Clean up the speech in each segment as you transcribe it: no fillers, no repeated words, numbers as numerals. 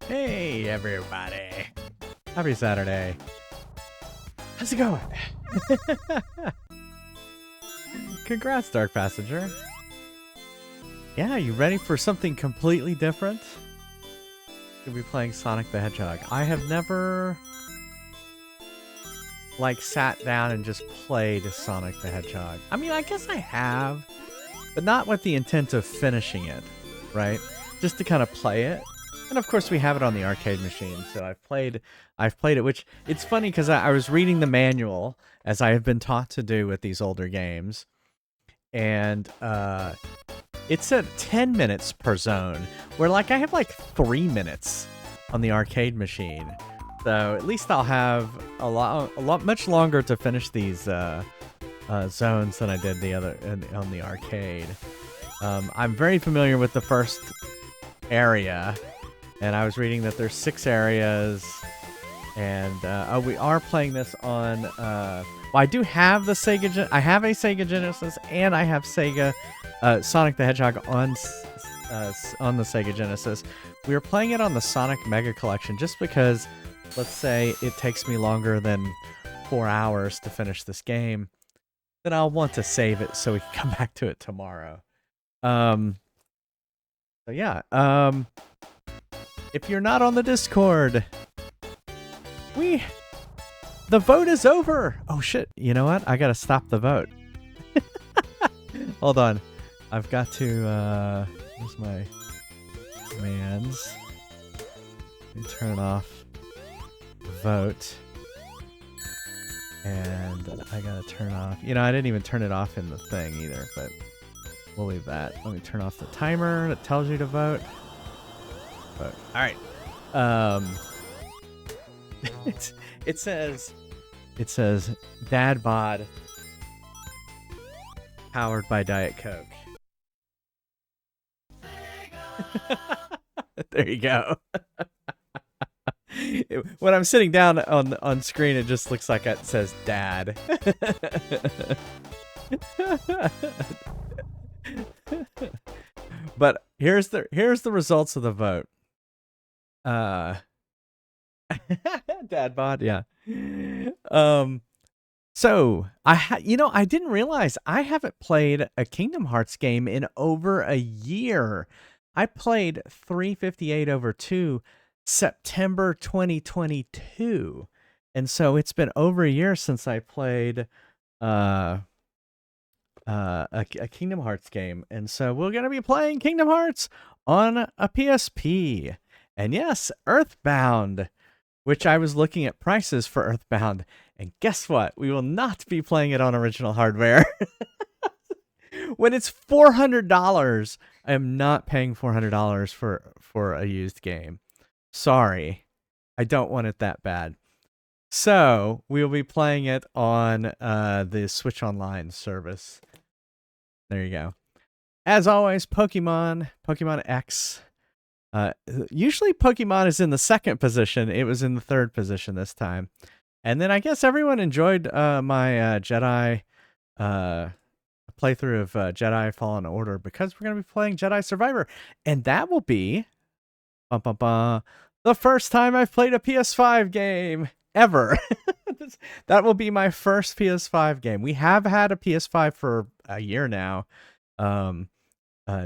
Hey, everybody. Happy Saturday. How's it going? Congrats, Dark Passenger. Yeah, you ready for something completely different? We'll be playing Sonic the Hedgehog. I have never, sat down and just played Sonic the Hedgehog. I mean, I guess I have, but not with the intent of finishing it, right? Just to kind of play it. And of course we have it on the arcade machine, so I've played it, which it's funny because I was reading the manual as I have been taught to do with these older games, and it said 10 minutes per zone, where I have 3 minutes on the arcade machine. So at least I'll have much longer to finish these zones than I did on the arcade. I'm very familiar with the first area. And I was reading that there's 6 areas, and we are playing this on. Well, I do have the Sega. I have a Sega Genesis, and I have Sega Sonic the Hedgehog on the Sega Genesis. We are playing it on the Sonic Mega Collection, just because, let's say, it takes me longer than 4 hours to finish this game, then I'll want to save it so we can come back to it tomorrow. So yeah. If you're not on the Discord, the vote is over. Oh shit, you know what? I gotta stop the vote. Hold on. I've got to, where's my commands? Let me turn off vote. And I gotta turn off, I didn't even turn it off in the thing either, but we'll leave that. Let me turn off the timer that tells you to vote. All right. It says Dad Bod powered by Diet Coke. There you go. When I'm sitting down on screen, it just looks like it says Dad. But here's the results of the vote. Dad bod, yeah. So I didn't realize I haven't played a Kingdom Hearts game in over a year. I played 358/2 September 2022, and so it's been over a year since I played a Kingdom Hearts game, and so we're gonna be playing Kingdom Hearts on a PSP. And yes, Earthbound, which I was looking at prices for Earthbound, and guess what? We will not be playing it on original hardware. When it's $400, I am not paying $400 for a used game. Sorry, I don't want it that bad. So we will be playing it on the Switch Online service. There you go. As always, Pokemon X. Usually Pokemon is in the second position. It was in the third position this time. And then I guess everyone enjoyed my Jedi playthrough of Jedi Fallen Order, because we're going to be playing Jedi Survivor. And that will be the first time I've played a PS5 game ever. That will be my first PS5 game. We have had a PS5 for a year now.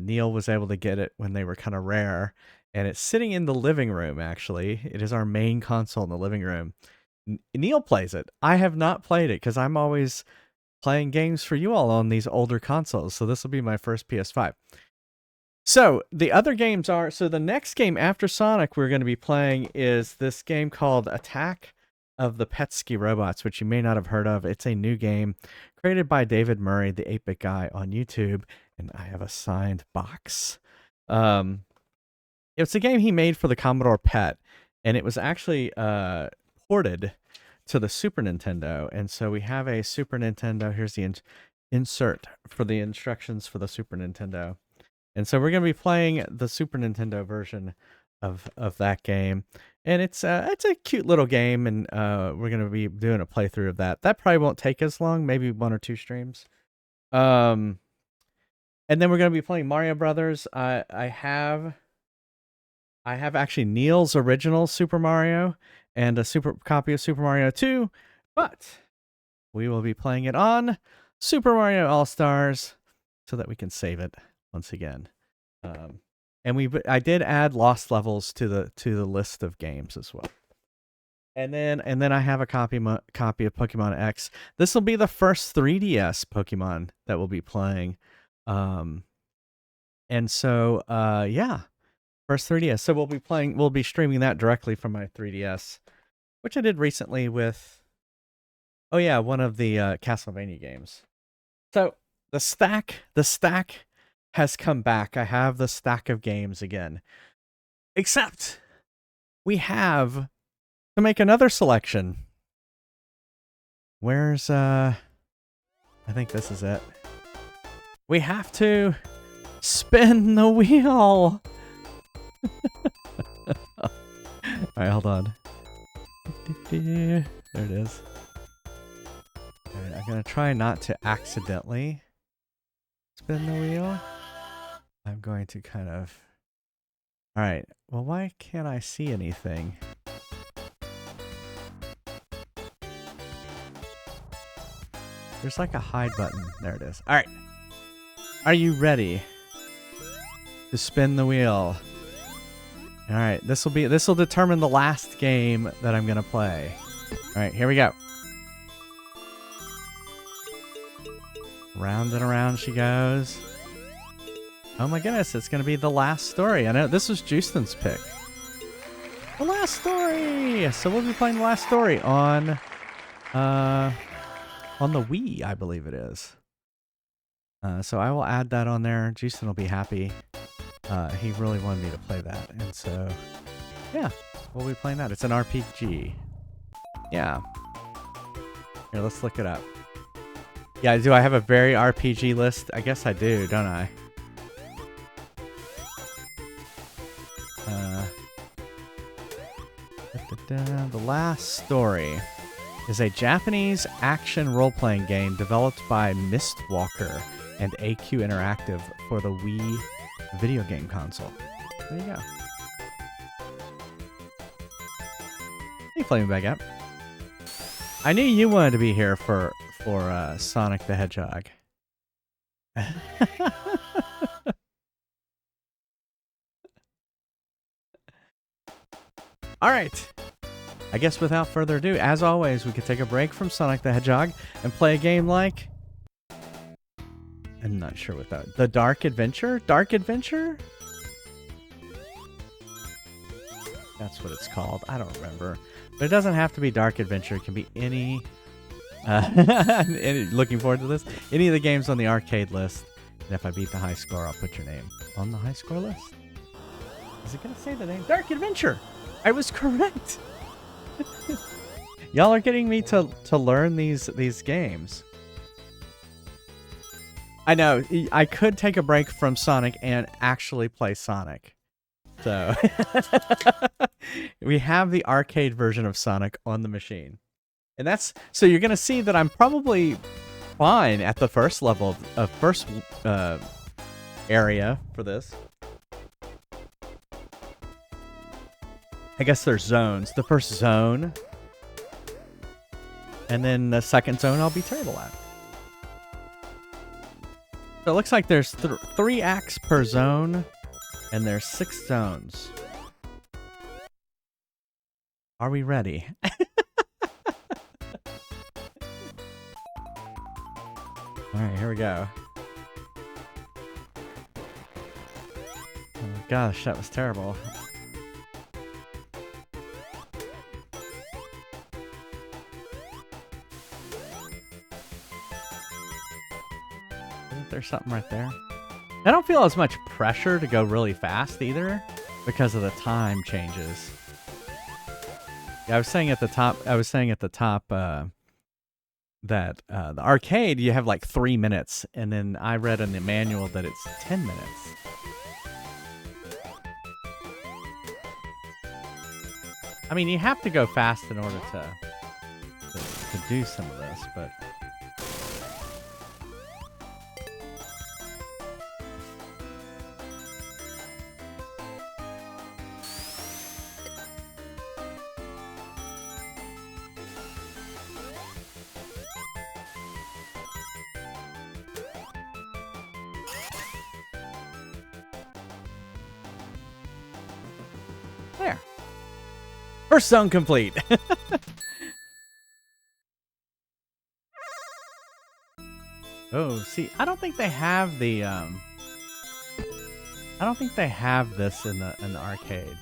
Neil was able to get it when they were kind of rare, and it's sitting in the living room. Actually, it is our main console in the living room. Neil plays it. I have not played it because I'm always playing games for you all on these older consoles, so this will be my first PS5. So the other games are, so the next game after Sonic we're going to be playing is this game called Attack of the Petsky Robots, which you may not have heard of. It's a new game created by David Murray, the 8-Bit Guy on YouTube, and I have a signed box. It's a game he made for the Commodore PET, and it was actually ported to the Super Nintendo, and so we have a Super Nintendo. Here's the insert for the instructions for the Super Nintendo. And so we're going to be playing the Super Nintendo version of that game. And it's a cute little game, and we're going to be doing a playthrough of that. That probably won't take as long, maybe 1 or 2 streams. And then we're going to be playing Mario Brothers. I have I have actually Neil's original Super Mario and a super copy of Super Mario 2, but we will be playing it on Super Mario All-Stars so that we can save it once again. I did add lost levels to the list of games as well. And then I have a copy of Pokemon X. This will be the first 3DS Pokemon that we'll be playing. And so yeah, first 3DS. So we'll be streaming that directly from my 3DS, which I did recently with one of the Castlevania games. So the stack has come back. I have the stack of games again. Except we have to make another selection. Where's I think this is it. We have to spin the wheel. All right, hold on. There it is. All right, I'm gonna try not to accidentally spin the wheel. I'm going to kind of... All right, well, why can't I see anything? There's like a hide button. There it is. All right. Are you ready to spin the wheel? All right, this will determine the last game that I'm gonna play. All right, here we go. Round and around she goes. Oh my goodness, it's gonna be the last story. I know this was Justin's pick. The last story. So we'll be playing the last story on the Wii, I believe it is. So I will add that on there. Justin will be happy. He really wanted me to play that, and so yeah, we'll be playing that. It's an RPG. Yeah. Here, let's look it up. Yeah, do I have a very RPG list? I guess I do, don't I? The Last Story is a Japanese action role-playing game developed by Mistwalker and AQ Interactive for the Wii video game console. There you go. Hey, Flaming Bag App. I knew you wanted to be here for Sonic the Hedgehog. All right. I guess without further ado, as always, we could take a break from Sonic the Hedgehog and play a game like... I'm not sure what that... The Dark Adventure? Dark Adventure? That's what it's called. I don't remember. But it doesn't have to be Dark Adventure. It can be any... looking forward to this. Any of the games on the arcade list. And if I beat the high score, I'll put your name on the high score list. Is it going to say the name? Dark Adventure! I was correct! Y'all are getting me to learn these games. I know, I could take a break from Sonic and actually play Sonic. So, we have the arcade version of Sonic on the machine. And that's, so you're going to see that I'm probably fine at the first level, first area for this. I guess there's zones. The first zone. And then the second zone I'll be terrible at. So it looks like there's 3 acts per zone. And there's 6 zones. Are we ready? Alright, here we go. Oh gosh, that was terrible. Isn't there something right there? I don't feel as much pressure to go really fast either because of the time changes. Yeah, I was saying at the top that the arcade, you have like 3 minutes, and then I read in the manual that it's 10 minutes. I mean, you have to go fast in order to do some of this, but... First zone complete. Oh, see, I don't think they have the I don't think they have this in the arcade.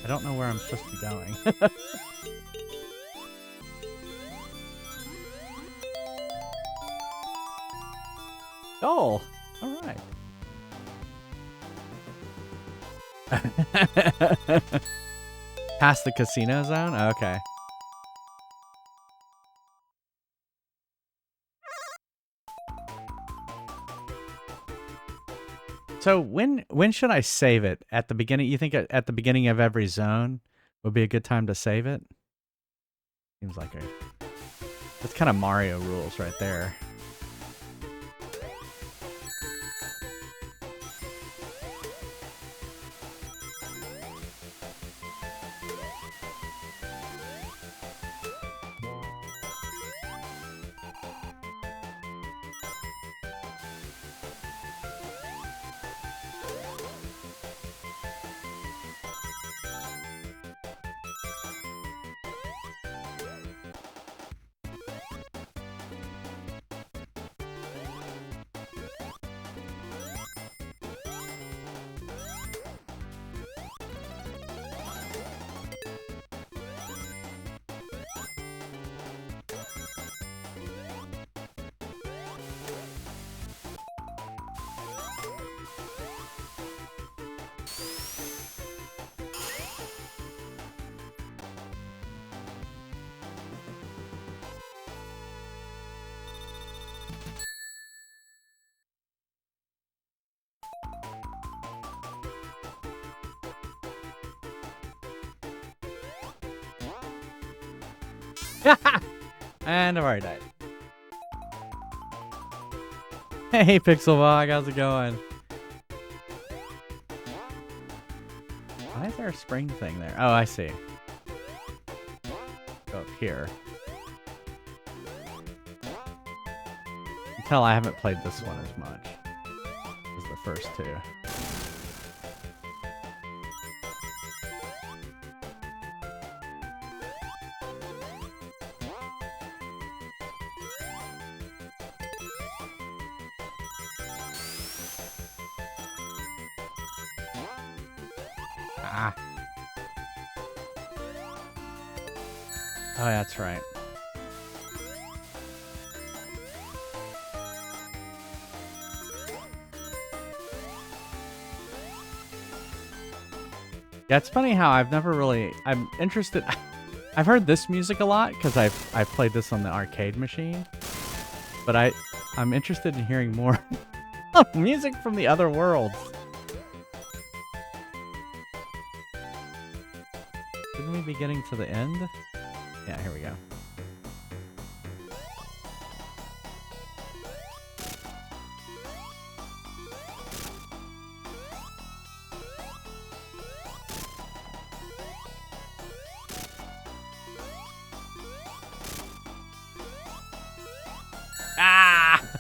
I don't know where I'm supposed to be going. Oh, all right. Past the casino zone? Okay. So when should I save it? At the beginning? You think at the beginning of every zone would be a good time to save it? Seems like that's kind of Mario rules right there. And I've already died. Hey, Pixelbog, how's it going? Why is there a spring thing there? Oh, I see. Go up here. You can tell I haven't played this one as much as the first two. Ah. Oh, that's right. Yeah, it's funny how I'm interested. I've heard this music a lot because I've played this on the arcade machine, but I'm interested in hearing more music from the other worlds. Shouldn't we be getting to the end? Yeah, here we go.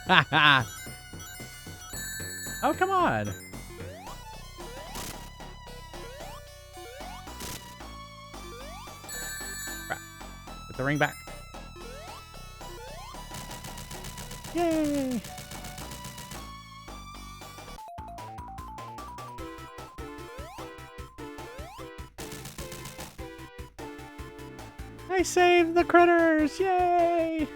Ah! Oh, come on. Put the ring back. Yay! I saved the critters! Yay!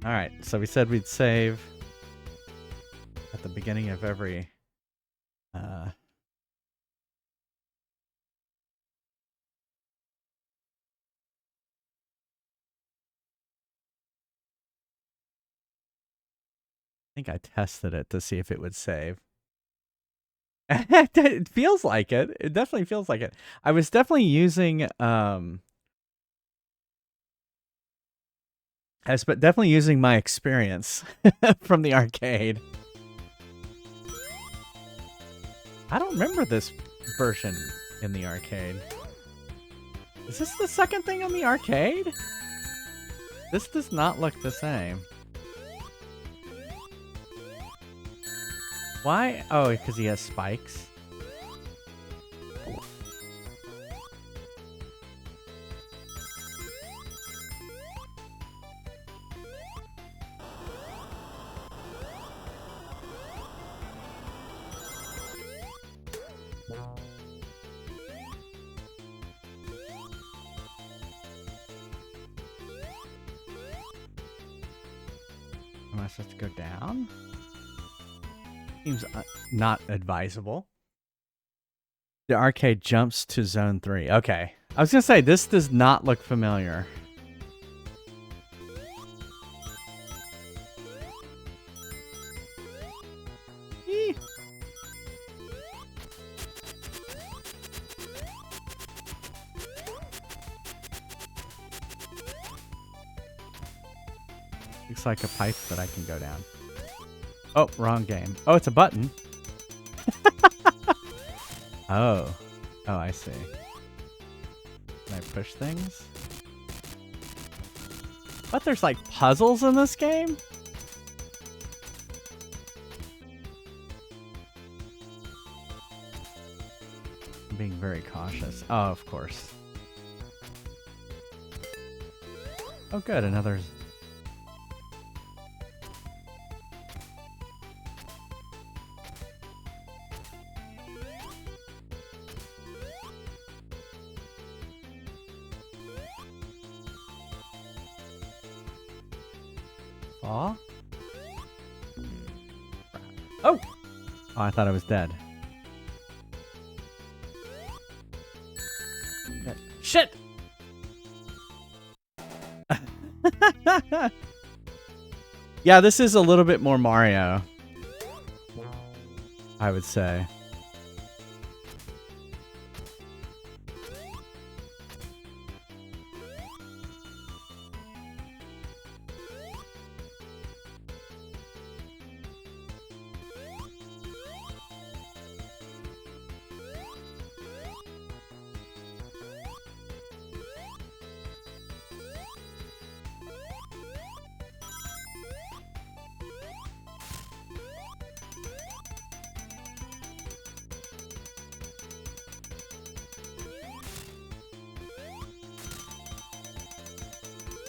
Alright, so we said we'd save at the beginning of every I think I tested it to see if it would save. It feels like it. It definitely feels like it. I was definitely using definitely using my experience from the arcade. I don't remember this version in the arcade. Is this the second thing on the arcade? This does not look the same. Why? Oh, because he has spikes. Am I supposed to go down? Seems not advisable. The arcade jumps to zone 3. Okay. I was going to say, this does not look familiar. Eee. Looks like a pipe that I can go down. Oh, wrong game. Oh, it's a button. Oh. Oh, I see. Can I push things? But there's like puzzles in this game? I'm being very cautious. Oh, of course. Oh, good. Another... Aw. Oh! Oh, I thought I was dead. Shit! Yeah, this is a little bit more Mario, I would say.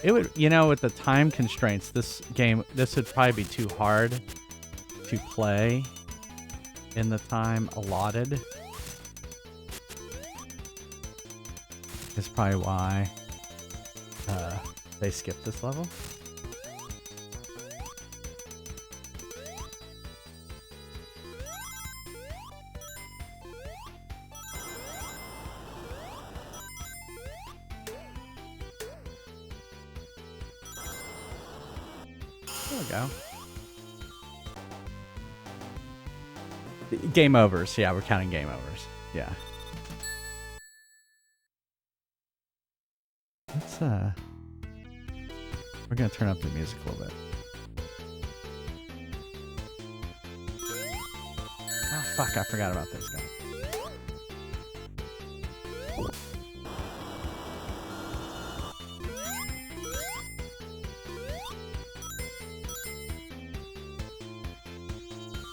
It would, you know, with the time constraints, this would probably be too hard to play in the time allotted. That's probably why they skipped this level. There we go. Game overs. Yeah, we're counting game overs. Yeah. Let's, we're gonna turn up the music a little bit. Oh, fuck, I forgot about this guy.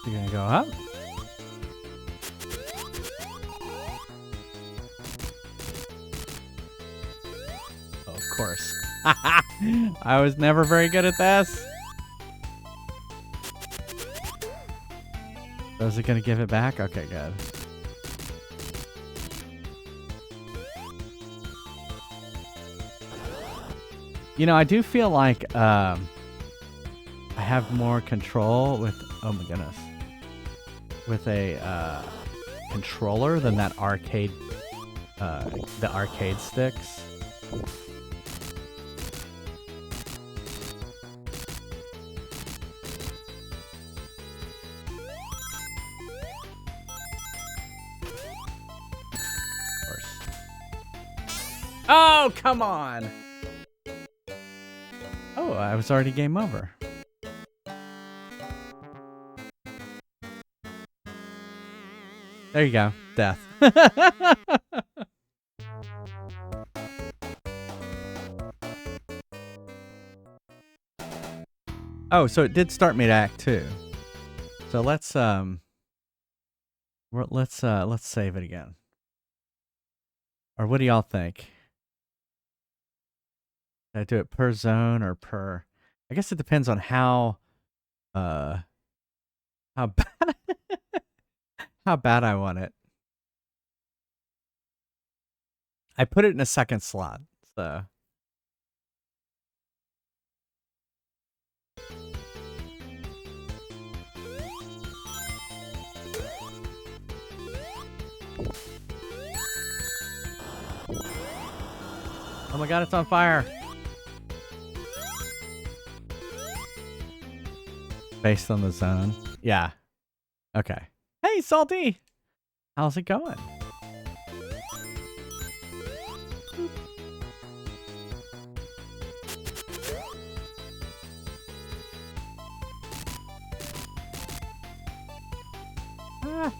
You're gonna go up? Oh, of course. I was never very good at this. So is it gonna give it back? Okay, good. You know, I do feel like I have more control with, oh my goodness, with a controller than that arcade, the arcade sticks. Of course. Oh, come on! Oh, I was already game over. There you go. Death. Oh, so it did start me to Act 2. So let's save it again. Or what do y'all think? Should I do it per zone or per? I guess it depends on how bad how bad I want it. I put it in a second slot, so. Oh my god, it's on fire. Based on the zone. Yeah. Okay. Hey, Salty! How's it going? Ah.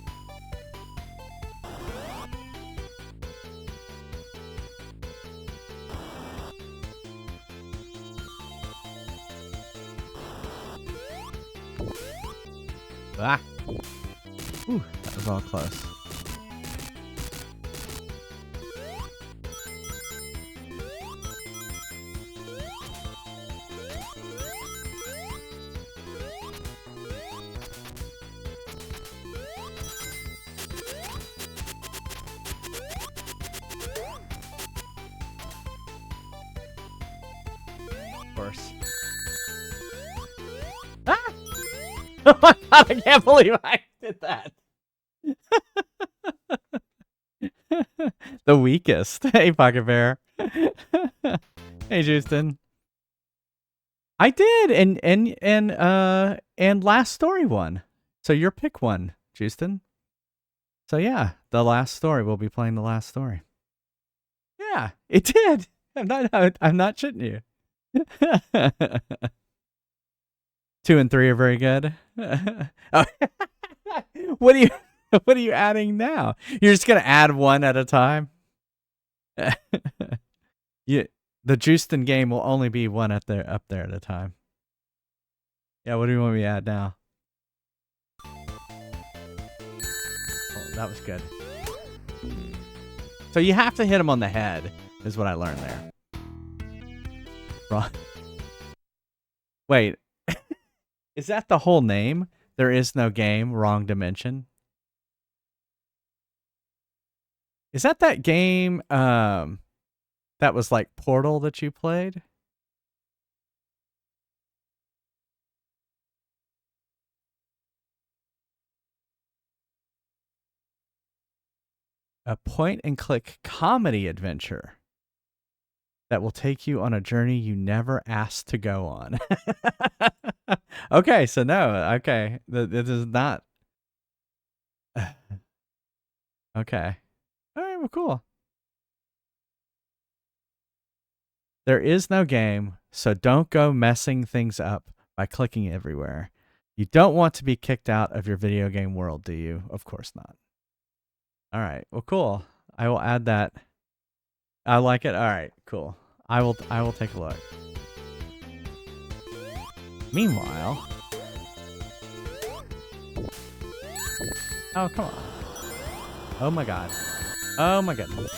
Ah. Ooh, that was all close. Of course. Ah! Oh my god, I can't believe I did that. The weakest. Hey, Pocket Bear. Hey, Justin. I did, and last story won. So your pick won, Justin. So yeah, the last story. We'll be playing the last story. Yeah, it did. I'm not shitting you. 2 and 3 are very good. Oh. What are you adding now? You're just gonna add one at a time. The Justin game will only be one up there at a time. Yeah, what do you want me to add now? Oh, that was good. So you have to hit him on the head, is what I learned there. Wrong. Wait. Is that the whole name? There is no game, wrong dimension? Is that game that was like Portal that you played? A point-and-click comedy adventure that will take you on a journey you never asked to go on. Okay, so no. Okay, this is not. Okay. All right, well, cool. There is no game, so don't go messing things up by clicking everywhere. You don't want to be kicked out of your video game world, do you? Of course not. All right. Well, cool. I will add that. I like it. All right. Cool. I will take a look. Meanwhile. Oh, come on. Oh my god. Oh my goodness.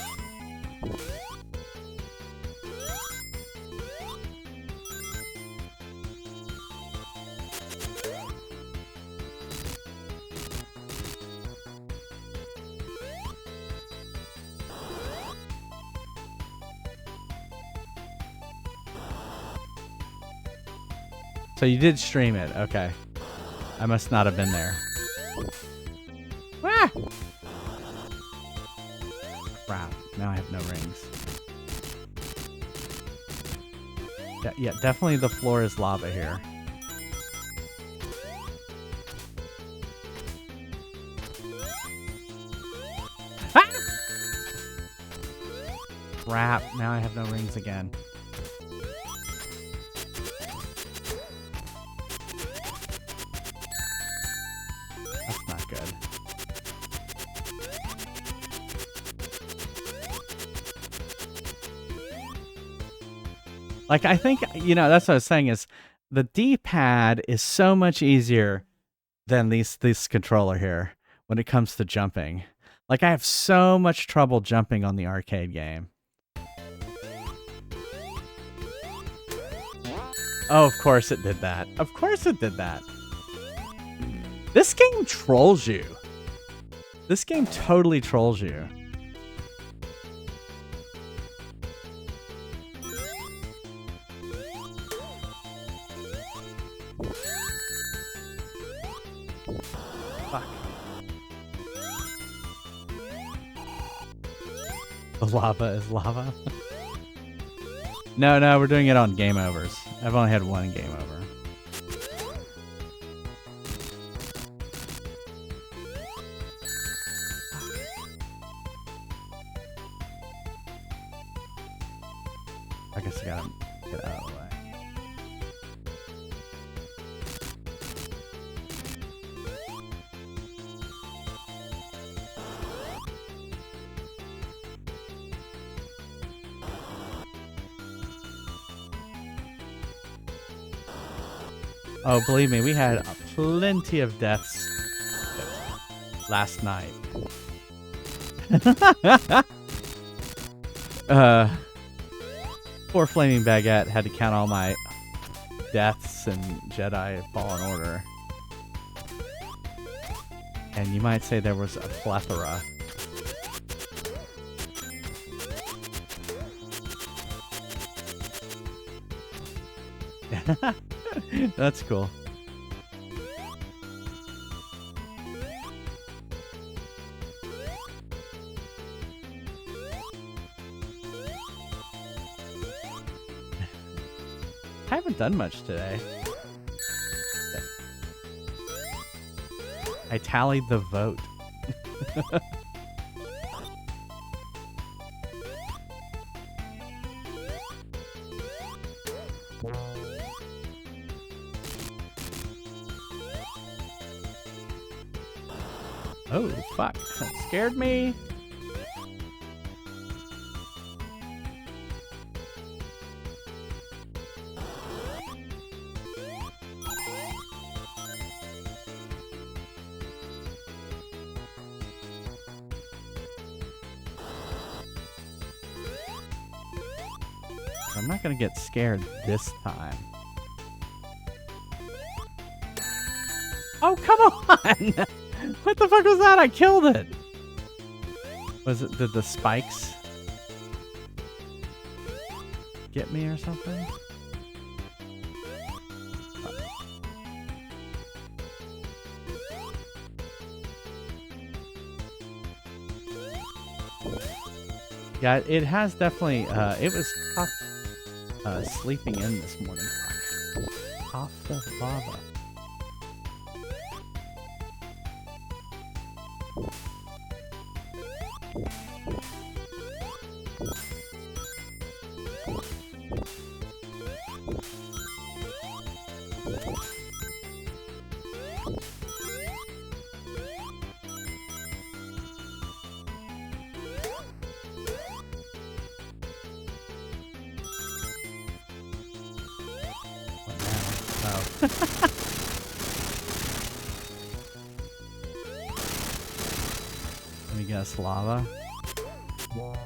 So you did stream it, okay. I must not have been there. Ah! Crap, now I have no rings. Yeah, definitely the floor is lava here. Ah! Crap, now I have no rings again. That's not good. Like, I think, you know, that's what I was saying is the D-pad is so much easier than this controller here when it comes to jumping. Like, I have so much trouble jumping on the arcade game. Oh, of course it did that. Of course it did that. This game trolls you. This game totally trolls you. Fuck. The lava is lava. No, we're doing it on game overs. I've only had one game over. I guess I gotta get out of the way. Oh, believe me, we had plenty of deaths last night. Poor Flaming Baguette had to count all my deaths in Jedi Fallen Order. And you might say there was a plethora. That's cool. I haven't done much today. I tallied the vote. Oh, fuck. That scared me. I'm not gonna get scared this time. Oh, come on! What the fuck was that? I killed it! Did the spikes get me or something? Yeah, it has definitely, it was tough sleeping in this morning. Fuck. Off the lava. Let me guess, lava. Of course.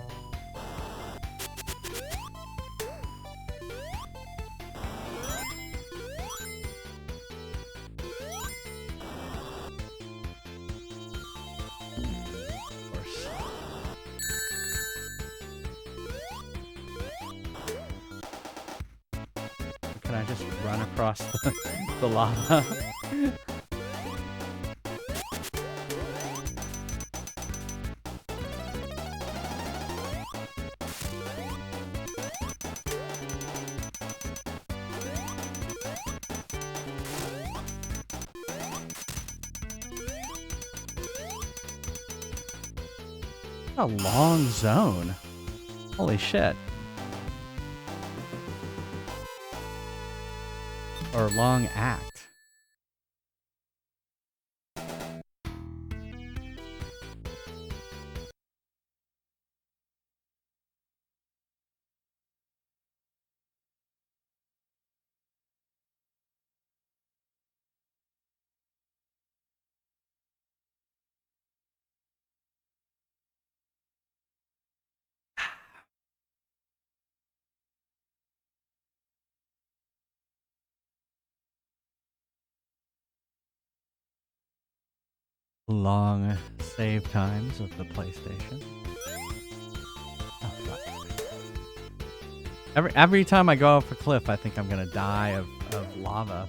Can I just run across the lava? A long zone. Holy shit. Or long act. long save times of the PlayStation. Oh, fuck. Every time I go off a cliff, I think I'm gonna die of lava.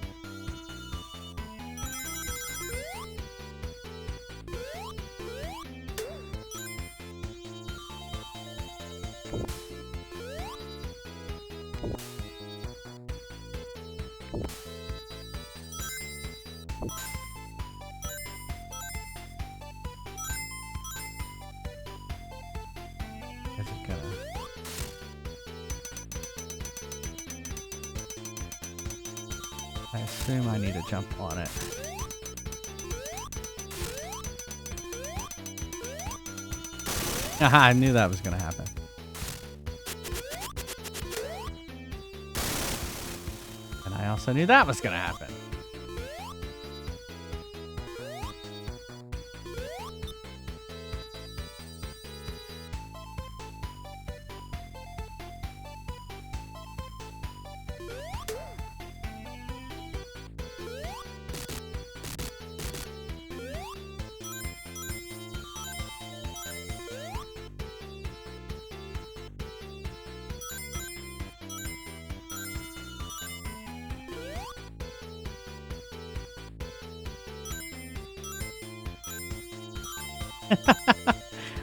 I assume I need to jump on it. Haha, I knew that was gonna happen. And I also knew that was gonna happen.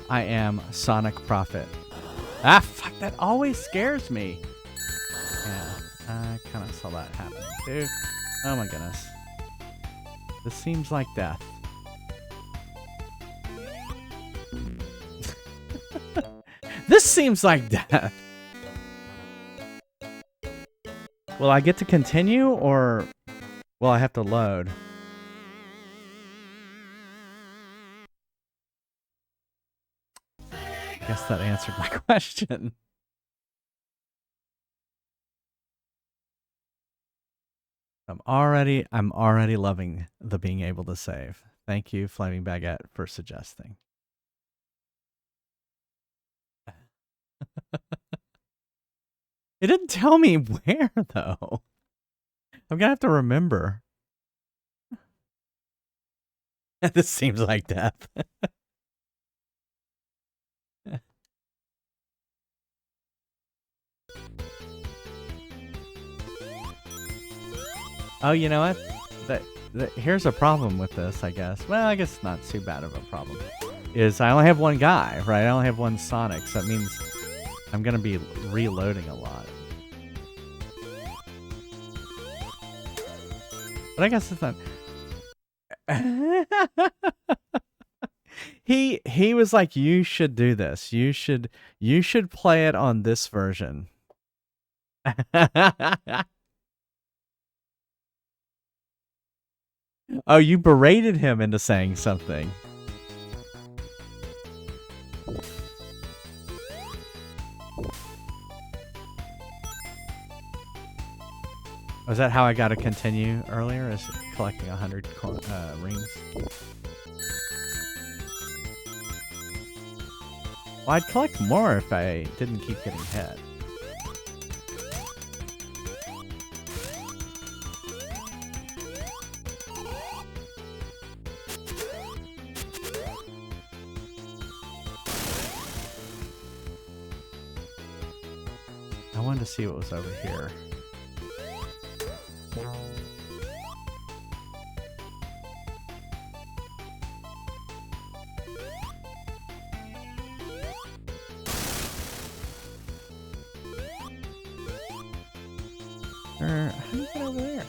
I am Sonic Prophet. Ah, fuck, that always scares me. Yeah, I kind of saw that happening too. Oh my goodness. This seems like death. This seems like death. Will I get to continue or will I have to load? I guess that answered my question. I'm already loving the being able to save. Thank you, Flaming Baguette, for suggesting. It didn't tell me where though. I'm gonna have to remember. This seems like death. Oh, you know what? Here's a problem with this, I guess. Well, I guess it's not too bad of a problem. Is I only have one guy, right? I only have one Sonic, so that means I'm gonna be reloading a lot. But I guess it's not. He was like, you should do this. You should play it on this version. Oh, you berated him into saying something. Was that how I got to continue earlier? Is collecting 100 rings? Well, I'd collect more if I didn't keep getting hit. I wanted to see what was over here. How do you get over there?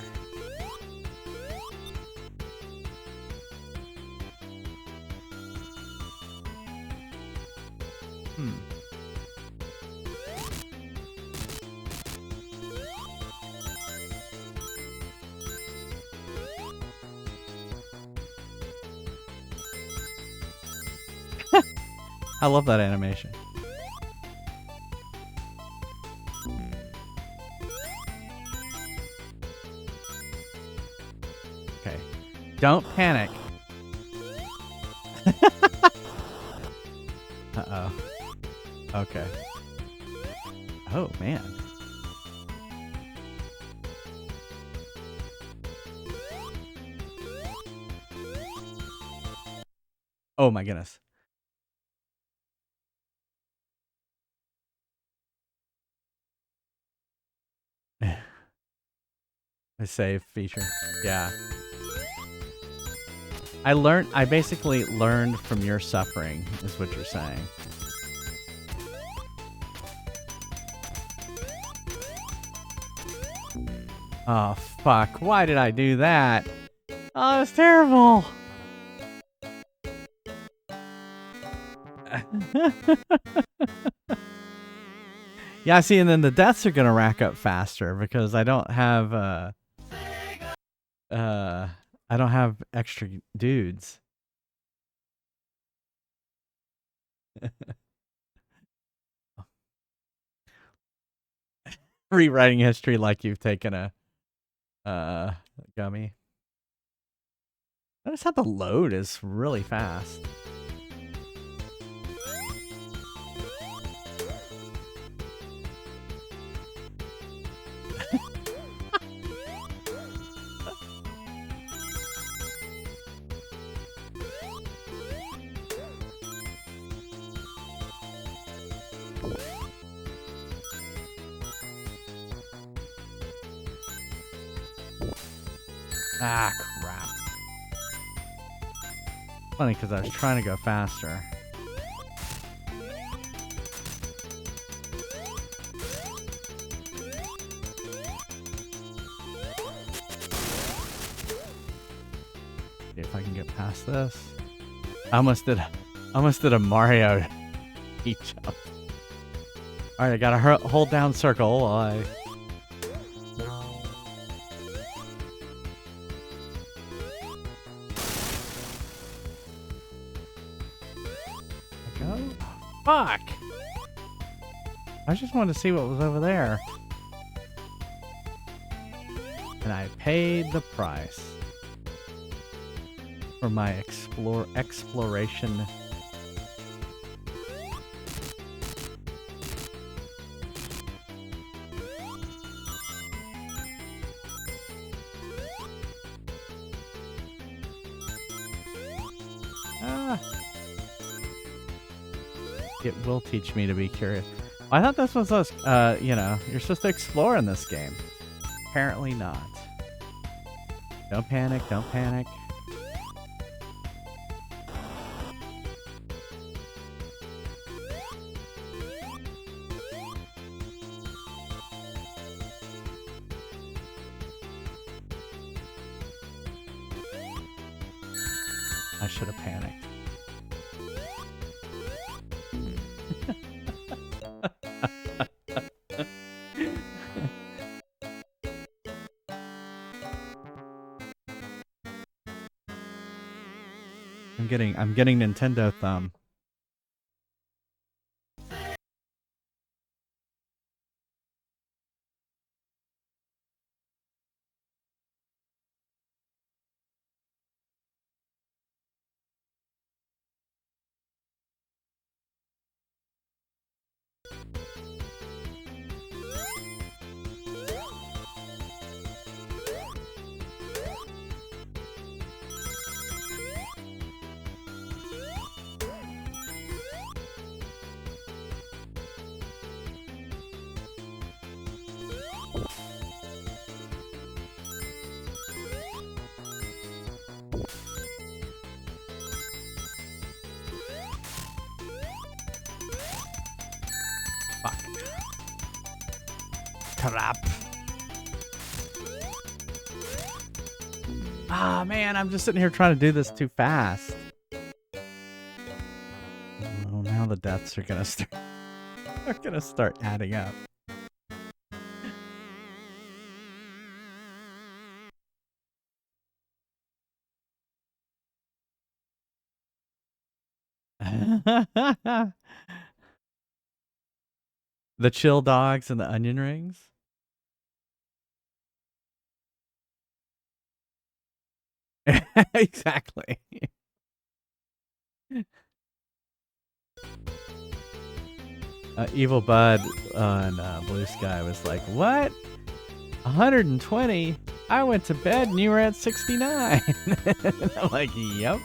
I love that animation. Okay. Don't panic. Uh-oh. Okay. Oh, man. Oh my goodness. A save feature. Yeah. I basically learned from your suffering, is what you're saying. Oh, fuck. Why did I do that? Oh, it's terrible. Yeah, see, and then the deaths are gonna rack up faster because I don't have I don't have extra dudes. Rewriting history like you've taken a gummy. Notice how the load is really fast. Ah, crap. Funny because I was trying to go faster. See if I can get past this. I almost did a Mario heat jump. Alright, I gotta hold down circle while I... Go? Fuck! I just wanted to see what was over there. And I paid the price for my exploration. It will teach me to be curious. I thought this was us, you know, you're supposed to explore in this game. Apparently not. Don't panic, don't panic. I should have panicked. I'm getting Nintendo thumb. Crap. Ah, man, I'm just sitting here trying to do this too fast. Oh, now the deaths are gonna start adding up. The chill dogs and the onion rings. Exactly. Evil Bud on Blue Sky was like, what? 120? I went to bed and you were at 69. I'm like, yep.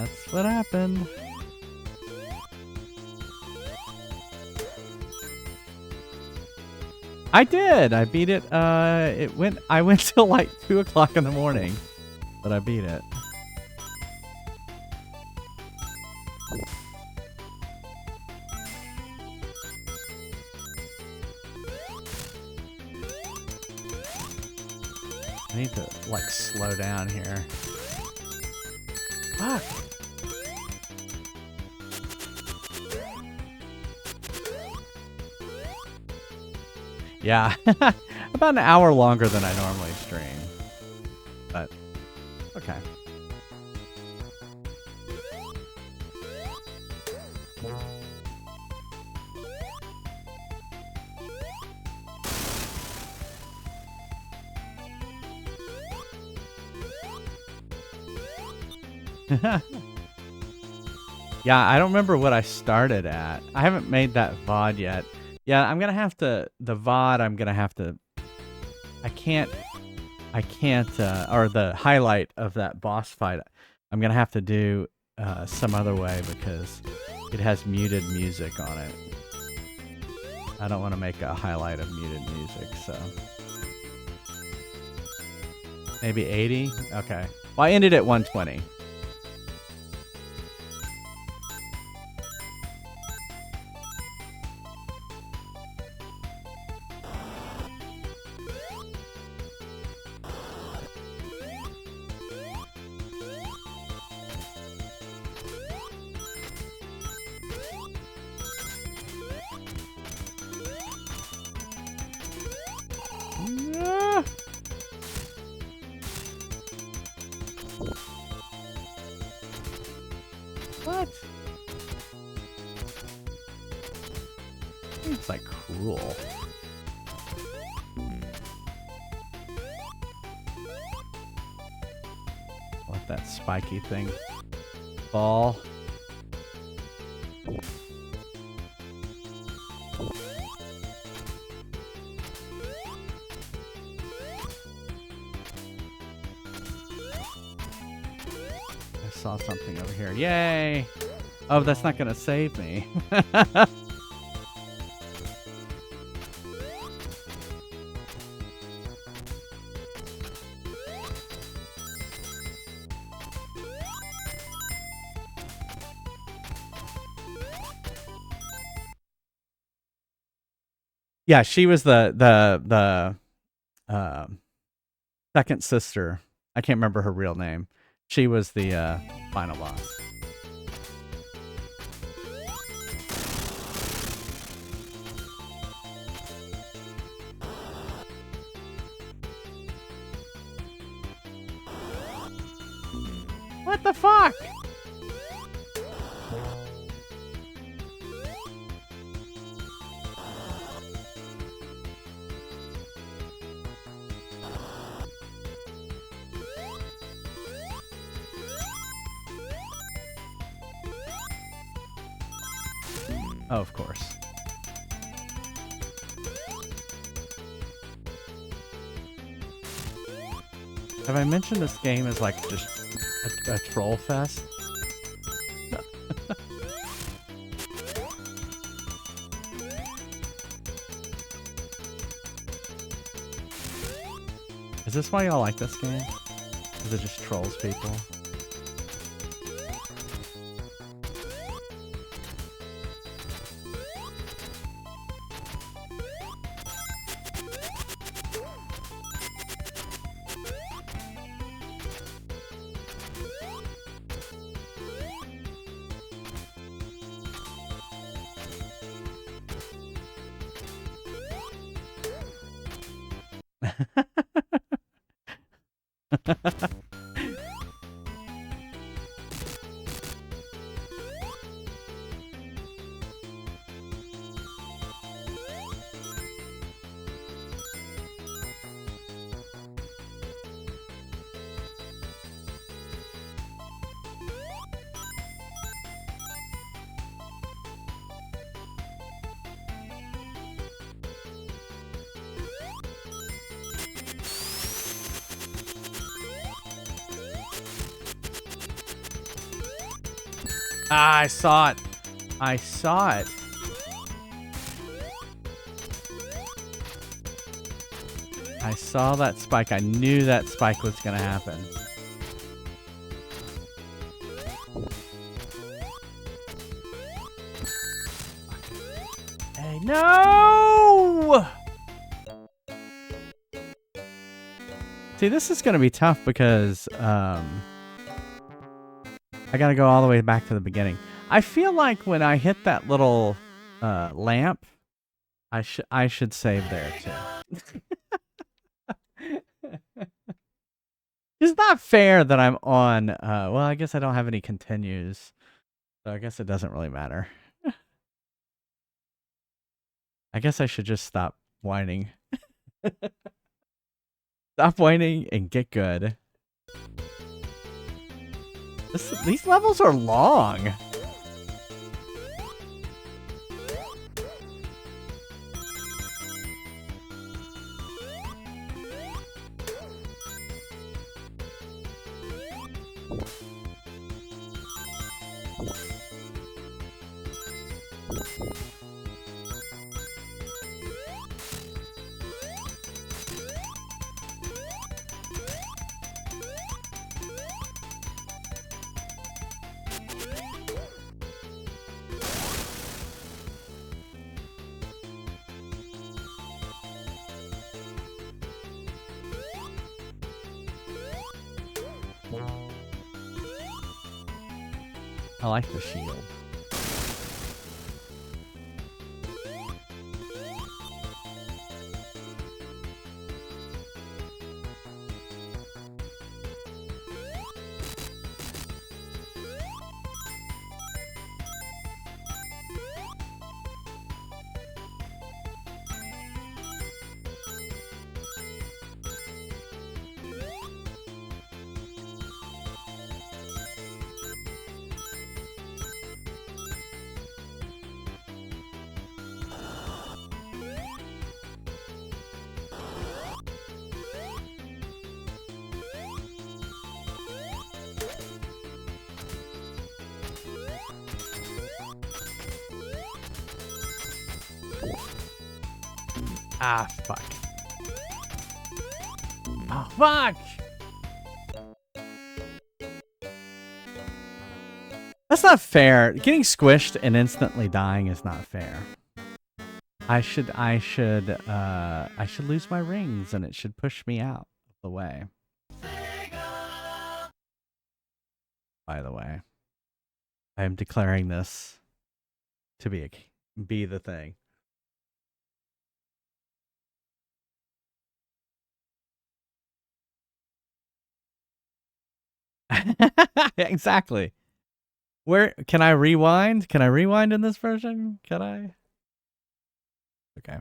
That's what happened. I did. I beat it. I went till like 2 o'clock in the morning, but I beat it. I need to like slow down here. Fuck. Yeah, about an hour longer than I normally stream, but okay. Yeah, I don't remember what I started at. I haven't made that VOD yet. Yeah, I'm gonna have to, the VOD, I'm gonna have to, I can't, or the highlight of that boss fight, I'm gonna have to do some other way because it has muted music on it. I don't want to make a highlight of muted music, so. Maybe 80? Okay. Well, I ended at 120. What? It's like cruel. Let that spiky thing fall. I saw something over here. Yay! Oh, that's not gonna save me. Yeah, she was the second sister. I can't remember her real name. She was the final boss. What the fuck? Oh, of course. Have I mentioned this game is like just a troll fest? Is this why y'all like this game? Is it just trolls people? Ah, I saw it. I saw it. I saw that spike. I knew that spike was going to happen. Hey, no! See, this is going to be tough because I got to go all the way back to the beginning. I feel like when I hit that little lamp, I should save there too. It's not fair that I'm on, well, I guess I don't have any continues, so I guess it doesn't really matter. I guess I should just stop whining. Stop whining and get good. These levels are long. I like the shield. Ah, fuck. Oh, fuck! That's not fair. Getting squished and instantly dying is not fair. I should lose my rings and it should push me out of the way. By the way, I am declaring this to be the thing. Exactly. Where can I rewind? Can I rewind in this version? Can I? Okay.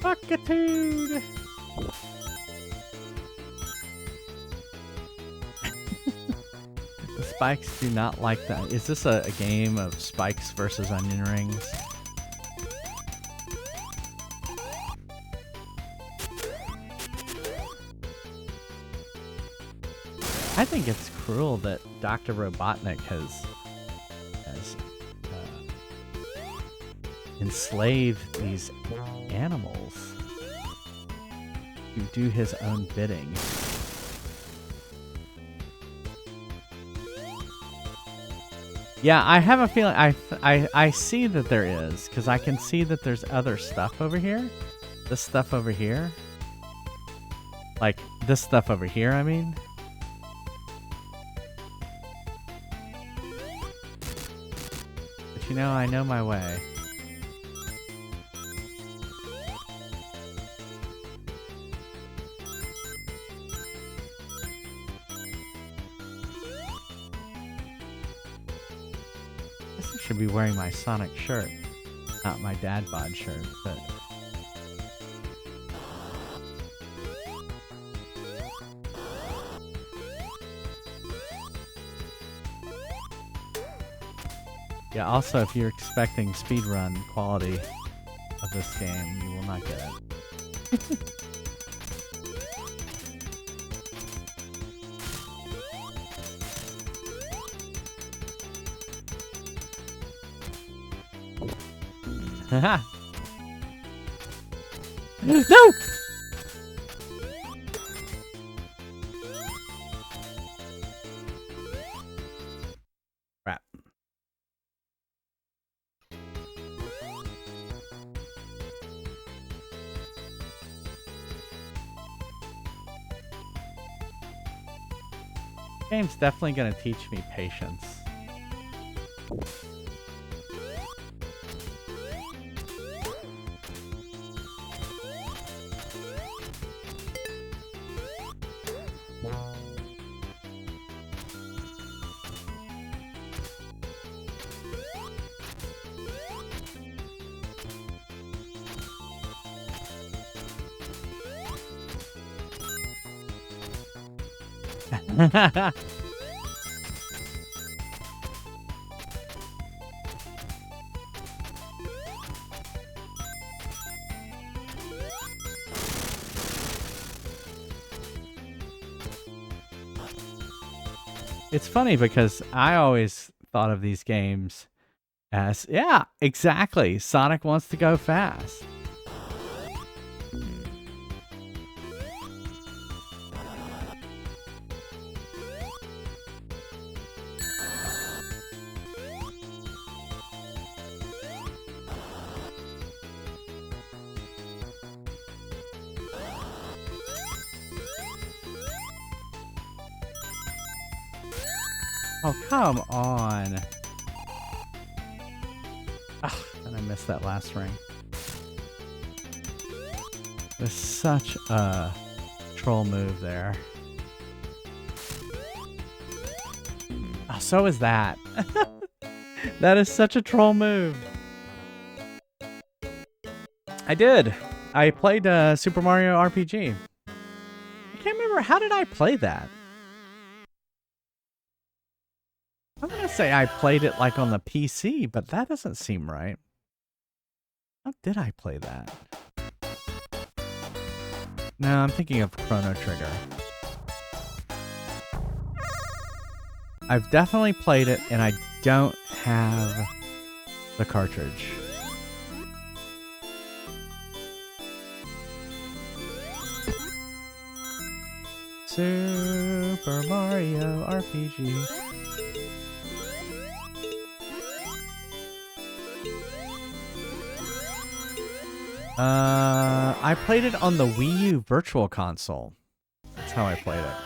Fuckitude! The spikes do not like that. Is this a game of spikes versus onion rings? I think it's cruel that Dr. Robotnik has enslaved these animals to do his own bidding. Yeah, I have a feeling I see that there is, because I can see that there's other stuff over here. This stuff over here. Like, this stuff over here, I mean. But you know, I know my way. Should be wearing my Sonic shirt, not my dad bod shirt, but Yeah, also, if you're expecting speedrun quality of this game, you will not get it. Haha! No! Crap. Game's definitely gonna teach me patience. It's funny because I always thought of these games as, yeah, exactly. Sonic wants to go fast. Oh, come on. Ugh, and I missed that last ring. There's such a troll move there. Oh, so is that. That is such a troll move. I did. I played Super Mario RPG. I can't remember. How did I play that? I'm going to say I played it like on the PC, but that doesn't seem right. How did I play that? No, I'm thinking of Chrono Trigger. I've definitely played it, and I don't have the cartridge. Super Mario RPG. I played it on the Wii U Virtual Console. That's how I played it.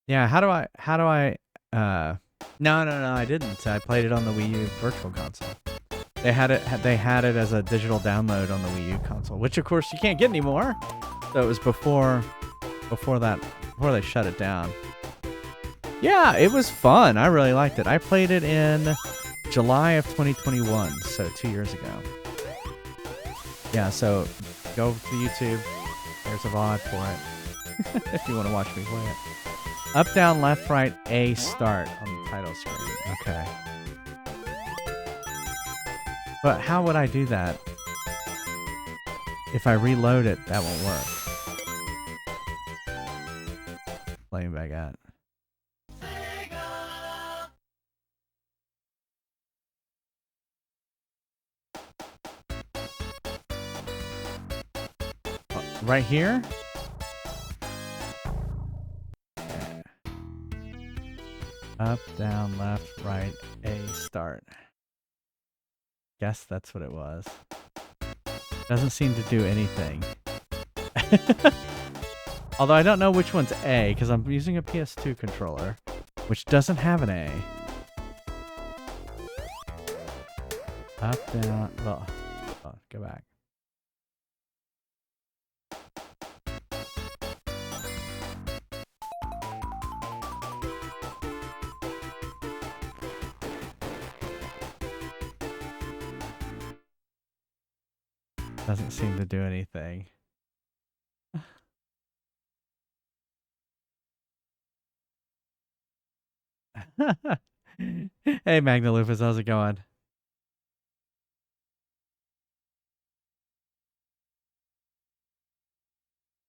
Yeah, how do I, no, I didn't. I played it on the Wii U Virtual Console. They had it as a digital download on the Wii U console, which of course you can't get anymore. So it was before they shut it down. Yeah, it was fun. I really liked it. I played it in July of 2021, so 2 years ago. Yeah, so go to YouTube. There's a VOD for it. If you want to watch me play it. Up, down, left, right, A, start on the title screen. Okay. But how would I do that? If I reload it, that won't work. Playing back at. Right here? Okay. Up, down, left, right, A, start. Guess that's what it was. Doesn't seem to do anything. Although I don't know which one's A, because I'm using a PS2 controller, which doesn't have an A. Up, down, well, oh, go back. Doesn't seem to do anything. Hey, Magnalufus, how's it going?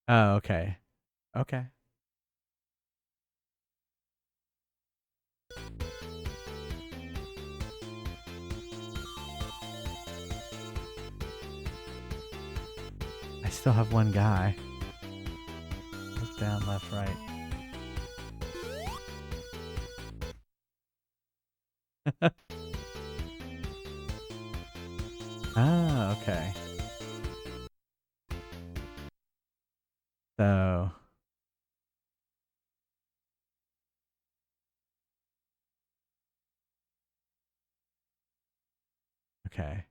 Oh, okay. Okay. I still have one guy. Up, down, left, right. Ah, okay. So, okay.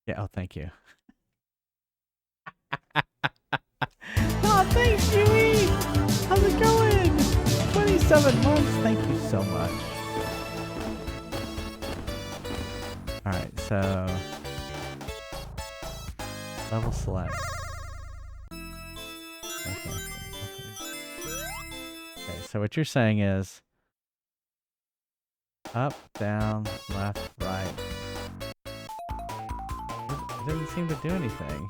Yeah, oh, thank you. Oh, thanks, Chewie! How's it going? 27 months, thank you so much. Alright, so... Level select. Okay, so what you're saying is... Up, down, left, right. It didn't seem to do anything.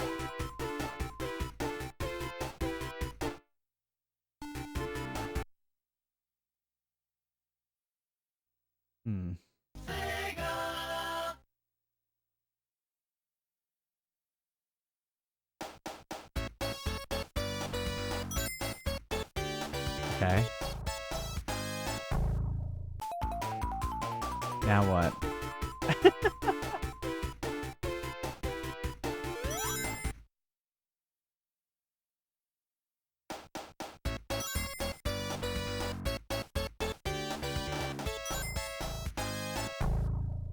Hmm. Okay. Now what?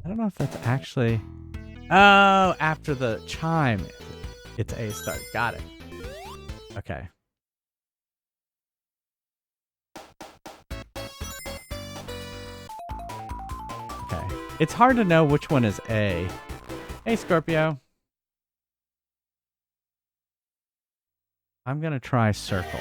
I don't know if that's actually... Oh, after the chime, it's A start. Got it. Okay. Okay. It's hard to know which one is A. Hey, Scorpio. I'm going to try circle.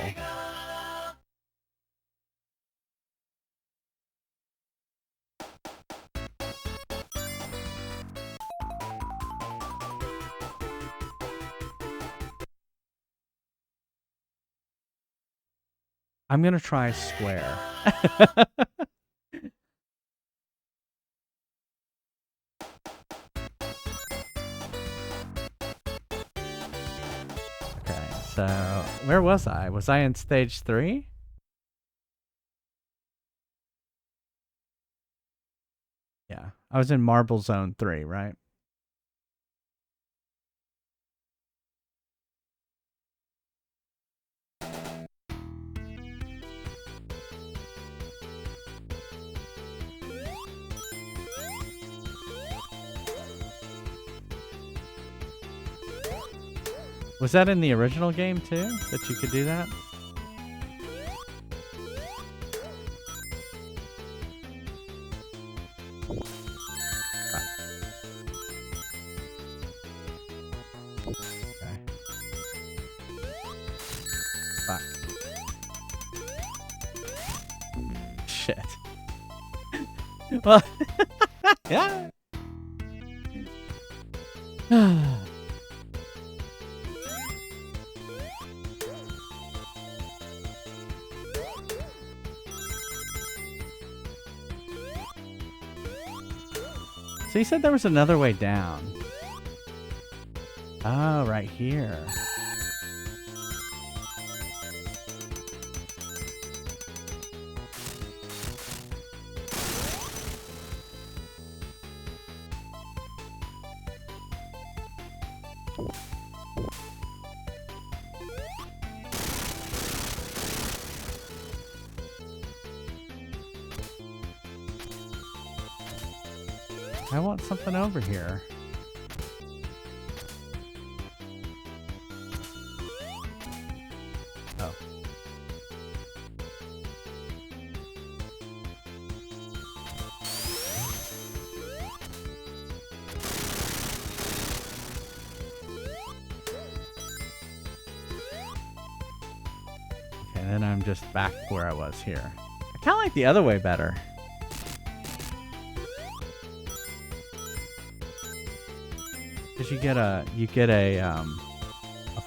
I'm going to try square. Okay, so where was I? Was I in stage 3? Yeah, I was in Marble Zone 3, right? Was that in the original game too, that you could do that? Okay. Fuck. Shit. Well, yeah. So you said there was another way down. Oh, right here. I want something over here. Oh. Okay, then I'm just back where I was here. I kind of like the other way better. Because you get a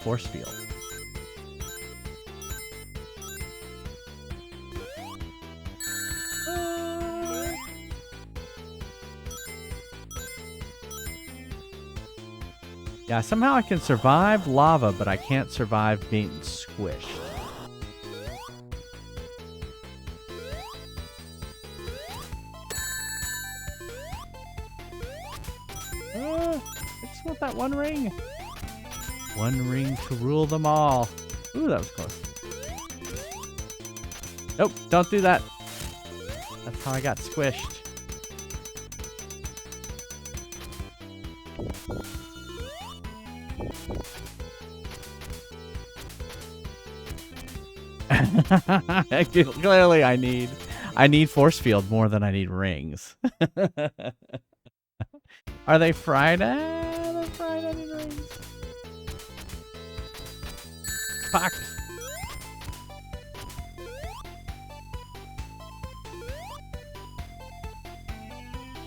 force field. Yeah, somehow I can survive lava, but I can't survive being squished. I just want that one ring. One ring to rule them all. Ooh, that was close. Nope, don't do that. That's how I got squished. Clearly, I need force field more than I need rings. Are they fried? They're fried. I need rings. Fuck.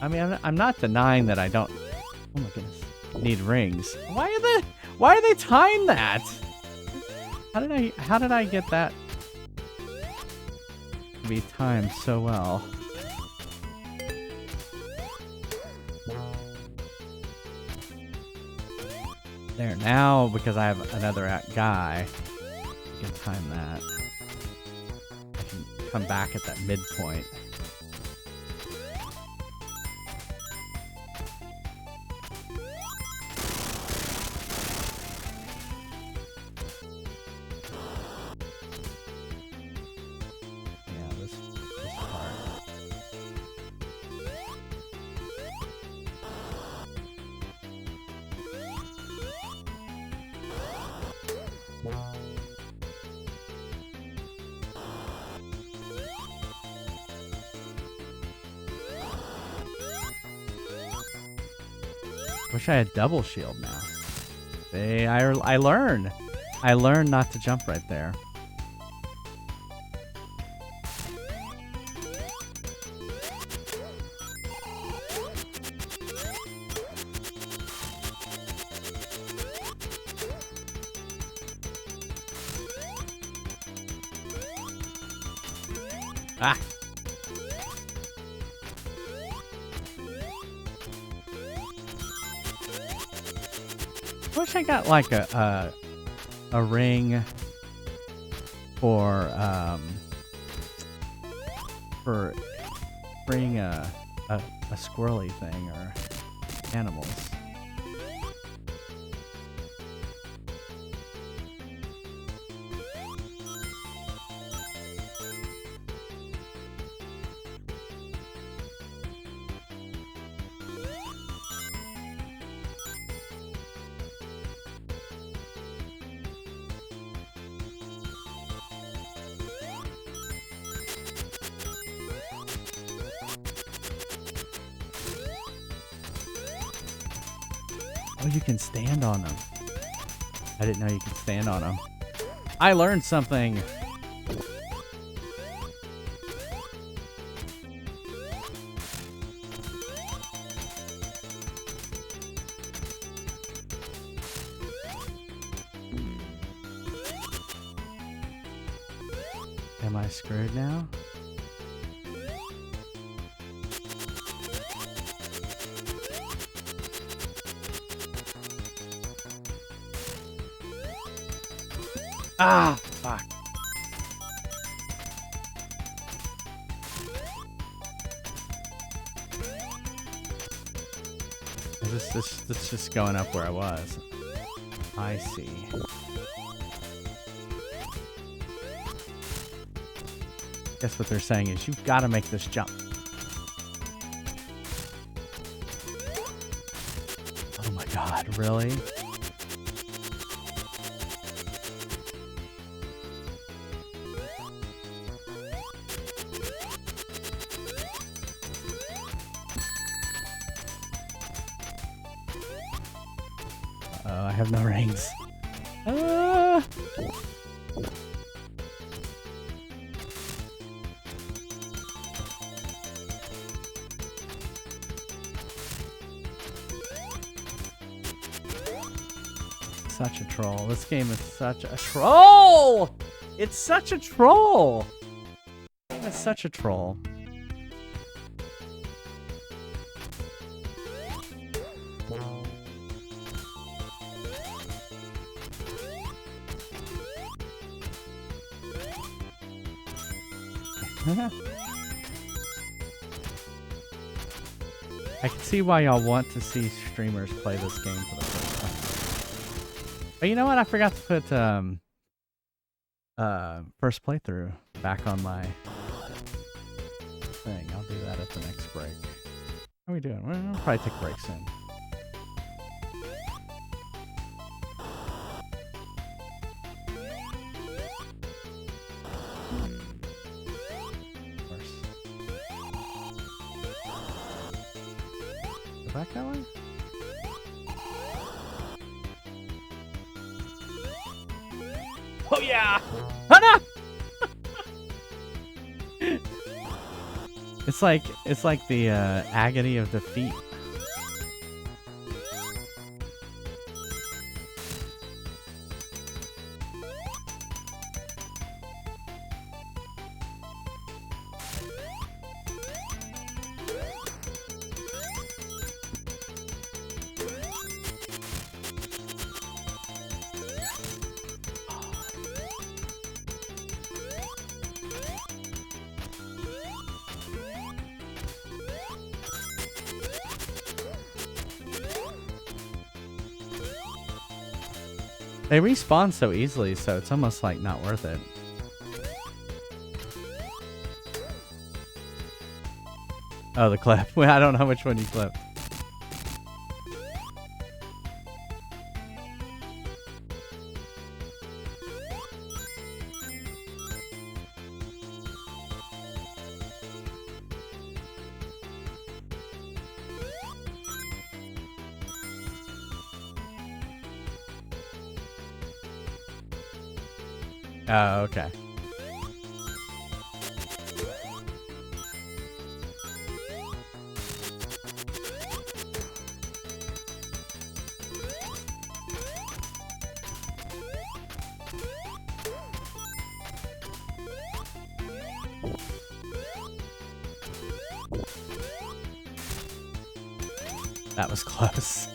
I mean, I'm not denying that I don't. Oh my goodness, need rings. Why are they tying that? How did I get that to be timed so well? There, now because I have another guy, I can time that. I can come back at that midpoint. Wish I had double shield now. Hey, I learn. I learned not to jump right there. Ah. Wish I got like a ring for bringing a squirrely thing or animals. Oh, you can stand on them. I didn't know you could stand on them. I learned something. Am I screwed now? Ah, fuck. This just going up where I was. I see. Guess what they're saying is you've got to make this jump. Oh my god, really? I have no rings. Ah! such a troll. This game is such a troll! It's such a troll! It's such a troll. I can see why y'all want to see streamers play this game for the first time. But you know what? I forgot to put first playthrough back on my thing. I'll do that at the next break. How are we doing? We'll probably take a break soon. Go back that way? Oh yeah! Oh no! It's like the agony of defeat. They respawn so easily, so it's almost like not worth it. Oh, the clip. Well, I don't know which one you clipped. Oh, okay. That was close.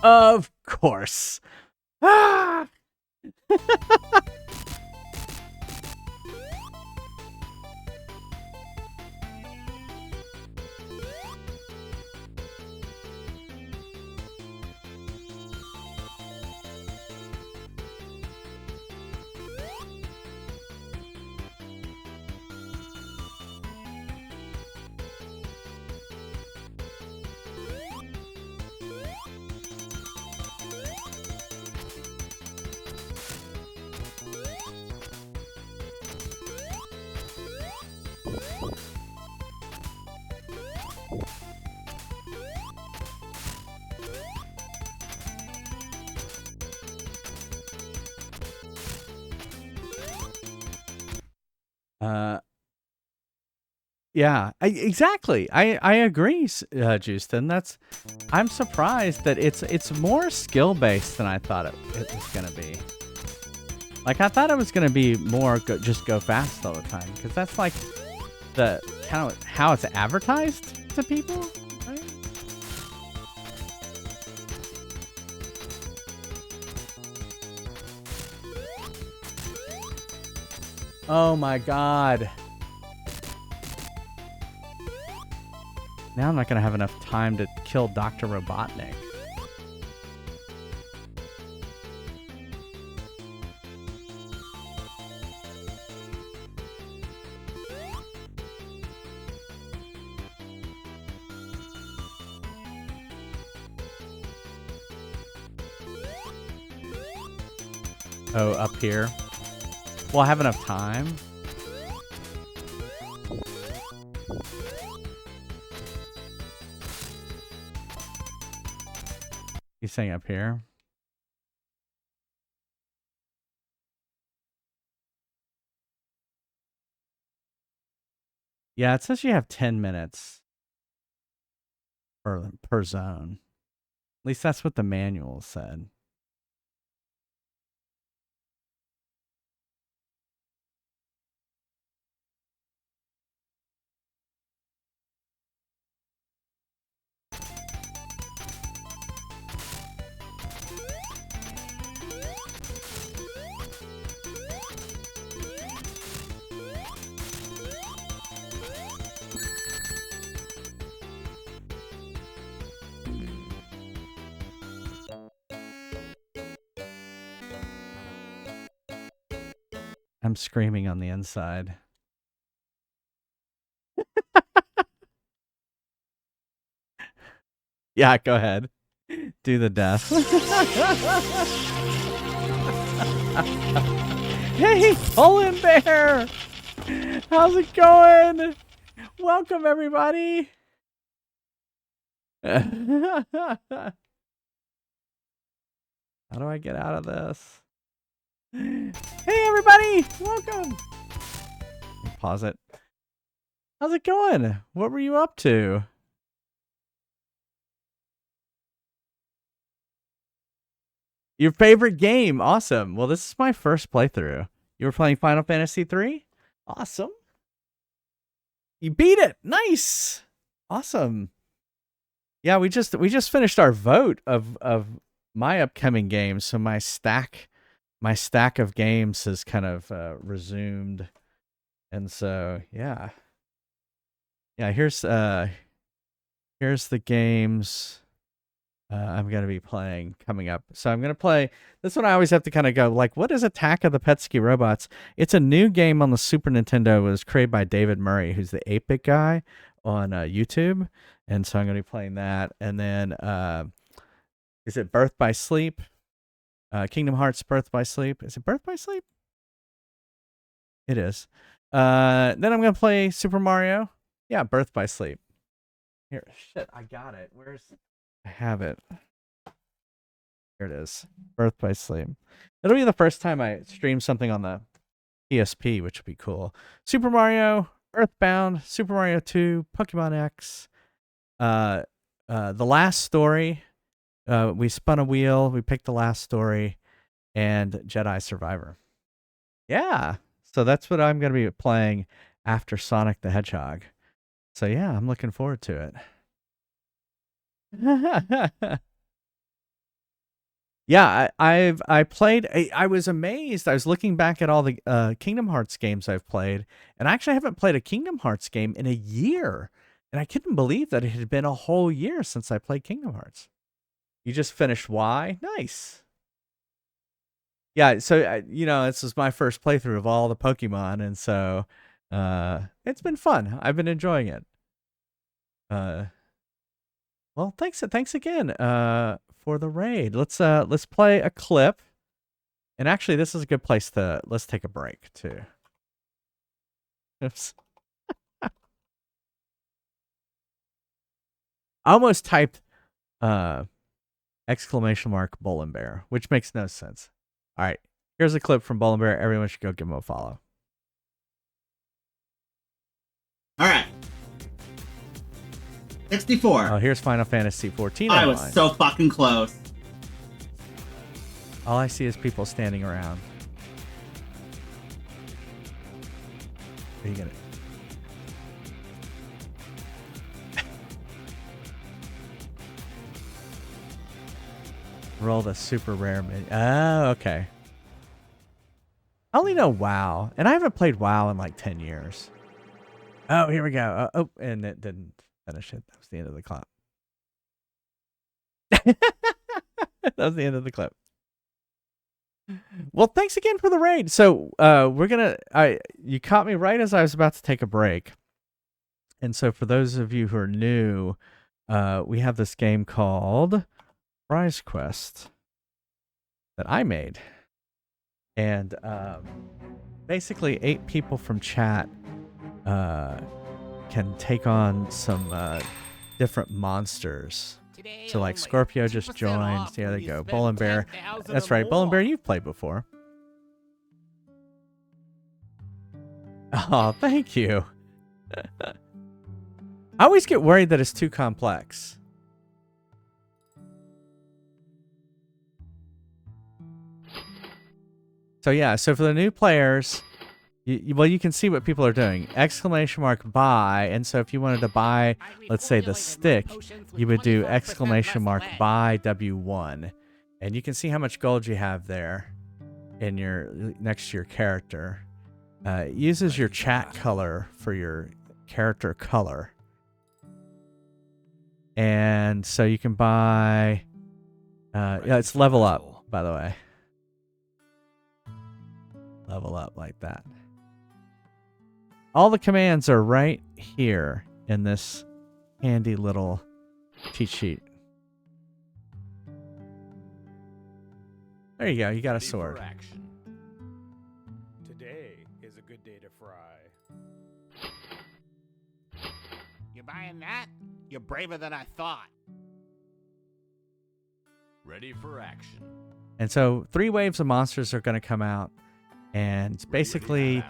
Of course. Ah! Yeah, exactly. I agree, Justin. I'm surprised that it's more skill based than I thought it was gonna be. Like I thought it was gonna be more just go fast all the time, because that's like the kind of how it's advertised to people. Right? Oh my god. Now I'm not going to have enough time to kill Dr. Robotnik. Oh, up here? Will I have enough time? saying up here? Yeah, it says you have 10 minutes per zone. At least that's what the manual said. I'm screaming on the inside. Yeah, go ahead. Do the death. Hey, Poland Bear! How's it going? Welcome, everybody. How do I get out of this? Hey, everybody! Welcome! Pause it. How's it going? What were you up to? Your favorite game? Awesome. Well, this is my first playthrough. You were playing Final Fantasy 3? Awesome. You beat it. Nice. Awesome. Yeah, we just finished our vote of my upcoming games, so my stack of games has kind of resumed. And so, yeah. Yeah, here's the games I'm going to be playing coming up. So I'm going to play this one. I always have to kind of go like, what is Attack of the Petsky Robots? It's a new game on the Super Nintendo. It was created by David Murray, who's the 8-bit guy on YouTube. And so I'm going to be playing that. And then is it Birth by Sleep? Kingdom Hearts Birth by Sleep. Is it Birth by Sleep? It is. Then I'm going to play Super Mario. Yeah, Birth by Sleep. Here, shit, I got it. I have it. Here it is. Birth by Sleep. It'll be the first time I stream something on the PSP, which would be cool. Super Mario, Earthbound, Super Mario 2, Pokemon X, The Last Story. We spun a wheel. We picked The Last Story, and Jedi Survivor. Yeah. So that's what I'm going to be playing after Sonic the Hedgehog. So yeah, I'm looking forward to it. Yeah, I played. I was amazed. I was looking back at all the Kingdom Hearts games I've played, and I actually haven't played a Kingdom Hearts game in a year. And I couldn't believe that it had been a whole year since I played Kingdom Hearts. You just finished Y? Nice. Yeah, so this is my first playthrough of all the Pokemon, and so it's been fun. I've been enjoying it. Well, thanks again for the raid. Let's play a clip. And actually, this is a good place let's take a break too. Oops. I almost typed exclamation mark Bolin Bear, which makes no sense. All right, here's a clip from Bolin Bear. Everyone should go give him a follow. All right. 64. Oh, here's Final Fantasy 14. I was so fucking close. All I see is people standing around. Are you gonna? Roll the super rare menu. Oh, okay. I only know WoW, and I haven't played WoW in like 10 years. Oh, here we go. Oh, and it didn't finish it. That was the end of the clip. That was the end of the clip. Well, thanks again for the raid. So you caught me right as I was about to take a break. And so for those of you who are new, we have this game called Prize Quest that I made. And basically 8 people from chat can take on some different monsters. So like Scorpio just joined. Yeah, there you go. Bull and Bear. That's right. Bull and Bear, you've played before. Oh, thank you. I always get worried that it's too complex. So yeah, so for the new players, well, you can see what people are doing. Exclamation mark buy, and so if you wanted to buy, let's say the stick, you would do exclamation mark buy W1, and you can see how much gold you have there in your next to your character. It uses your chat color for your character color, and so you can buy. Yeah, it's level up, by the way. Level up like that. All the commands are right here in this handy little cheat sheet. There you go. You got a sword. Today is a good day to fry. You buying that? You're braver than I thought. Ready for action. And so 3 waves of monsters are going to come out. And basically,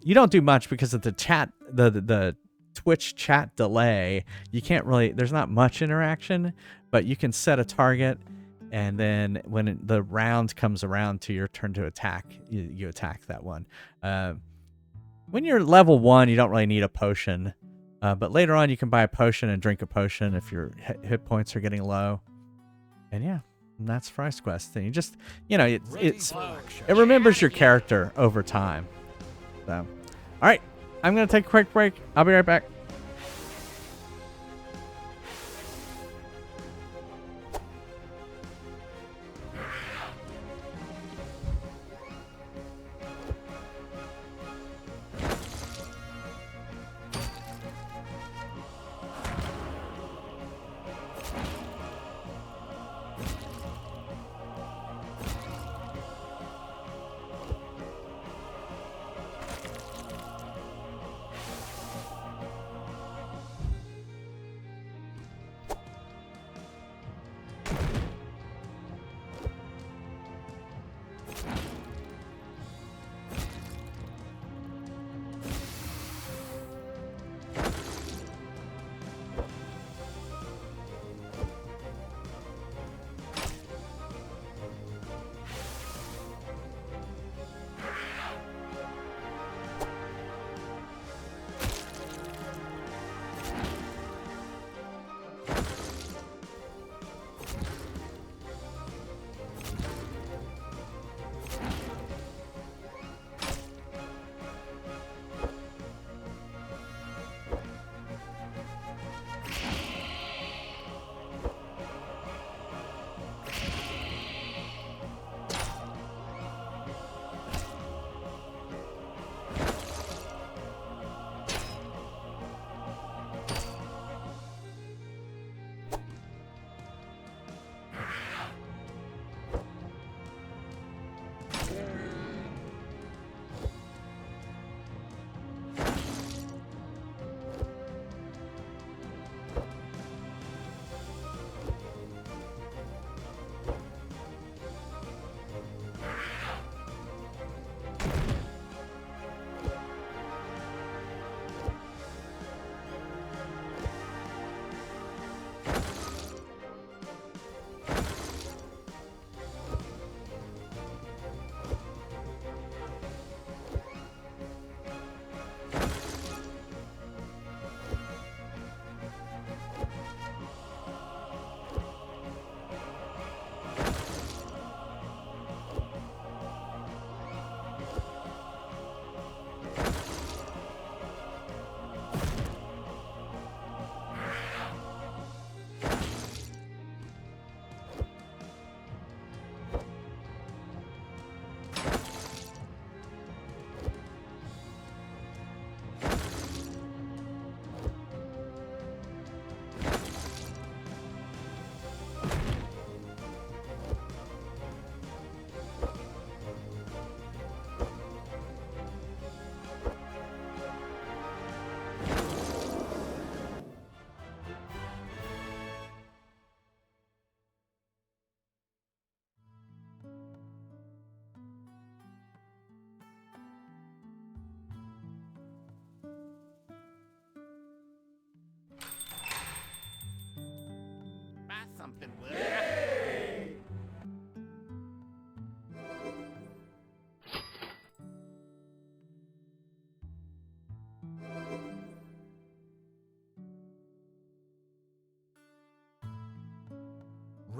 you don't do much because of the chat, the Twitch chat delay. You can't really, there's not much interaction, but you can set a target. And then when the round comes around to your turn to attack, you attack that one. When you're level 1, you don't really need a potion. But later on, you can buy a potion and drink a potion if your hit points are getting low. And yeah. And that's Fry's Quest thing. You just, you know, it remembers your character over time. So, all right, I'm gonna take a quick break. I'll be right back.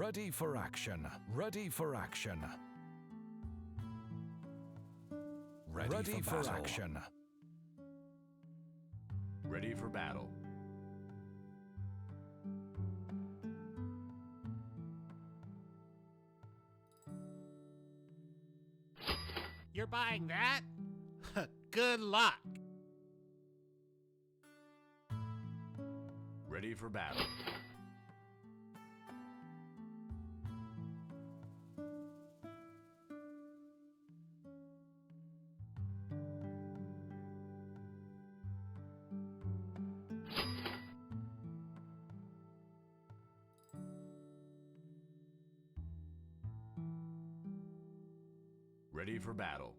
Ready for action. Ready for action. Ready for action. Ready for battle. You're buying that? Good luck. Ready for battle. Ready for battle.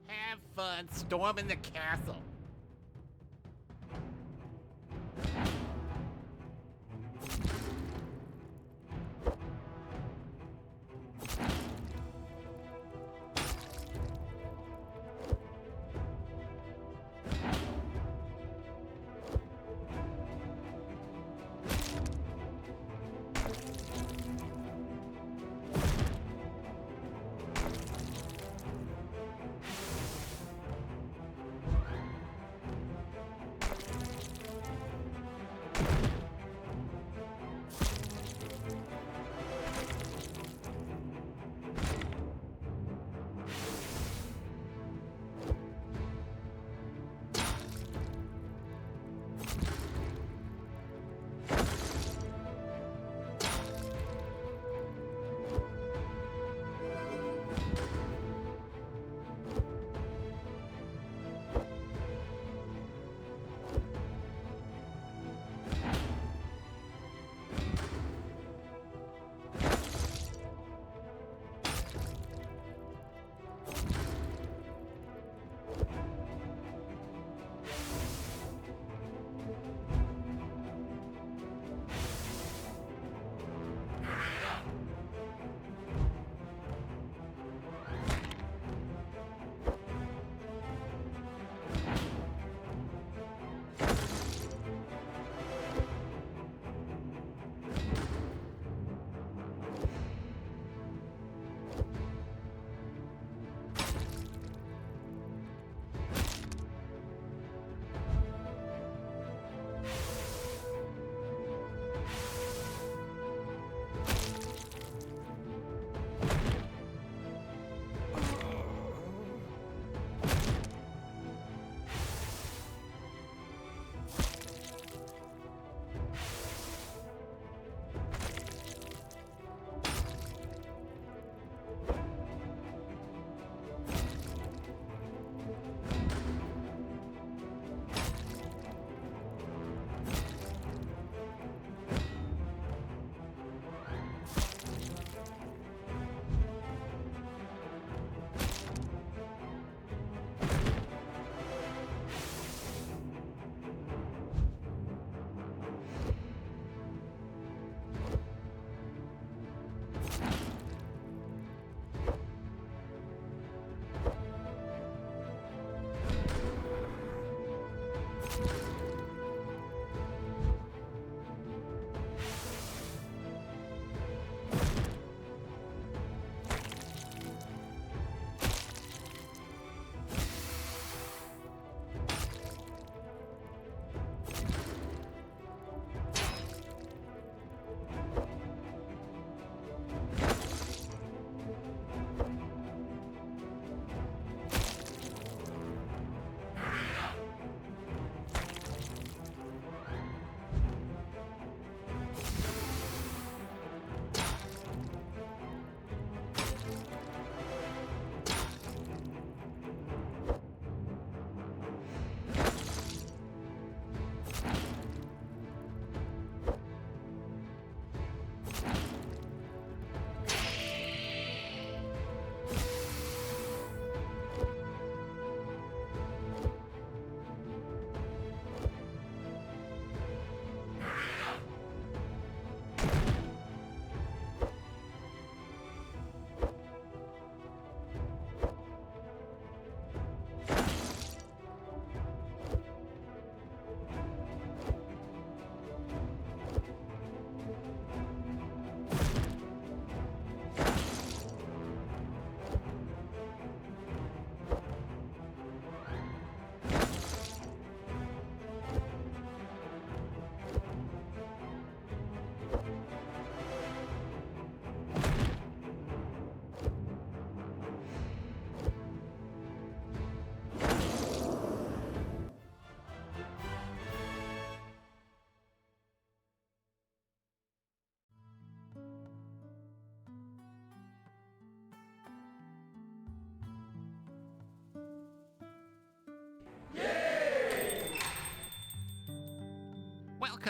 Have fun storming the castle.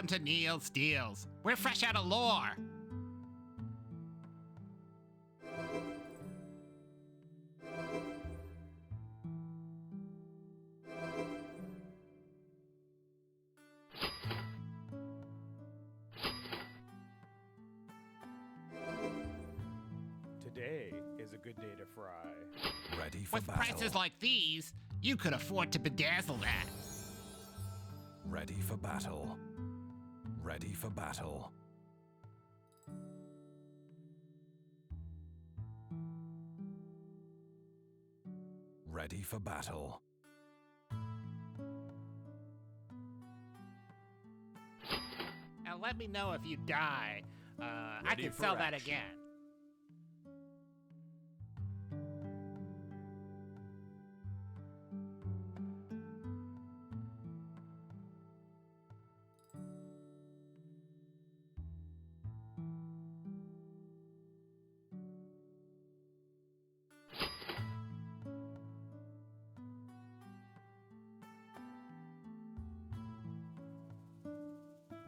Welcome to Neil Steele's. We're fresh out of lore. Today is a good day to fry. Ready for With battle. prices like these, you could afford to bedazzle that. Ready for battle. Ready for battle. Ready for battle. Now let me know if you die. I Ready can for sell that action. again.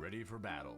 Ready for battle.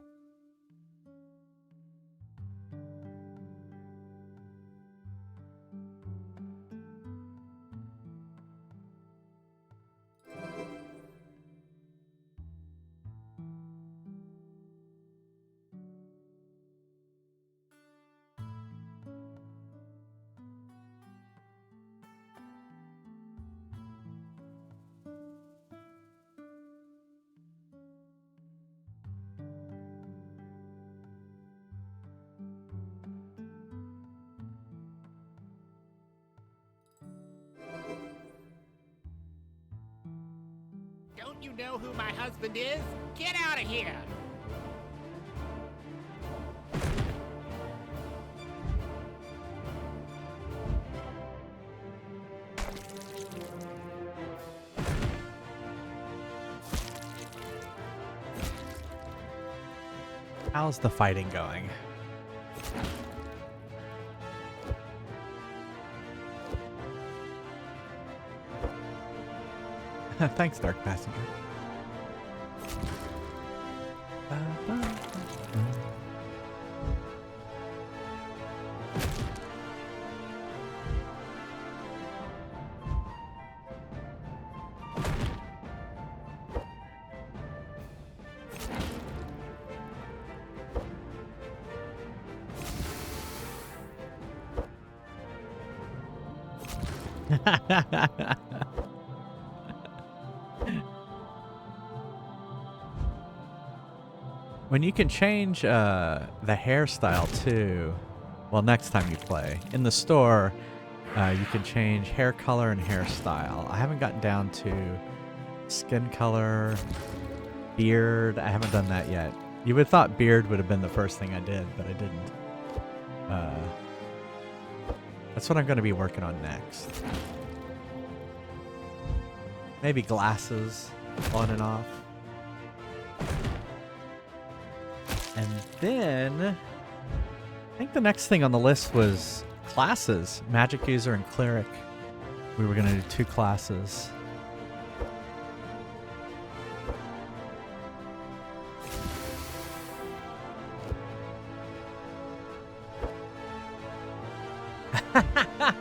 Don't you know who my husband is? Get out of here! How's the fighting going? Thanks, Dark Passenger. When you can change the hairstyle too, well, next time you play in the store, you can change hair color and hairstyle. I haven't gotten down to skin color, beard. I haven't done that yet. You would have thought beard would have been the first thing I did, but I didn't. That's what I'm going to be working on next. Maybe glasses on and off. And then I think the next thing on the list was classes, magic user and cleric. We were going to do 2 classes.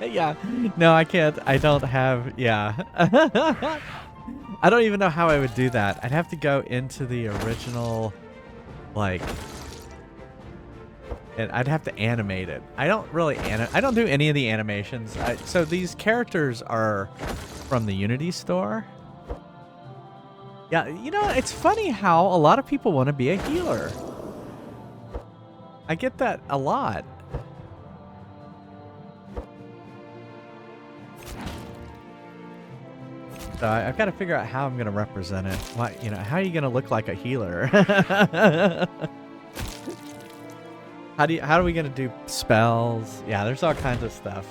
Yeah. No, I can't. I don't have. Yeah. I don't even know how I would do that. I'd have to go into the original, like, and I'd have to animate it. I don't really I don't do any of the animations. So these characters are from the Unity store. Yeah, you know, it's funny how a lot of people want to be a healer. I get that a lot. So I've got to figure out how I'm going to represent it. What, you know, how are you going to look like a healer? How are we going to do spells? Yeah, there's all kinds of stuff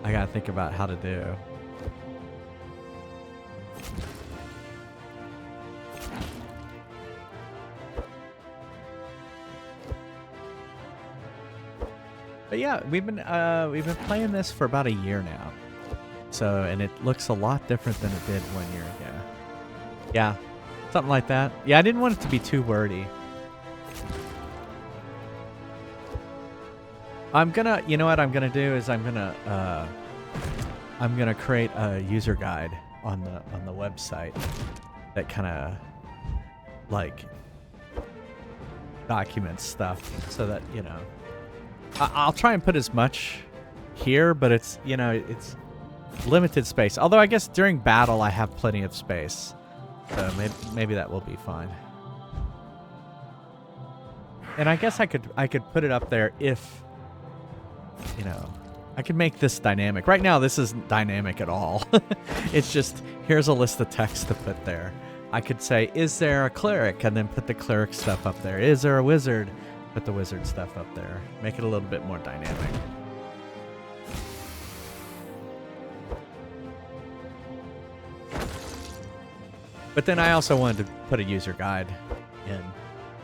I got to think about how to do. But yeah, we've been playing this for about a year now. So, and it looks a lot different than it did 1 year ago. Yeah. Something like that. Yeah, I didn't want it to be too wordy. You know what I'm gonna do is I'm gonna create a user guide on the website that kind of like documents stuff so that, you know, I'll try and put as much here, but it's, you know, it's limited space. Although I guess during battle I have plenty of space. So maybe that will be fine. And I guess I could put it up there if, you know, I could make this dynamic. Right now this isn't dynamic at all. It's just, here's a list of text to put there. I could say, is there a cleric? And then put the cleric stuff up there. Is there a wizard? Put the wizard stuff up there. Make it a little bit more dynamic. But then I also wanted to put a user guide in.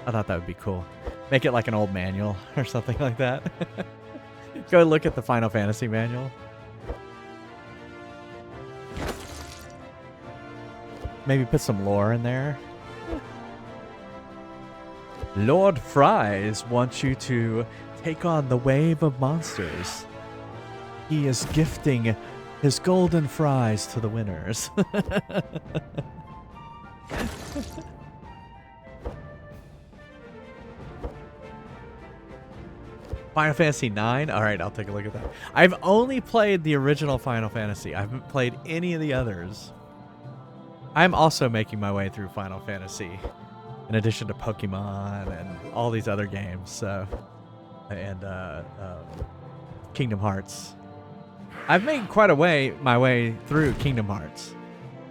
I thought that would be cool. Make it like an old manual or something like that. Go look at the Final Fantasy manual. Maybe put some lore in there. Lord Fries wants you to take on the wave of monsters. He is gifting his golden fries to the winners. Final Fantasy 9? Alright, I'll take a look at that. I've only played the original Final Fantasy. I haven't played any of the others. I'm also making my way through Final Fantasy, in addition to Pokemon and all these other games, so... And, Kingdom Hearts. I've made quite my way through Kingdom Hearts.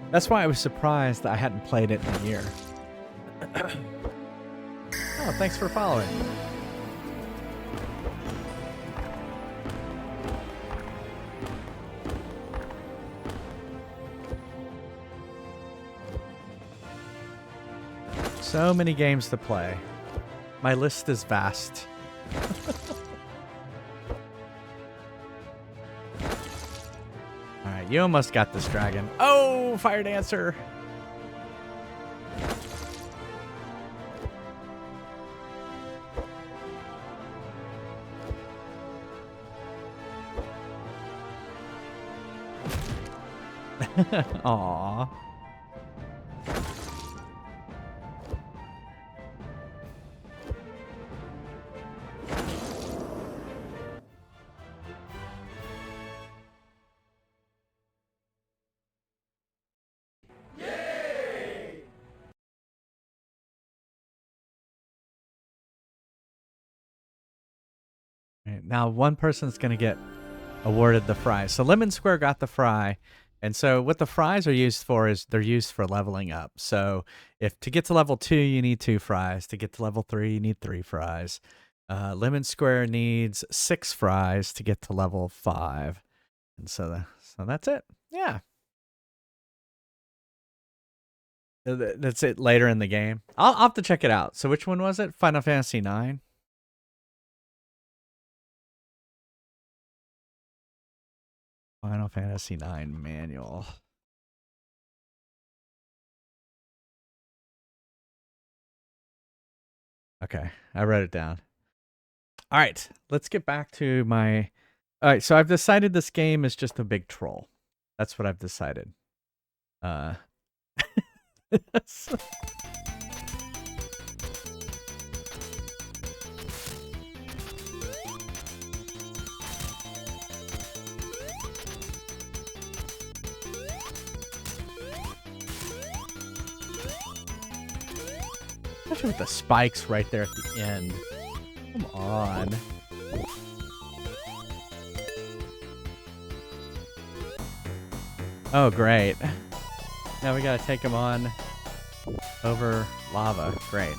That's why I was surprised that I hadn't played it in a year. Oh, thanks for following. So many games to play. My list is vast. Alright, you almost got this dragon. Oh, Fire Dancer! Aww. Right, now one person's going to get awarded the fries. So Lemon Square got the fry. And so what the fries are used for is they're used for leveling up. So if to get to level 2, you need 2 fries. To get to level 3, you need 3 fries. Lemon Square needs 6 fries to get to level 5. And so that's it. Yeah. That's it later in the game. I'll have to check it out. So which one was it? Final Fantasy 9? Final Fantasy 9 manual. Okay, I wrote it down. All right, let's get back to my... All right, so I've decided this game is just a big troll. That's what I've decided. Especially with the spikes right there at the end. Come on. Oh, great. Now we gotta take him on over lava. Great.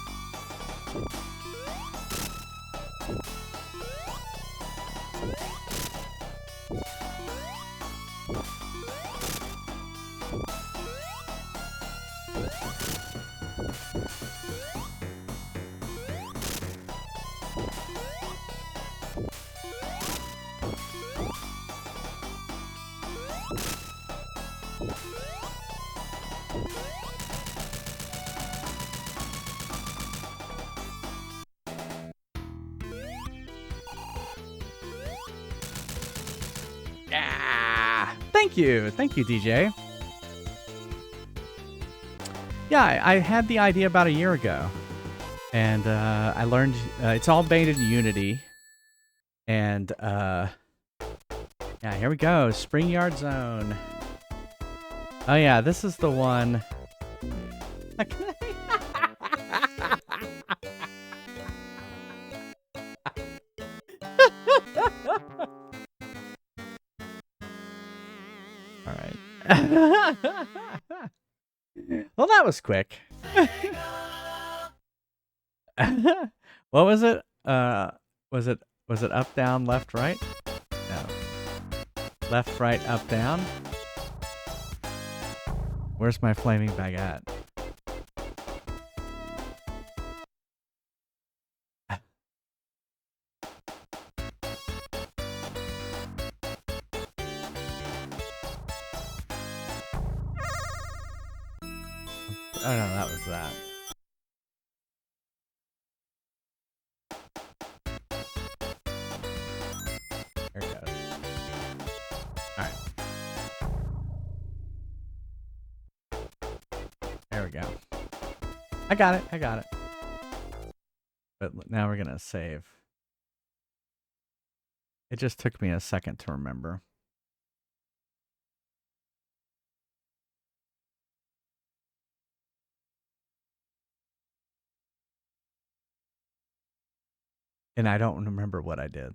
Yeah. Thank you, DJ. Yeah, I had the idea about a year ago, and I learned it's all made in Unity. And yeah, here we go, Spring Yard Zone. Oh yeah, this is the one. All right. Well, that was quick. What was it? Was it up, down, left, right? No. Left, right, up, down. Where's my flaming baguette? Oh no, that was that. There it goes. Alright. There we go. I got it. But now we're gonna save. It just took me a second to remember. And I don't remember what I did.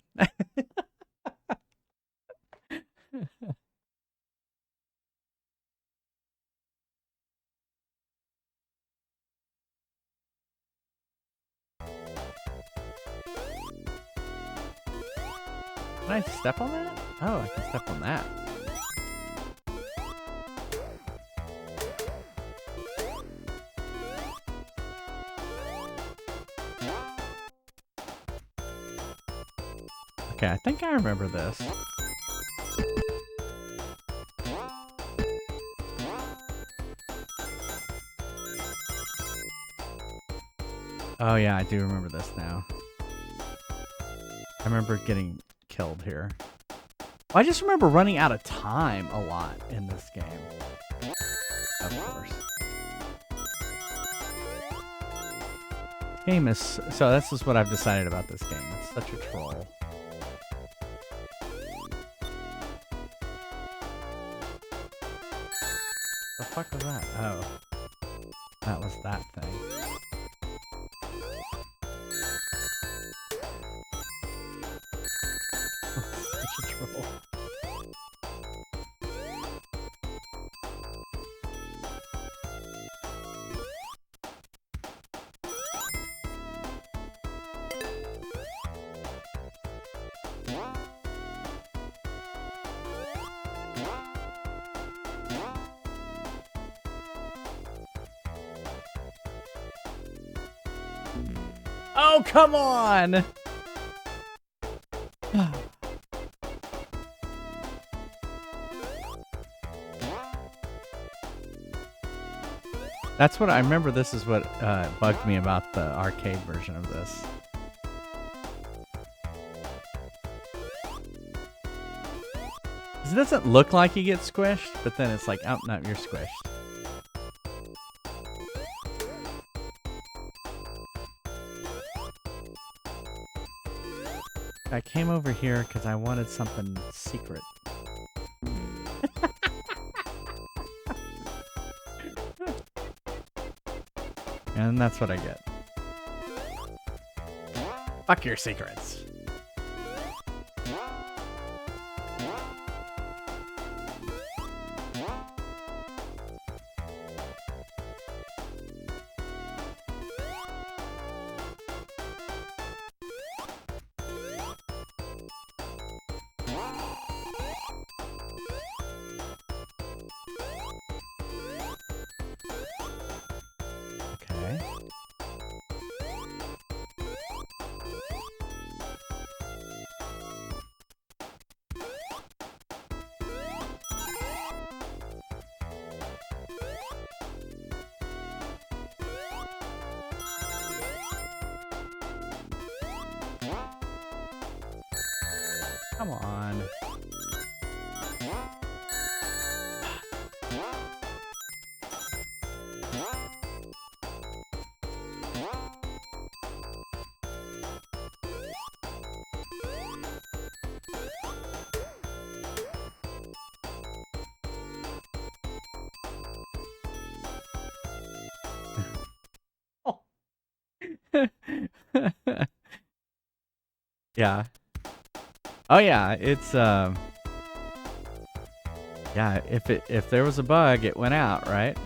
Can I step on that? Oh, I can step on that. Okay, I think I remember this. Oh yeah, I do remember this now. I remember getting killed here. I just remember running out of time a lot in this game. Of course. Game is... So this is what I've decided about this game. It's such a troll. The fuck was that? Oh. That was that thing. Such a troll. Oh, come on! That's what I remember. This is what bugged me about the arcade version of this. It doesn't look like you get squished, but then it's like, oh, no, you're squished. I came over here because I wanted something secret. And that's what I get. Fuck your secrets. Come on. Yeah. Oh yeah, it's yeah, if there was a bug, it went out, right?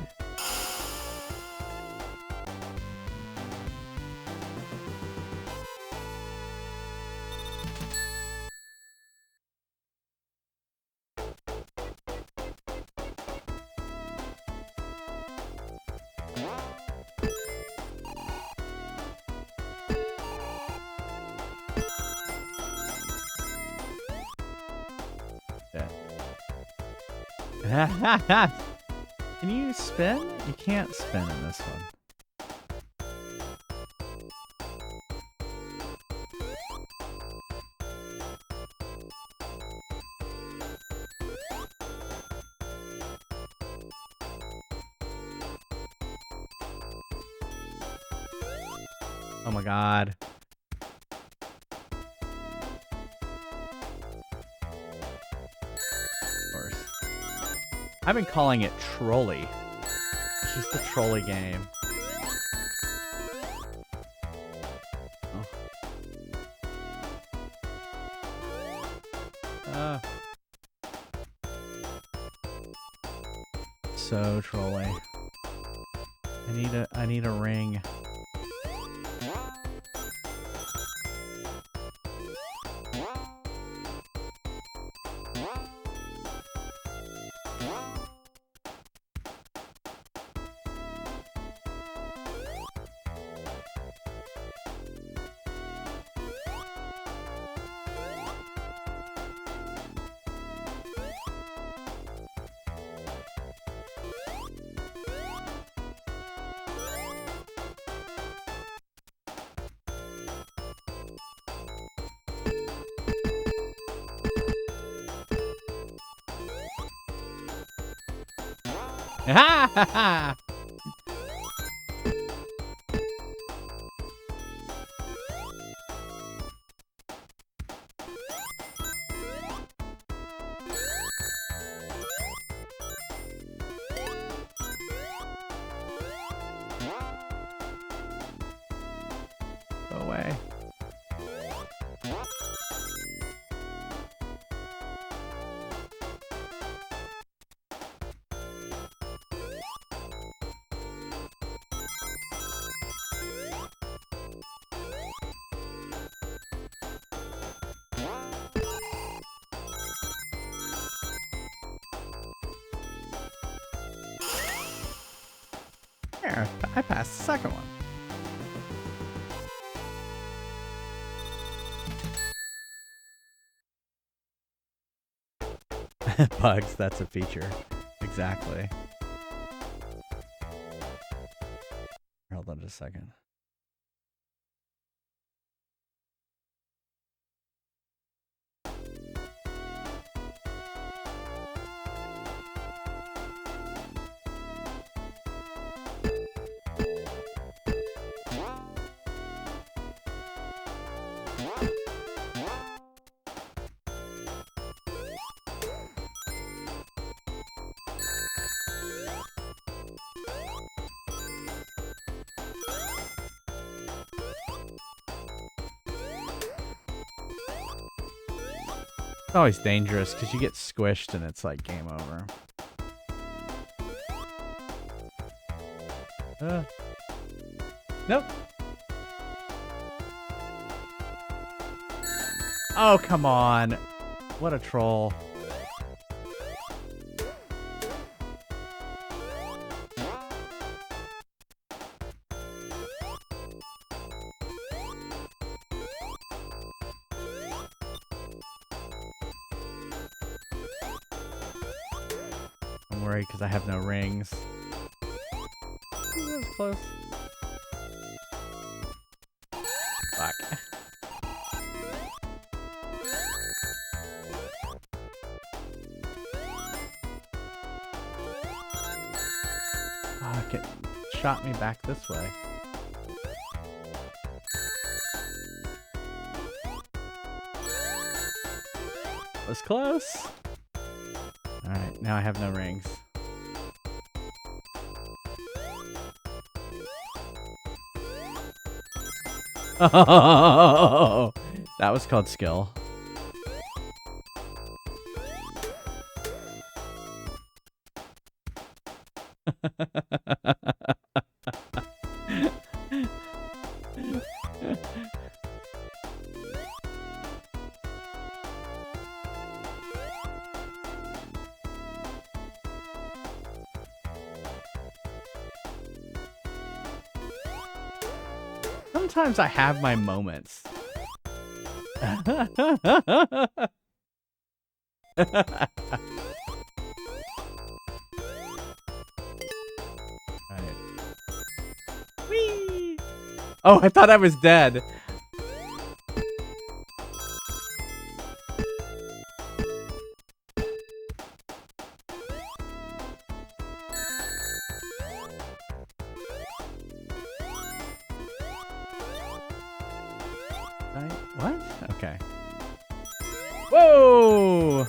Yeah. Can you spin? You can't spin in this one. Oh my god. Of course. I've been calling it Trolley. It's just a trolley game. Oh. So trolley. I need a ring. Ha ha ha! Go away. There, I passed the second one. Bugs, that's a feature. Exactly. Hold on just a second. It's always dangerous because you get squished and it's like game over. Nope. Oh, come on. What a troll. I'm worried because I have no rings. Ooh, that was close. Fuck. Fuck, it shot me back this way. Was close. Alright, now I have no rings. Oh, that was called skill. Sometimes I have my moments. Right. Whee! Oh, I thought I was dead. Right? What? Okay. Whoa!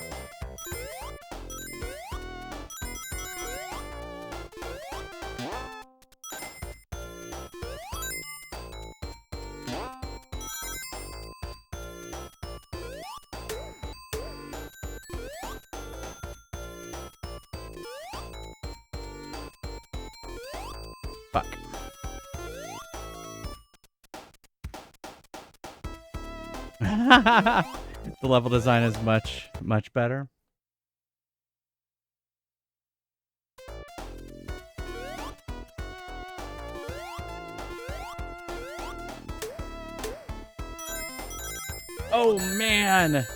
Fuck. The level design is much, much better. Oh, man.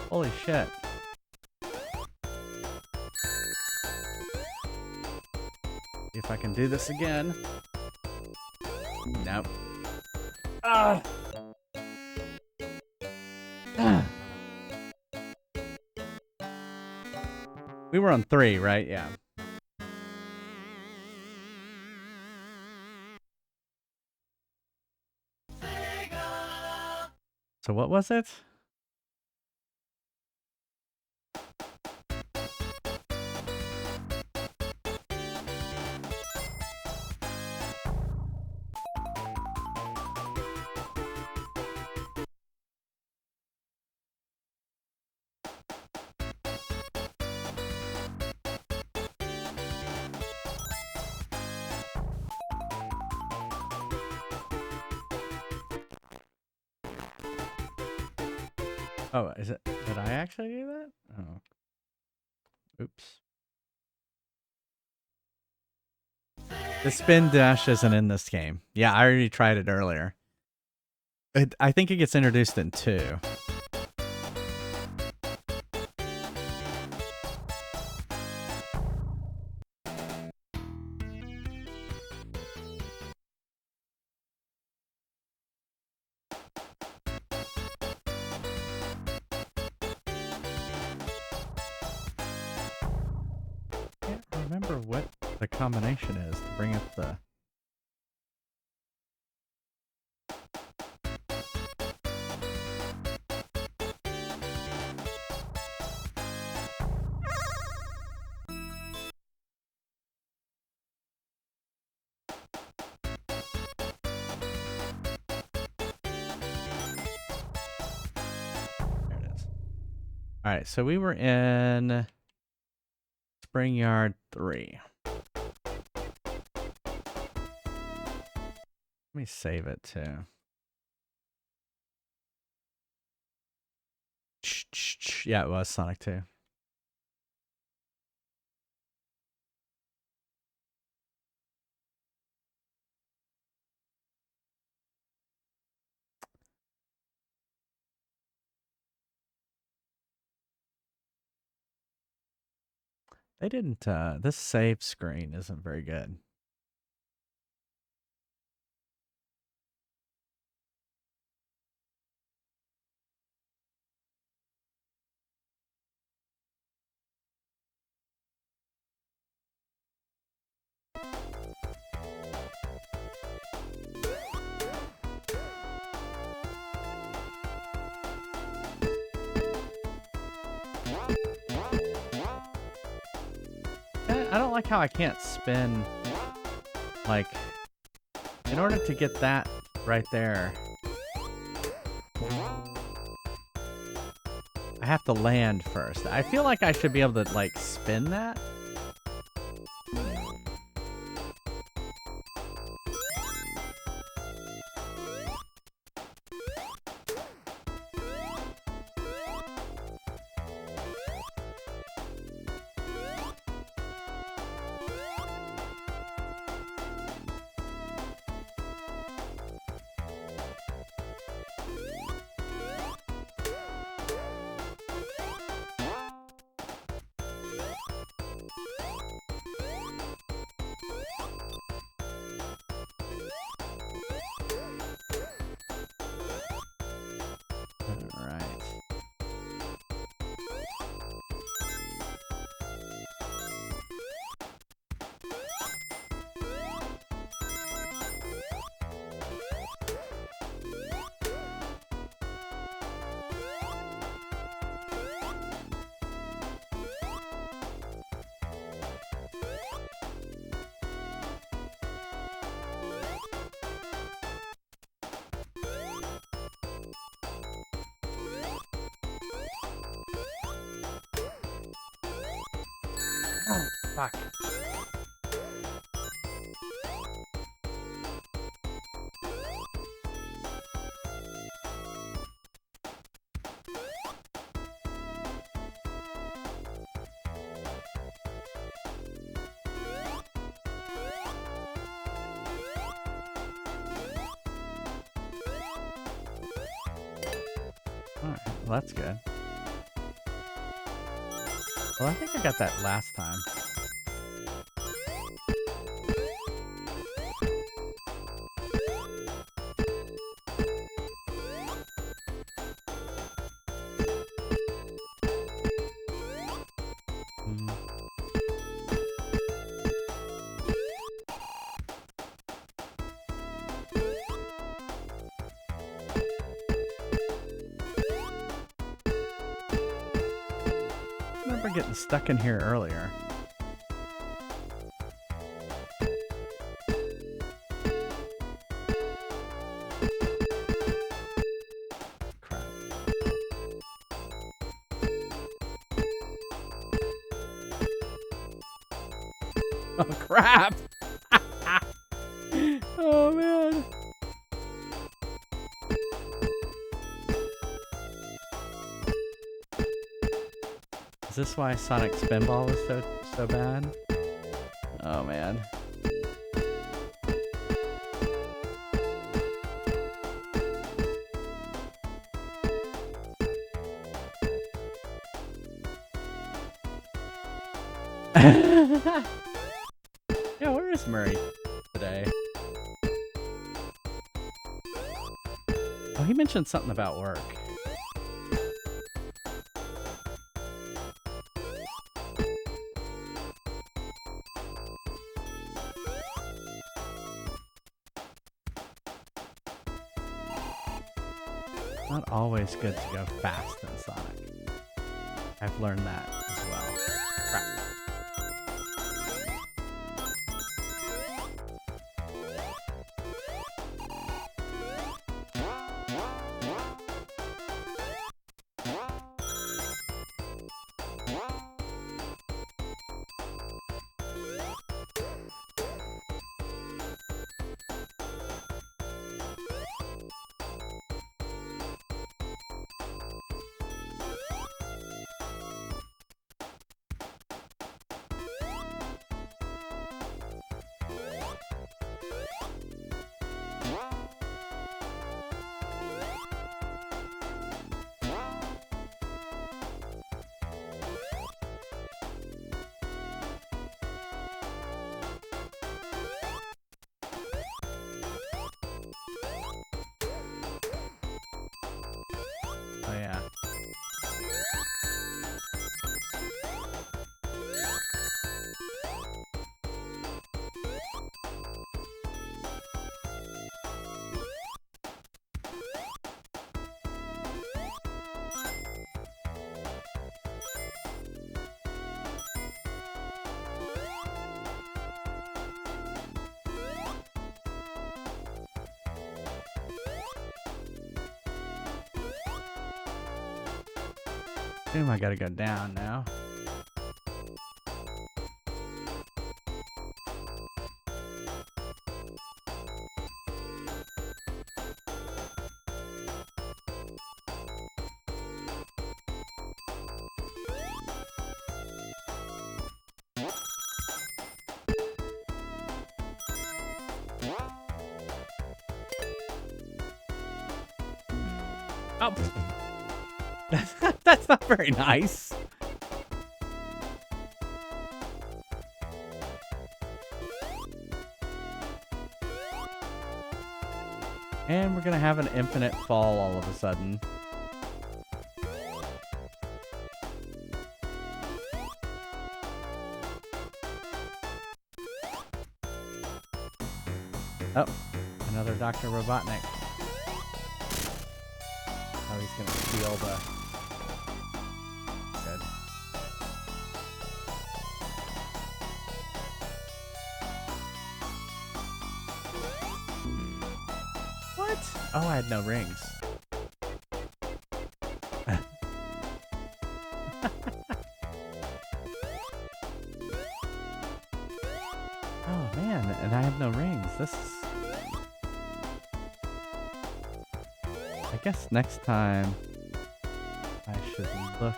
Holy shit. See if I can do this again. Nope. Ah. Ah. We were on 3, right? Yeah. So what was it? Oh, is it? Did I actually do that? Oh. Oops. The spin dash isn't in this game. Yeah, I already tried it earlier. I think it gets introduced in 2. Can't remember what the combination is to bring up the... There it is. All right, so we were in Spring Yard 3. Let me save it too. Yeah, it was Sonic 2. They didn't, this save screen isn't very good. I don't like how I can't spin, like, in order to get that right there, I have to land first. I feel like I should be able to, like, spin that. Oh, fuck. Alright, well that's good. Well, I think I got that last time. I remember getting stuck in here earlier. Crap. Oh, crap! Oh, man. Is this why Sonic Spinball was so bad? Oh man. Yeah, where is Murray today? Oh, he mentioned something about work. Not always good to go fast in Sonic. I've learned that as well. Crap. Oh yeah. assume I gotta go down now. Oh. That's not very nice. And we're gonna have an infinite fall all of a sudden. Oh, another Dr. Robotnik. Oh, he's gonna steal the... Good. What? Oh, I had no rings. Oh man, and I have no rings. This is... I guess next time I should look.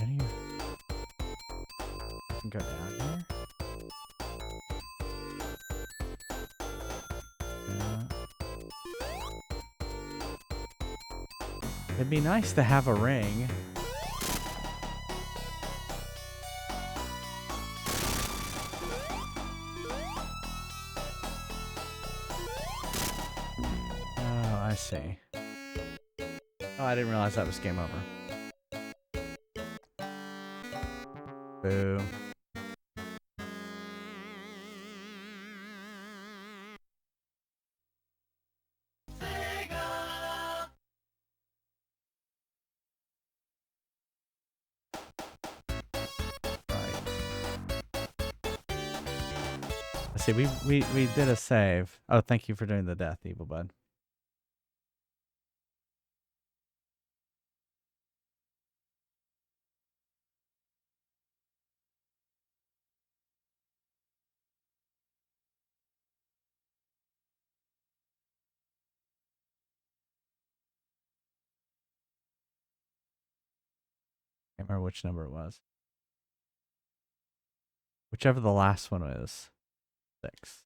Any... I can go down here. It'd be nice to have a ring. Oh, I see. Oh, I didn't realize that was game over. Boo. See, we did a save. Oh, thank you for doing the death, Evil Bud. Can't remember which number it was. Whichever the last one is. 6.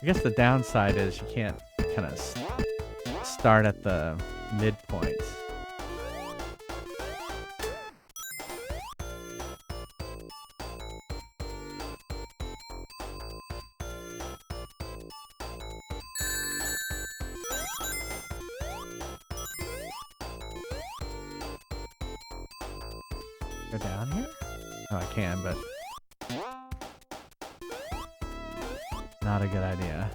I guess the downside is you can't kind of start at the midpoint. Go down here? Oh, I can, but not a good idea.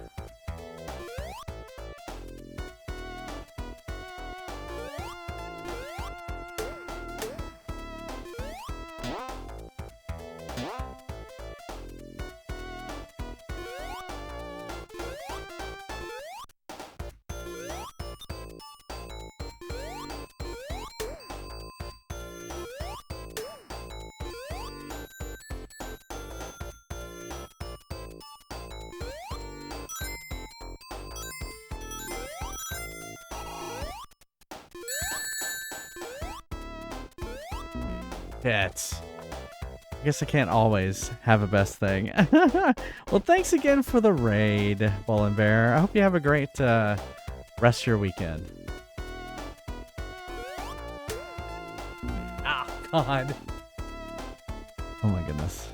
Shit. I guess I can't always have a best thing. Well, thanks again for the raid, Bull and Bear. I hope you have a great rest of your weekend. Ah, God. Oh my goodness.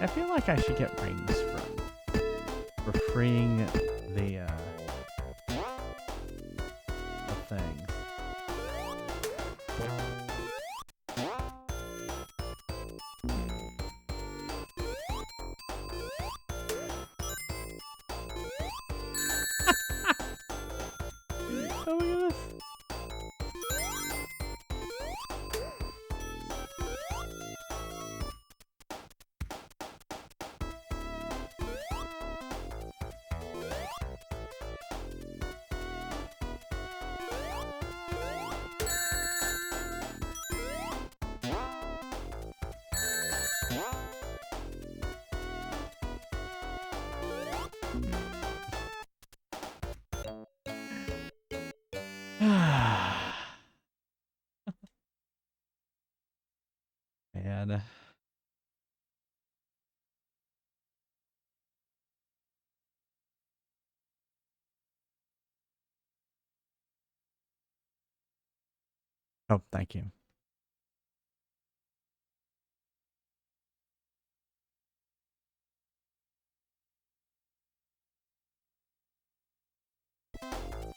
I feel like I should get rings for freeing the Oh, thank you.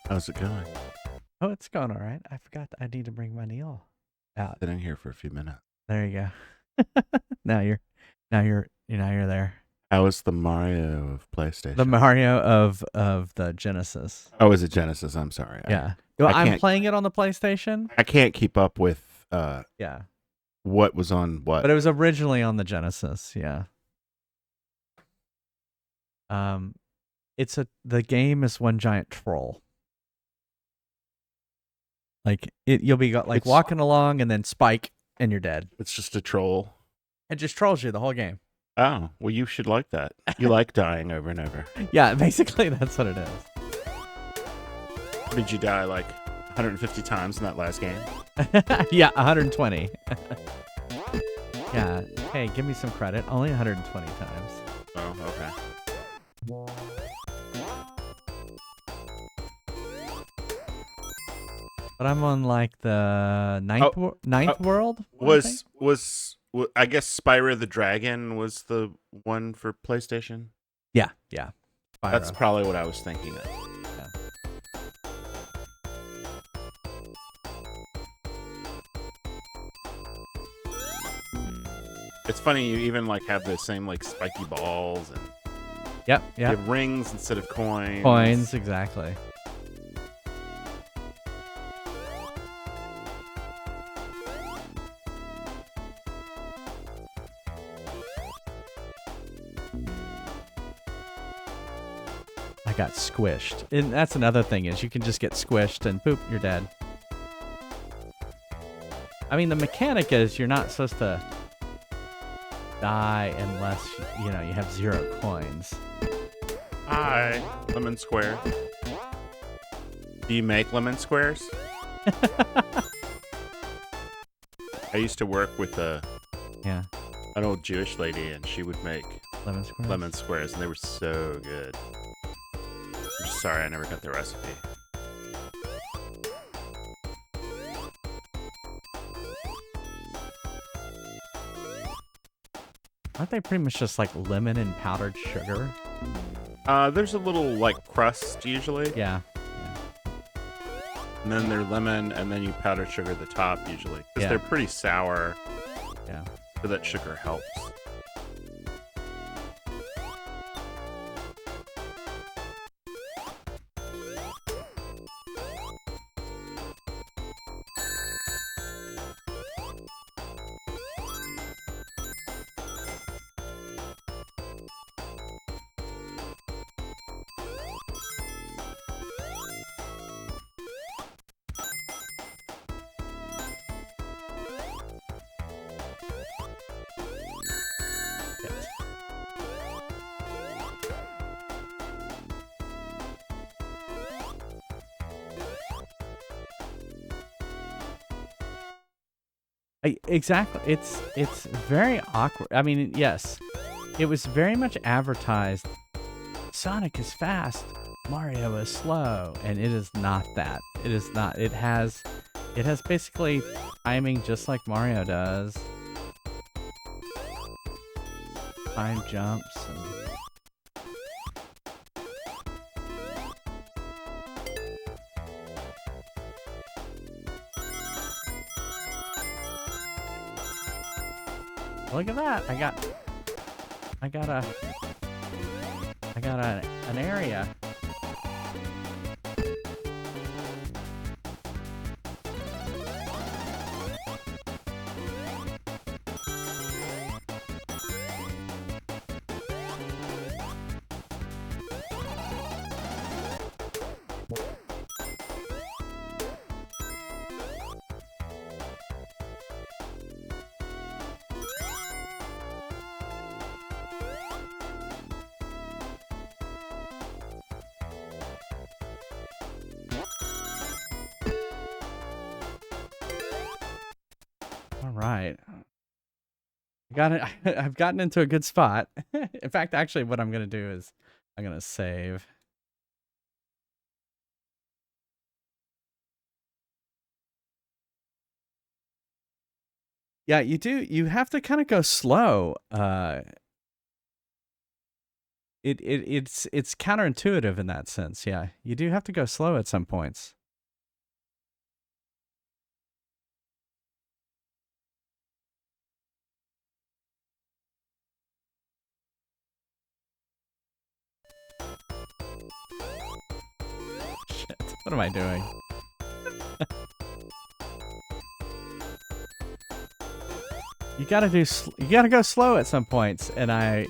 How's it going? Oh, it's going all right. I forgot I need to bring my Neil out. Been in here for a few minutes. There you go. now you're there. How is the Mario of PlayStation? The Mario of the Genesis. Oh, is it Genesis? I'm sorry. Yeah. Well, I'm can't- playing it on the PlayStation. I can't keep up with Yeah. what was on what. But it was originally on the Genesis, yeah. The game is one giant troll. Like you'll be It's- walking along and then spike and you're dead. It's just a troll. It just trolls you the whole game. Oh, well, you should like that. You like dying over and over. Yeah, basically that's what it is. Did you die like 150 times in that last game? Yeah, 120. Yeah. Hey, give me some credit. Only 120 times. Oh, okay. But I'm on like the ninth world. I guess Spyro the Dragon was the one for PlayStation? Yeah. That's Spyro. probably what I was thinking of. It's funny you even like have the same like spiky balls and Yep. you have rings instead of coins. Coins, exactly. I got squished. And that's another thing is you can just get squished and poop, you're dead. I mean, the mechanic is you're not supposed to die unless, you have 0 coins. Hi, lemon square. Do you make lemon squares? I used to work with Yeah. an old Jewish lady, and she would make Lemon squares. lemon squares, and they were so good. I'm just sorry I never got the recipe. Aren't they pretty much just like lemon and powdered sugar? There's a little like crust usually, Yeah. and then they're lemon, and then you powder sugar the top usually, because Yeah. they're pretty sour. Yeah. So that sugar helps. Yes. Exactly. It's very awkward. I mean, yes, it was very much advertised. Sonic is fast, Mario is slow, and it is not that. It is not. It has basically timing just like Mario does. Time jumps and look at that. I got an area. All right. I've gotten into a good spot. In fact, actually, what I'm going to do is I'm going to save. Yeah, you do. You have to kind of go slow. It's counterintuitive in that sense. Yeah, you do have to go slow at some points. Shit, what am I doing? You gotta go slow at some points, and I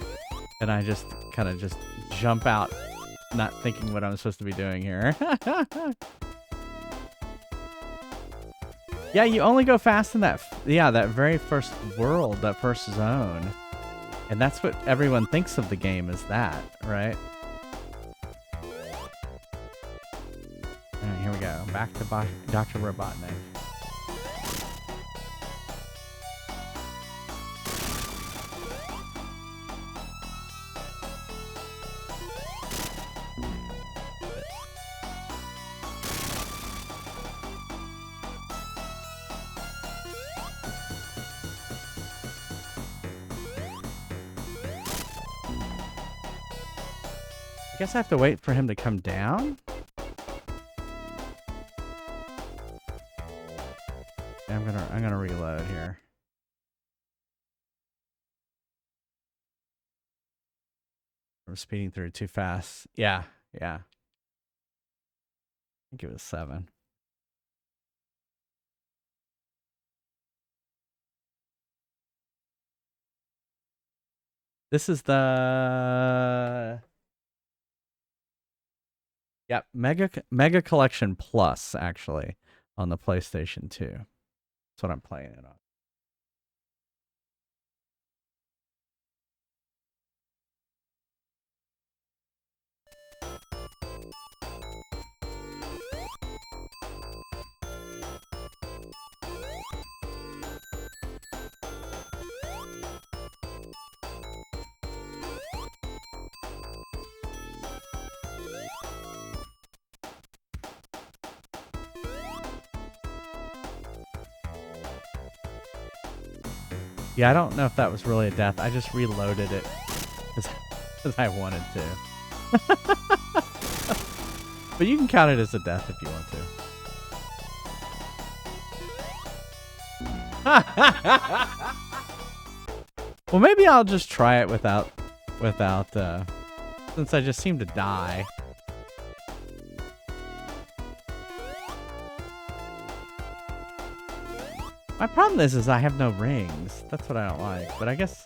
just kind of just jump out, not thinking what I'm supposed to be doing here. Yeah, you only go fast in that very first world, that first zone, and that's what everyone thinks of the game is that, right? All right, here we go. Back to Dr. Robotnik. I guess I have to wait for him to come down? Yeah, I'm gonna reload here. I'm speeding through too fast. Yeah. I think it was 7. This is the Mega Collection Plus, actually, on the PlayStation 2. That's what I'm playing it on. Yeah, I don't know if that was really a death. I just reloaded it because I wanted to. But you can count it as a death if you want to. Well, maybe I'll just try it without, since I just seem to die. My problem is I have no rings. That's what I don't like. But I guess...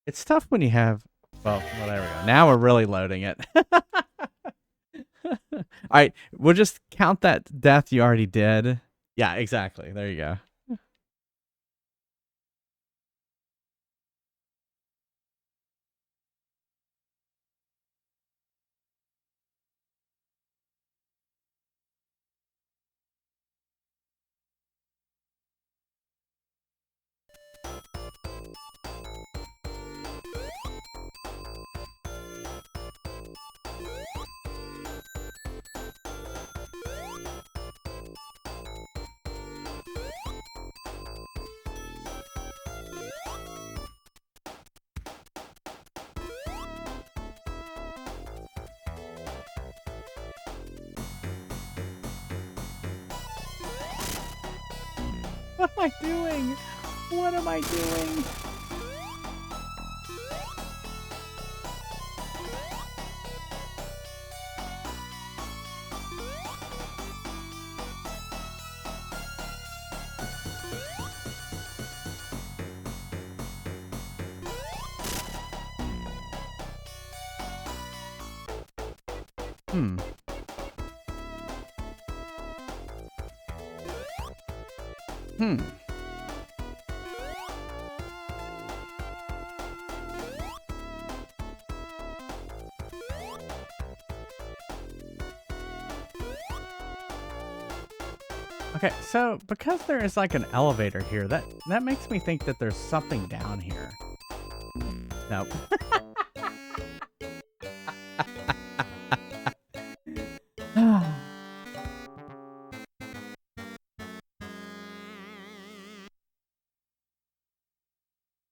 It's tough when you have... Well, there we go. Now we're really loading it. All right, we'll just count that death you already did. Yeah, exactly. There you go. What am I doing? What am I doing? Okay, so because there is like an elevator here, that makes me think that there's something down here. Nope.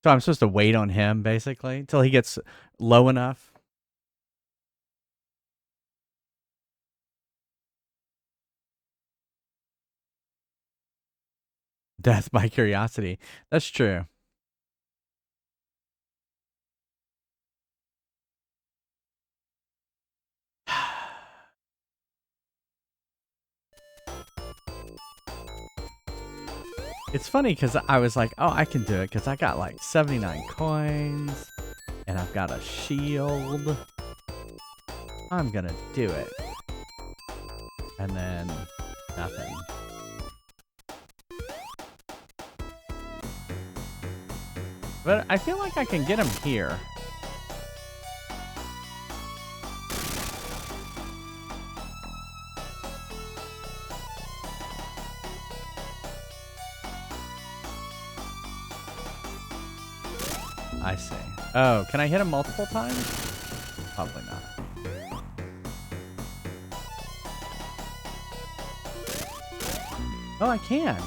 So I'm supposed to wait on him, basically, until he gets low enough. Death by curiosity. That's true. It's funny because I was like, oh, I can do it because I got like 79 coins and I've got a shield. I'm gonna do it. And then nothing. But I feel like I can get him here. I see. Oh, can I hit him multiple times? Probably not. Oh, I can.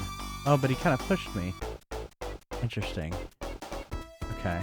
Oh, but he kind of pushed me. Interesting. Okay.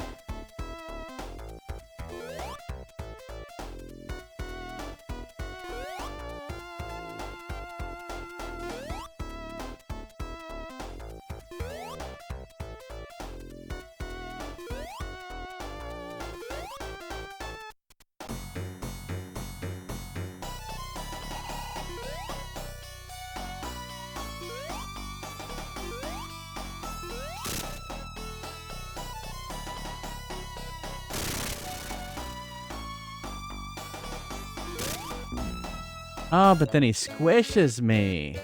Oh, but then he squishes me.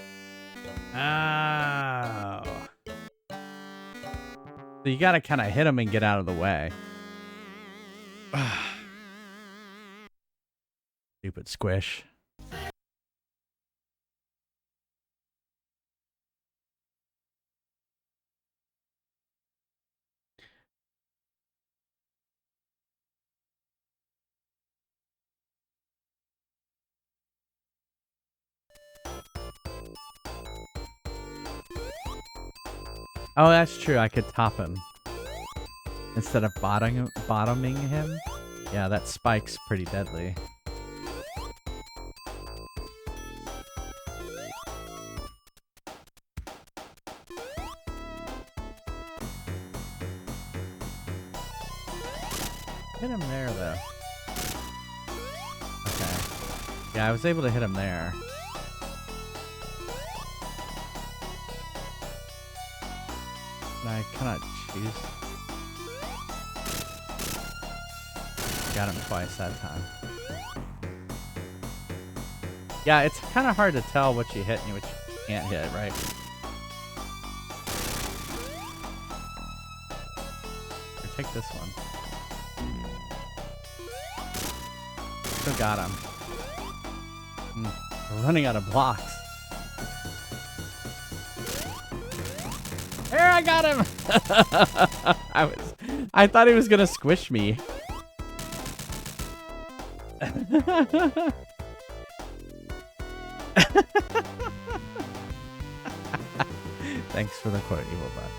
Oh. So you gotta kind of hit him and get out of the way. Stupid squish. Oh, that's true. I could top him instead of bottoming him. Yeah, that spike's pretty deadly. Hit him there, though. Okay. Yeah, I was able to hit him there. I cannot choose. Got him twice that time. Yeah, it's kind of hard to tell what you hit and what you can't hit, right? Or take this one. Still got him. We're running out of blocks. There, I got him. I thought he was gonna squish me. Thanks for the quote, Evil Bud.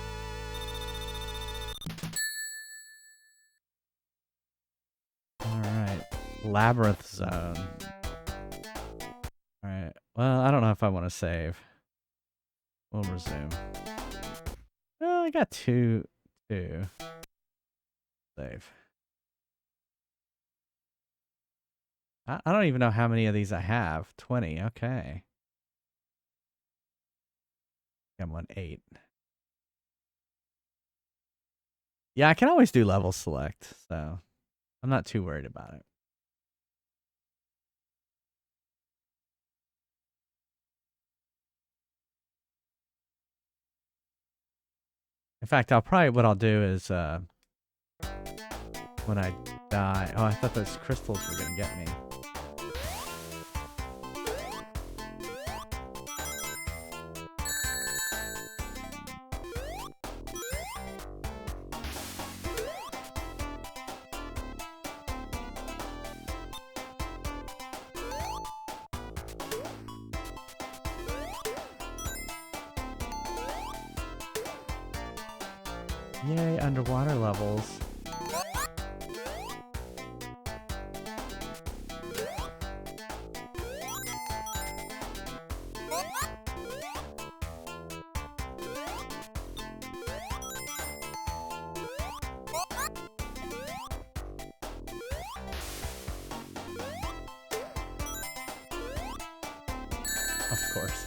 All right, Labyrinth Zone. All right. Well, I don't know if I want to save. We'll resume. Well, I got two. Save. I don't even know how many of these I have. 20. Okay. I'm on 8. Yeah, I can always do level select, so I'm not too worried about it. In fact, what I'll do is when I die. Oh, I thought those crystals were gonna get me. Yay, underwater levels. Of course.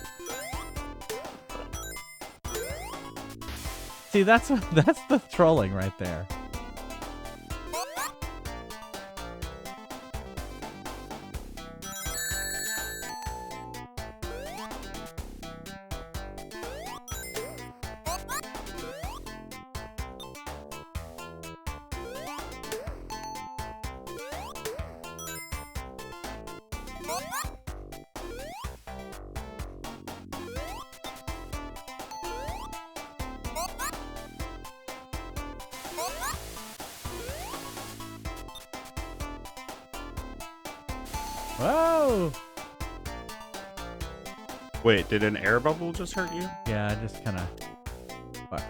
See, that's the trolling right there. Whoa! Wait, did an air bubble just hurt you? Yeah, I just kind of... Fuck.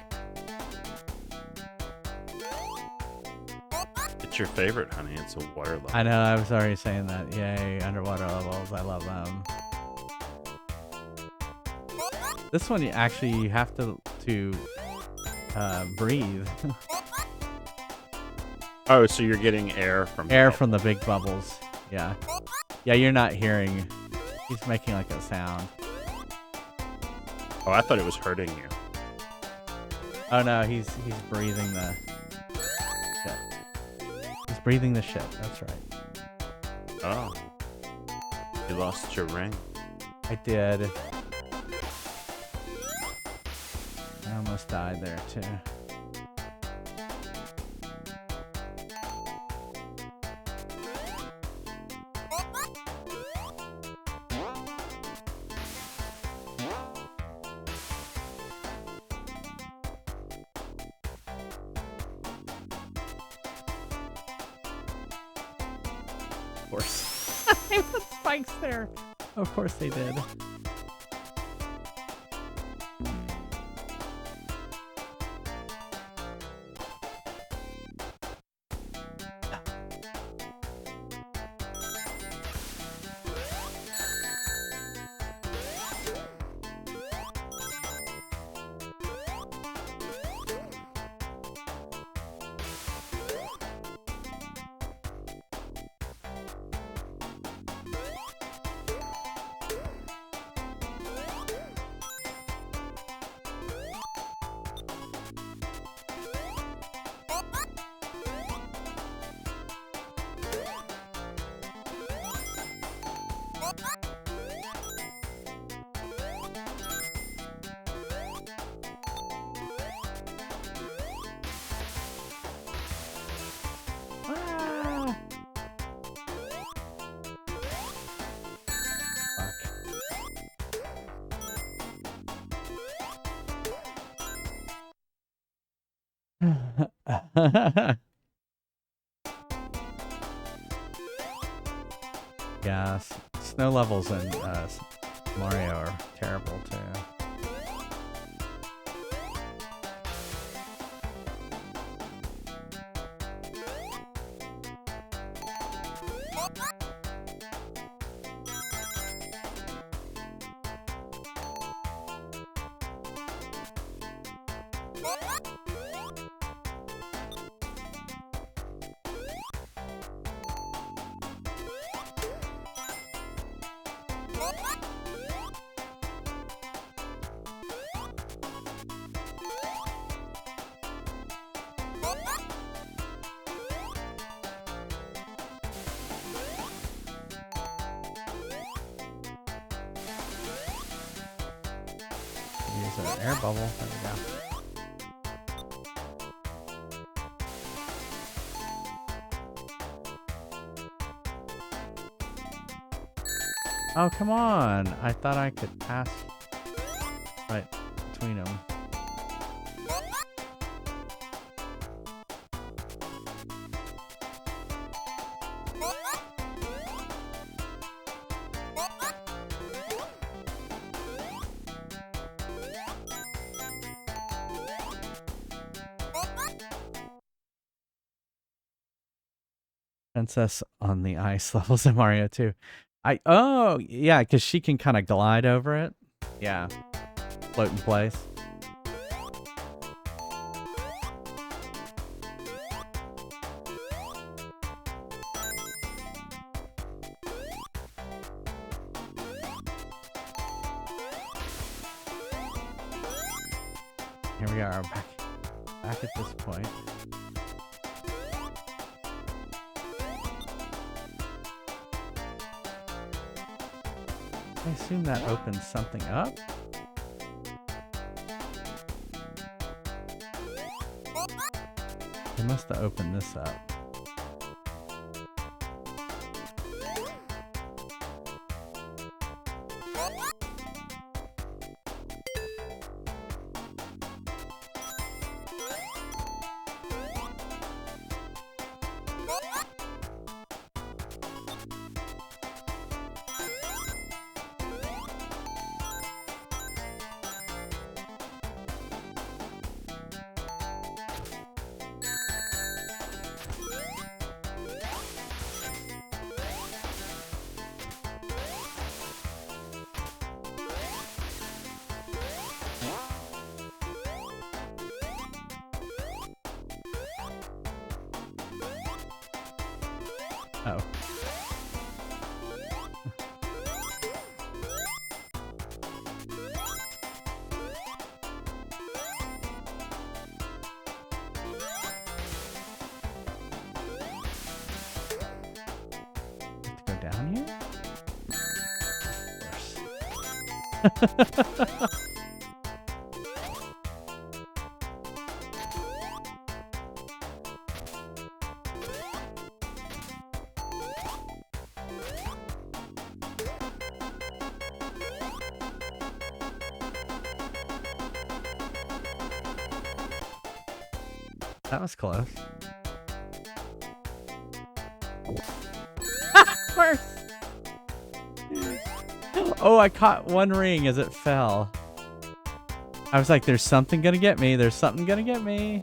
It's your favorite, honey. It's a water level. I know, I was already saying that. Yay, underwater levels. I love them. This one, you have to breathe. Oh, so you're getting air from Air from the big bubbles. Yeah. Yeah, you're not hearing. He's making like a sound. Oh, I thought it was hurting you. Oh no, he's breathing the shit. He's breathing the shit. That's right. Oh. You lost your ring. I did. I almost died there too. Of course. They put spikes there. Of course they did. Ah. Fuck. Yeah, snow levels in Mario are terrible too. Use an air bubble. There we go. Oh, come on. I thought I could pass right between them. Princess on the Ice levels in Mario 2. Oh, yeah, because she can kind of glide over it. Yeah. Float in place. Here we are, back at this point. I assume that opens something up. They must have opened this up. Oh. Have to go down here? Of course. That was close. Of course. Oh, I caught one ring as it fell. I was like, there's something gonna get me. There's something gonna get me.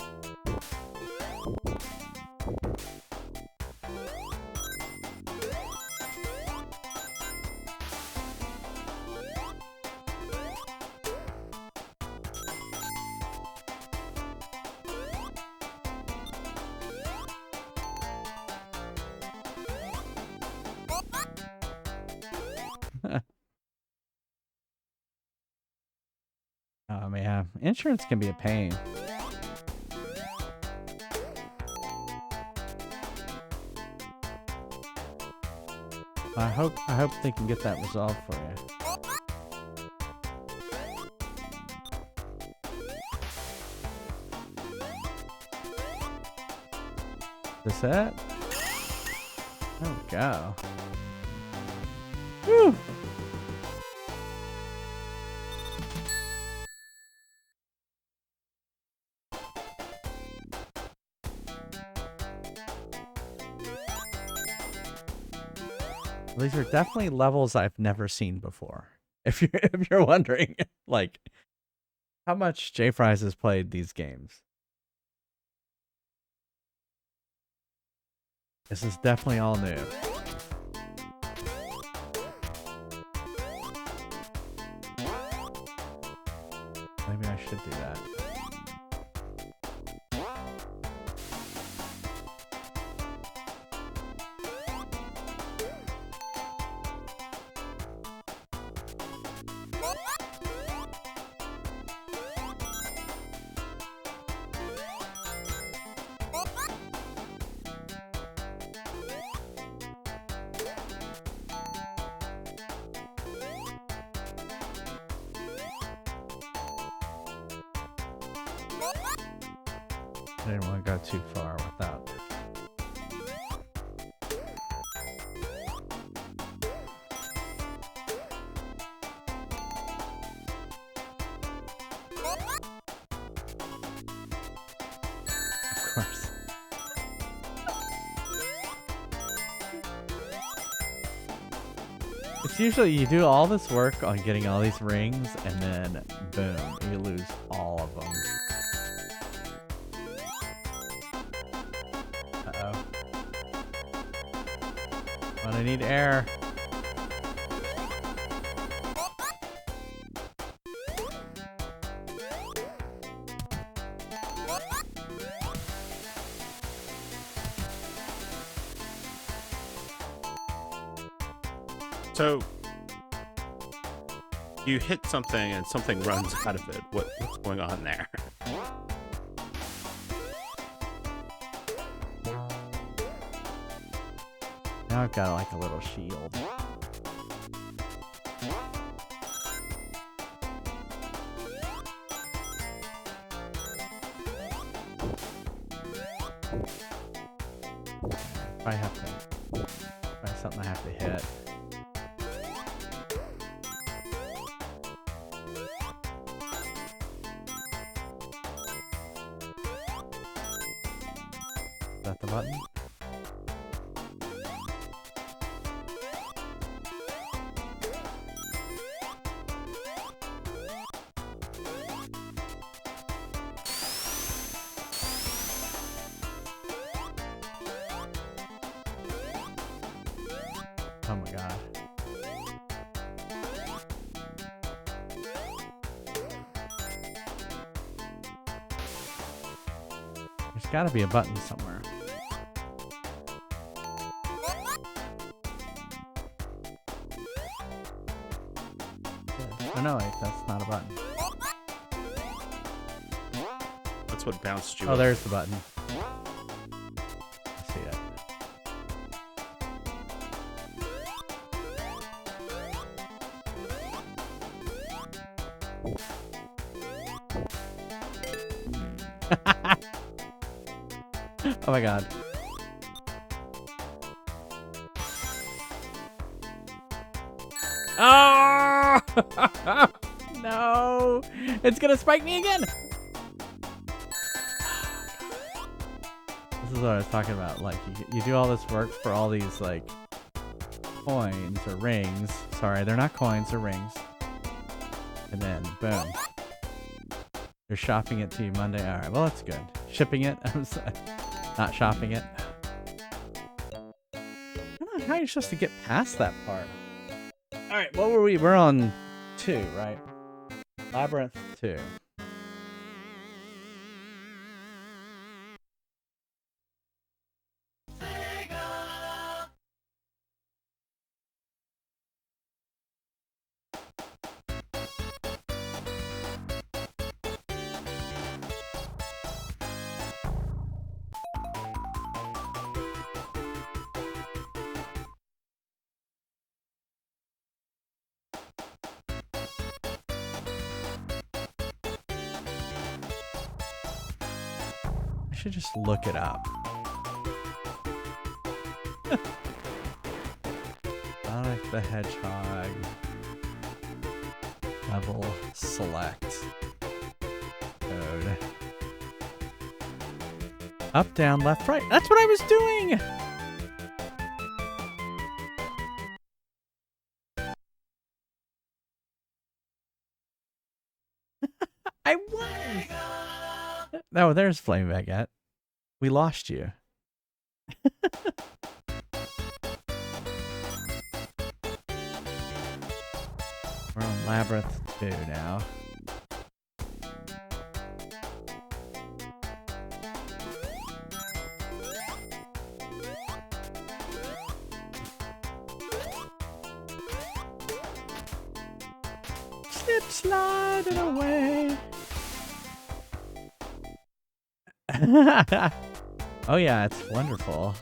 Oh man, insurance can be a pain. I hope they can get that resolved for you. Is this it? There we go. Whew. These are definitely levels I've never seen before. If you're wondering, like, how much JFries has played these games. This is definitely all new. Maybe I should do that. I didn't want to go too far without. Of course. It's usually you do all this work on getting all these rings and then boom, you lose all of them. Uh-oh. But I need air. So you hit something and something runs out of it. What's going on there? Now I've got like a little shield. I have to find something I have to hit. Is that the button? Oh my god. There's gotta be a button somewhere. Oh no, wait, that's not a button. That's what bounced you Oh, up. there's the button. I see it. Oh my god. Oh! No! It's gonna spike me again! This is what I was talking about. Like, you do all this work for all these, like, coins or rings. Sorry, they're not coins, they're rings. And then, boom. They're shopping it to you Monday. Alright, well, that's good. Shipping it. I'm sorry. Not shopping it. I don't know how you're supposed to get past that part. Alright, what were we? We're on 2, right? Labyrinth 2. I should just look it up. Sonic the Hedgehog. Level select. Code. Up, down, left, right. That's what I was doing! I was! No, there's Flame Baguette. We lost you. We're on Labyrinth 2 now. Slip sliding away. Oh yeah, it's wonderful.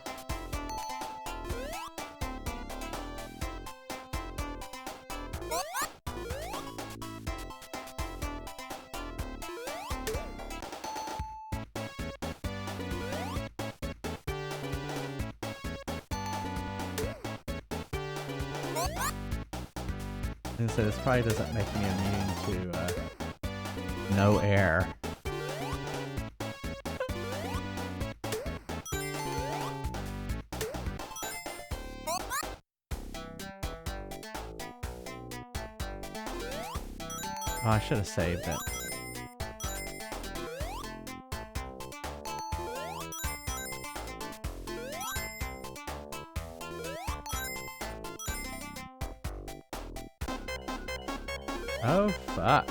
And so this probably doesn't make me immune to no air. Oh, I should have saved it. Oh, fuck.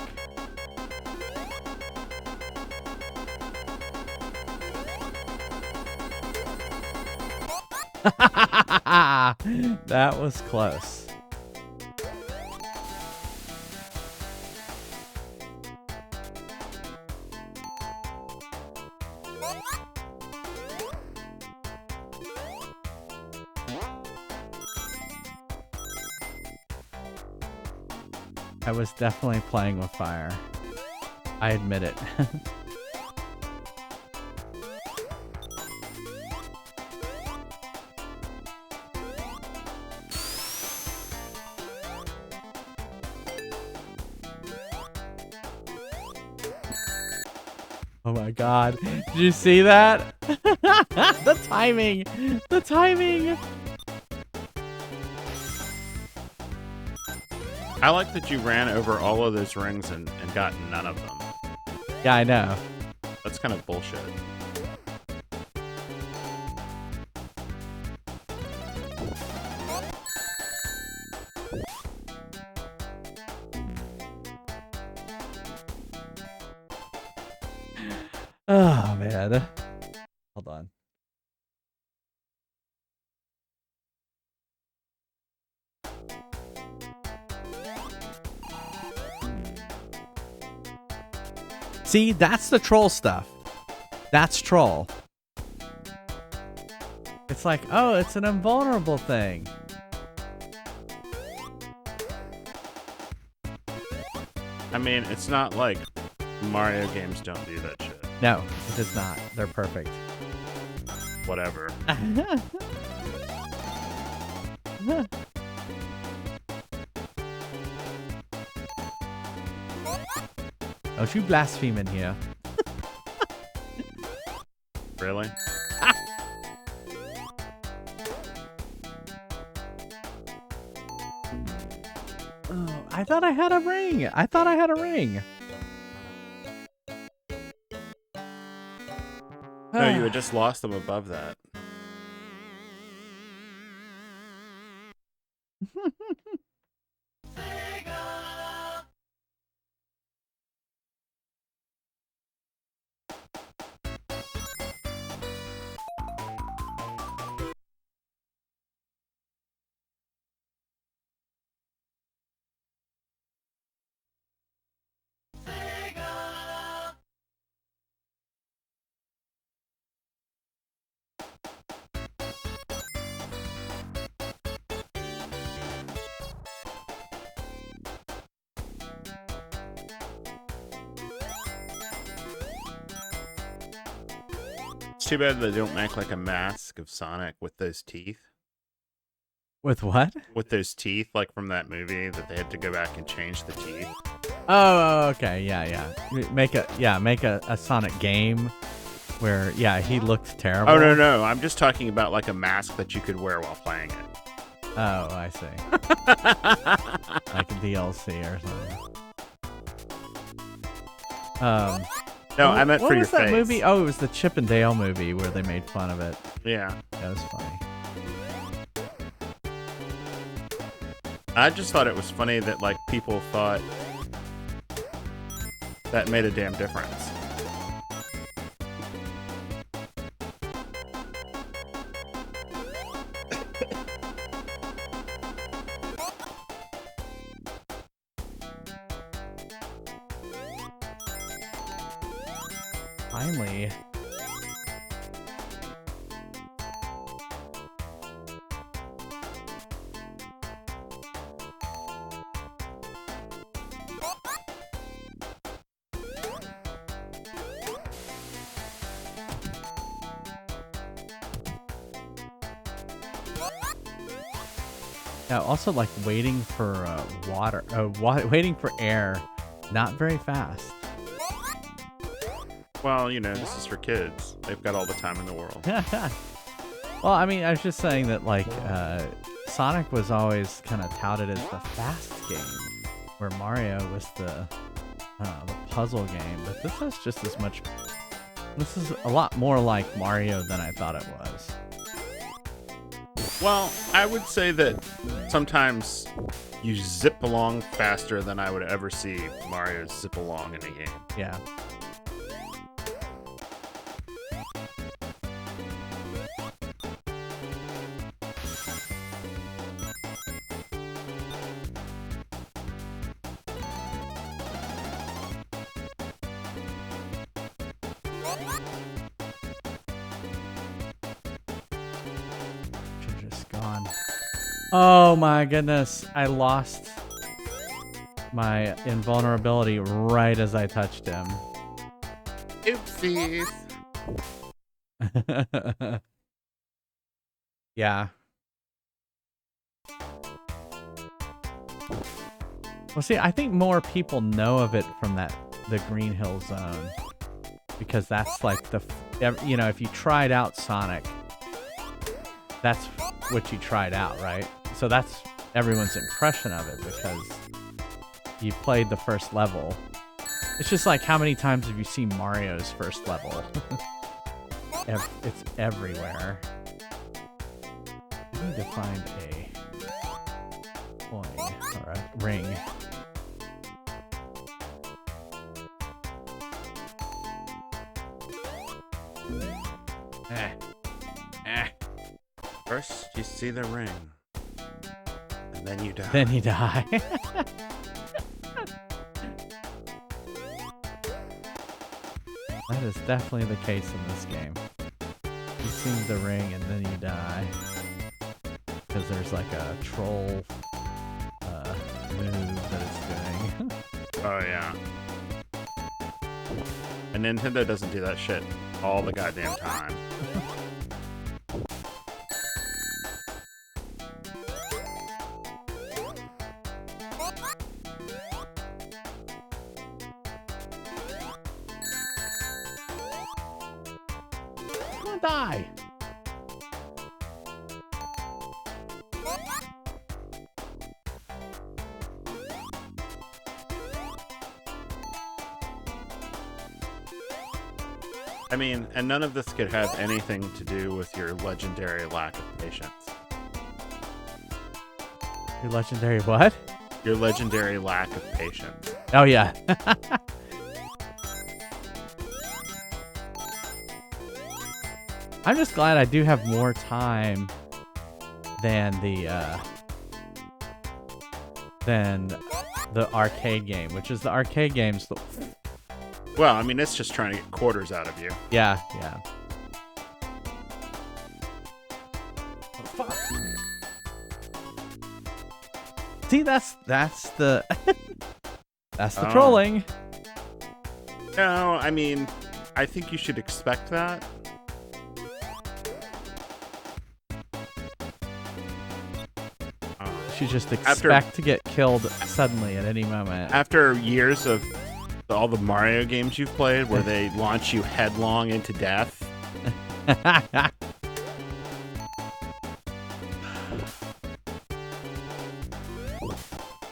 That was close. I was definitely playing with fire. I admit it. Oh my god. Did you see that? The timing! The timing! I like that you ran over all of those rings and got none of them. Yeah, I know. That's kind of bullshit. Oh, man. Hold on. See, that's the troll stuff. That's troll. It's like, oh, it's an invulnerable thing. I mean, it's not like Mario games don't do that shit. No, it does not. They're perfect. Whatever. Don't you blaspheme in here. Really? Oh, I thought I had a ring. I thought I had a ring. No, you had just lost them above that. It's too bad they don't make like a mask of Sonic with those teeth. With what? With those teeth, like from that movie that they had to go back and change the teeth. Oh, okay. Yeah. Make a Sonic game where, yeah, he looks terrible. Oh, no. I'm just talking about like a mask that you could wear while playing it. Oh, I see. Like a DLC or something. No, I meant what for your was that face. movie? Oh, it was the Chip and Dale movie where they made fun of it. Yeah. That was funny. I just thought it was funny that like people thought that made a damn difference. Finally. Yeah, also like waiting for water, waiting for air, not very fast. Well, you know, this is for kids. They've got all the time in the world. Well, I mean, I was just saying that like Sonic was always kind of touted as the fast game, where Mario was the puzzle game. But this is just as much. This is a lot more like Mario than I thought it was. Well, I would say that sometimes you zip along faster than I would ever see Mario zip along in a game. Yeah. Should've just gone. Oh my goodness. I lost my invulnerability right as I touched him. Oopsies. Yeah. Well, see, I think more people know of it from the Green Hill Zone, because that's like you know, if you tried out Sonic, that's what you tried out, right? So that's everyone's impression of it, because you played the first level. It's just like, how many times have you seen Mario's first level? It's everywhere. I need to find a coin or a ring. First, you see the ring, and then you die. Then you die. That is definitely the case in this game. You see the ring and then you die. Because there's like a troll move that it's doing. Oh, yeah. And Nintendo doesn't do that shit all the goddamn time. Come on, die! I mean, and none of this could have anything to do with your legendary lack of patience. Your legendary what? Your legendary lack of patience. Oh, yeah. I'm just glad I do have more time than the arcade game, which is the arcade game's the... Well, I mean, it's just trying to get quarters out of you. Yeah, yeah. Oh, fuck. See, that's the that's the trolling. No, I mean, I think you should expect that. You just expect to get killed suddenly at any moment. After years of all the Mario games you've played where they launch you headlong into death.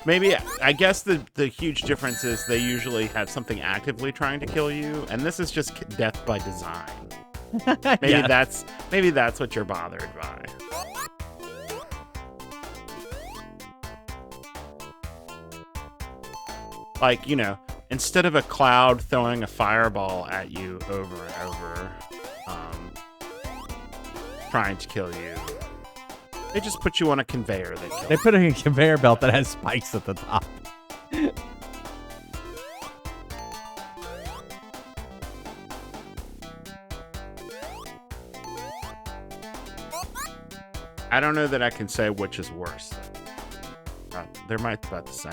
Maybe, I guess the huge difference is they usually have something actively trying to kill you, and this is just death by design. Maybe that's what you're bothered by. Like, you know, instead of a cloud throwing a fireball at you over and over, trying to kill you, they just put you on a conveyor. They put a conveyor belt that has spikes at the top. I don't know that I can say which is worse. They're about the same.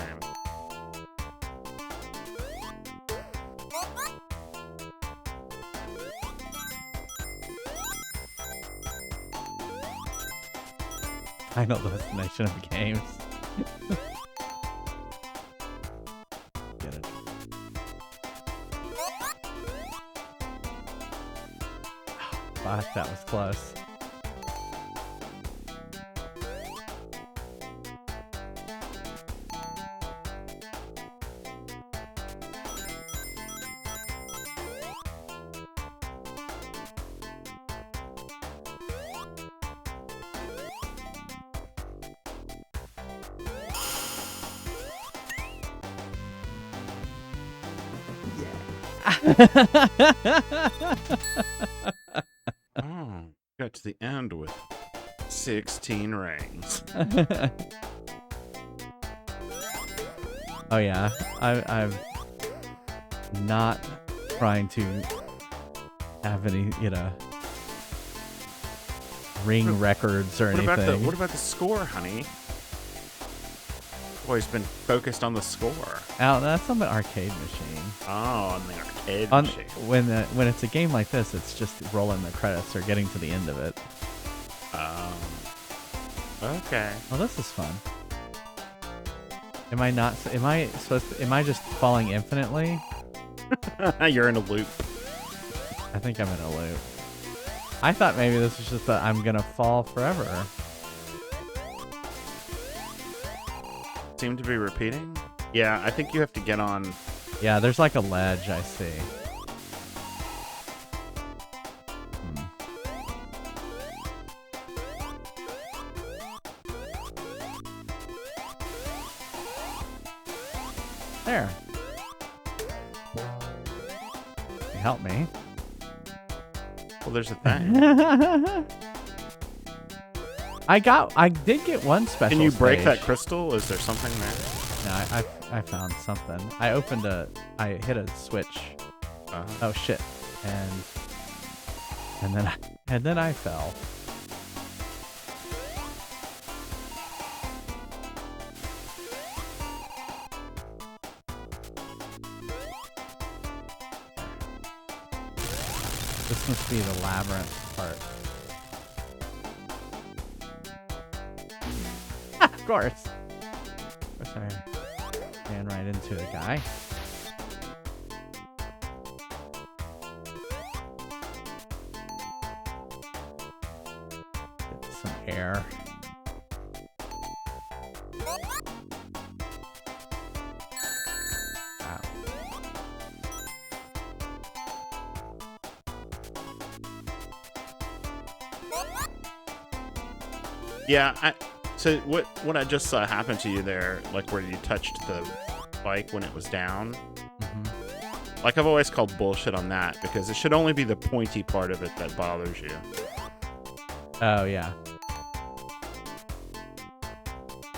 Final destination of games. Get it. Fuck, that was close. Oh, got to the end with 16 rings. Oh yeah, I'm not trying to have any, ring records or anything. What about the score, honey? Always been focused on the score. Oh, that's on the arcade machine. Oh, on the arcade machine. When it's a game like this, it's just rolling the credits or getting to the end of it. Okay. Well, this is fun. Am I just falling infinitely? You're in a loop. I think I'm in a loop. I thought maybe this was just that I'm gonna fall forever. Seem to be repeating? Yeah, I think you have to get on. Yeah, there's like a ledge, I see. There. Can you help me? Well, there's a thing. I did get one special Can you break stage. that crystal? Is there something there? No, I found something. I hit a switch. Oh shit. And then I fell. This must be the labyrinth part. Of course. Of course I ran right into a guy. Get some air. Wow. Yeah, so what I just saw happen to you there, like where you touched the bike when it was down, like I've always called bullshit on that because it should only be the pointy part of it that bothers you. Oh, yeah.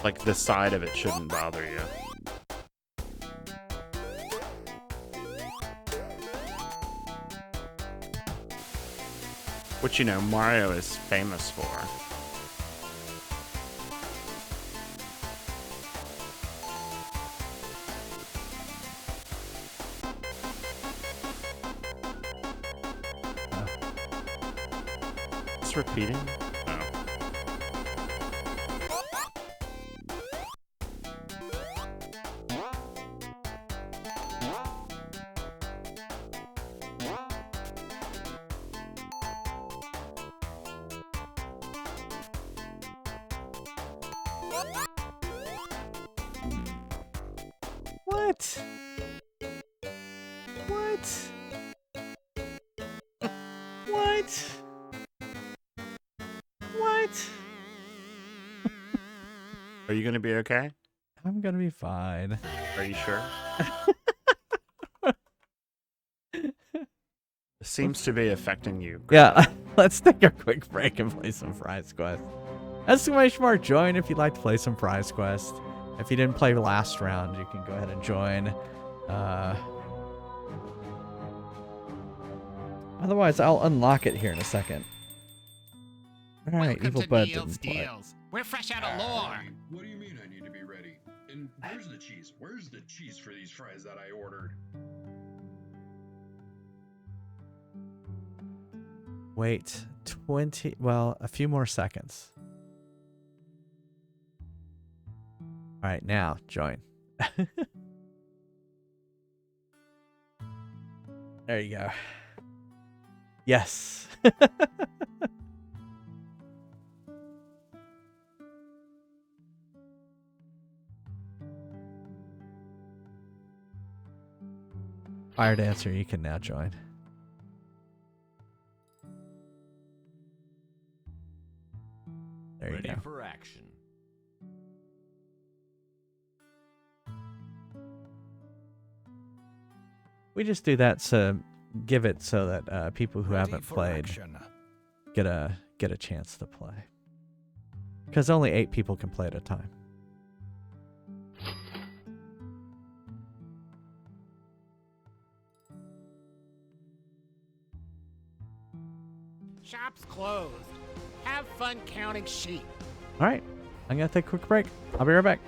Like the side of it shouldn't bother you. Which, Mario is famous for. Repeating? Oh. What? What? What? What? Are you gonna be okay? I'm gonna be fine. Are you sure? It seems to be affecting you. Yeah, let's take a quick break and play some Fries Quest. Exclamation mark join if you'd like to play some Fries Quest. If you didn't play last round, you can go ahead and join. Otherwise, I'll unlock it here in a second. All right, Welcome Evil to Bud Neil's didn't play. Deals. We're fresh out of lore. What do you mean I need to be ready? And where's the cheese? Where's the cheese for these fries that I ordered? Wait, a few more seconds. All right, now join. There you go. Yes. Fire Dancer, you can now join. There you Ready go. for action. We just do that to give it so that people who Ready haven't for played action. get a chance to play. Because only 8 people can play at a time. Shop's closed. Have fun counting sheep. All right, I'm gonna take a quick break. I'll be right back.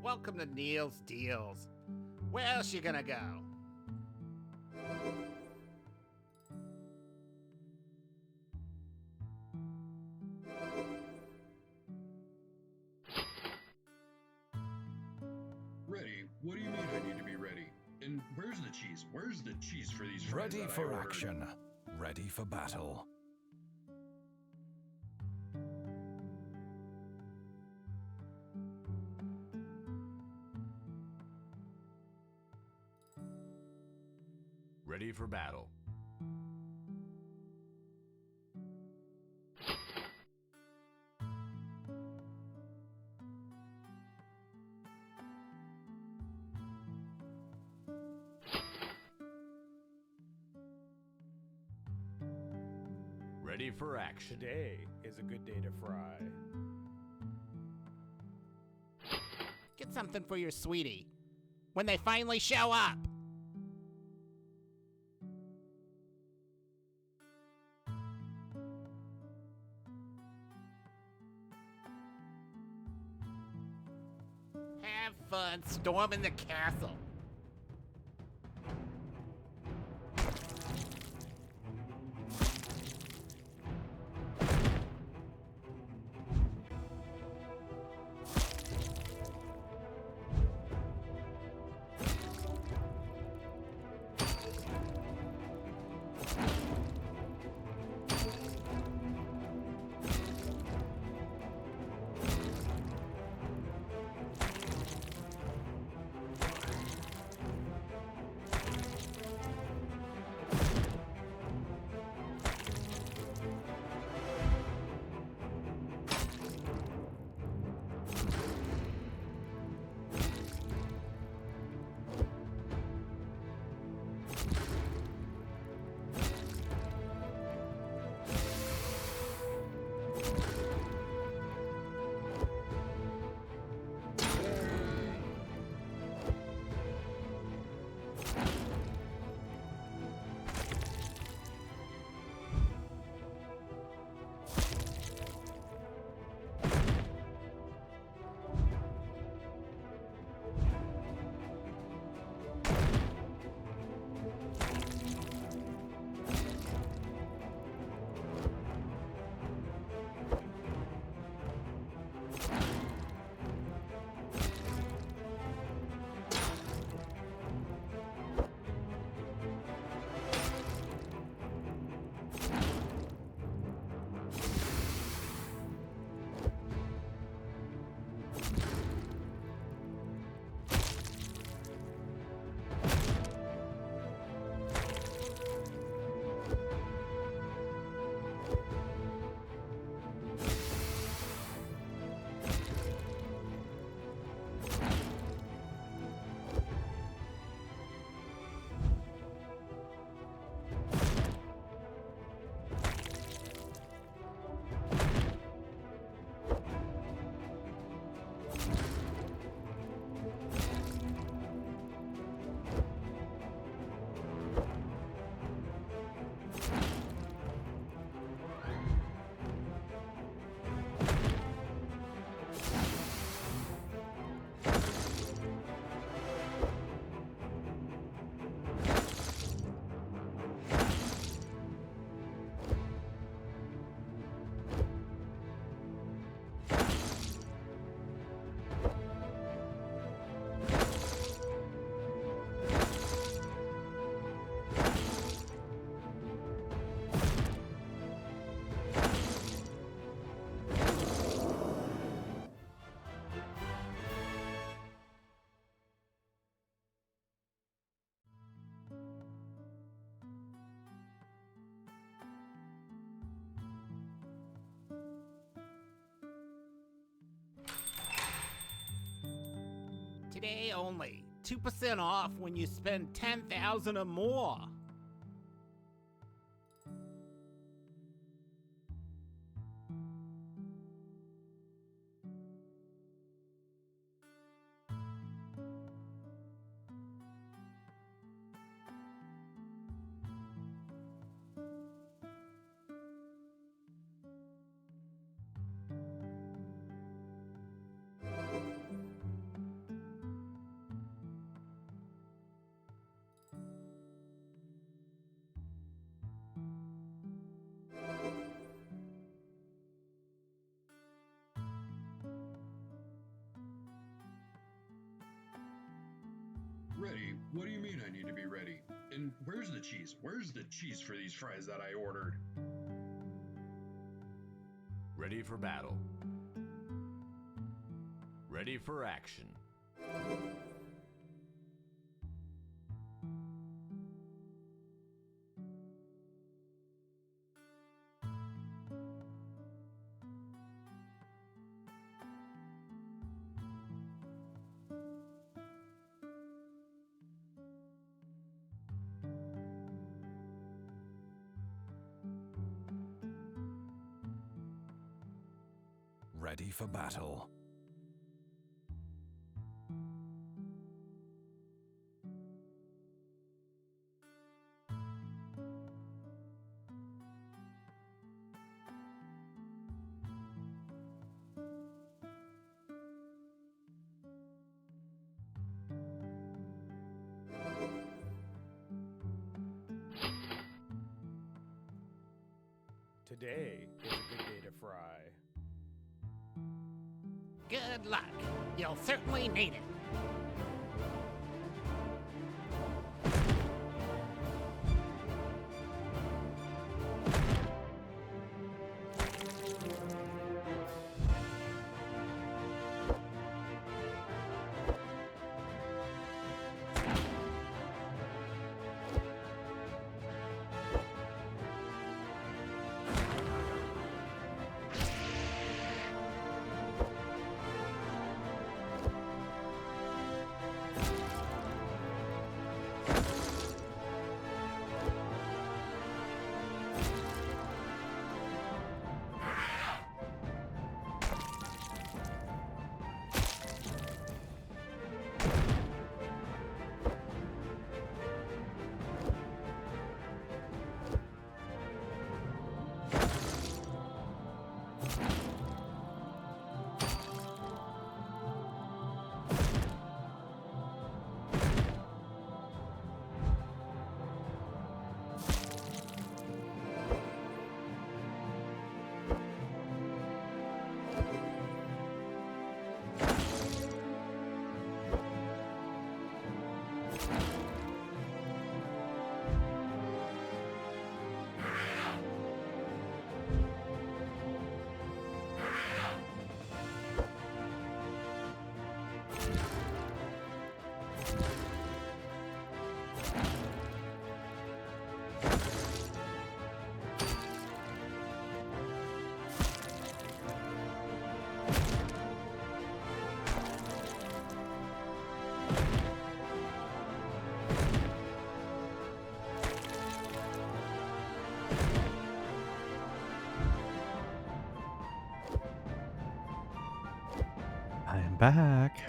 Welcome to Neil's Deals. Where else you gonna go? Ready? What do you mean I need to be ready? And where's the cheese? Where's the cheese for these fries Ready that I for ordered? action. Ready for battle. Ready for battle. Ready for action. Today is a good day to fry. Get something for your sweetie. When they finally show up. Have fun storming the castle. Today only. 2% off when you spend 10,000 or more. Ready? What do you mean I need to be ready? And where's the cheese? Where's the cheese for these fries that I ordered? Ready for battle. Ready for action. Ready for battle. Today is a good day to fry. Good luck. You'll certainly need it. I am back.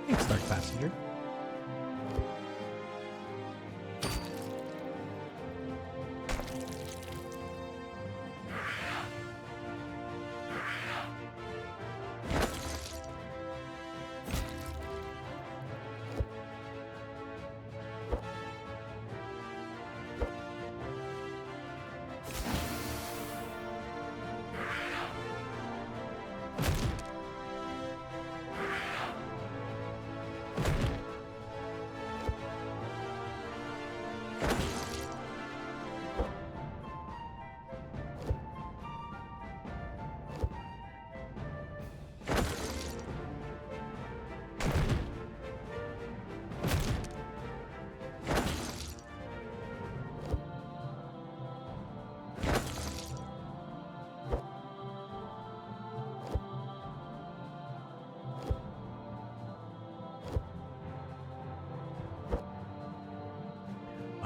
Thanks, Dark Passenger.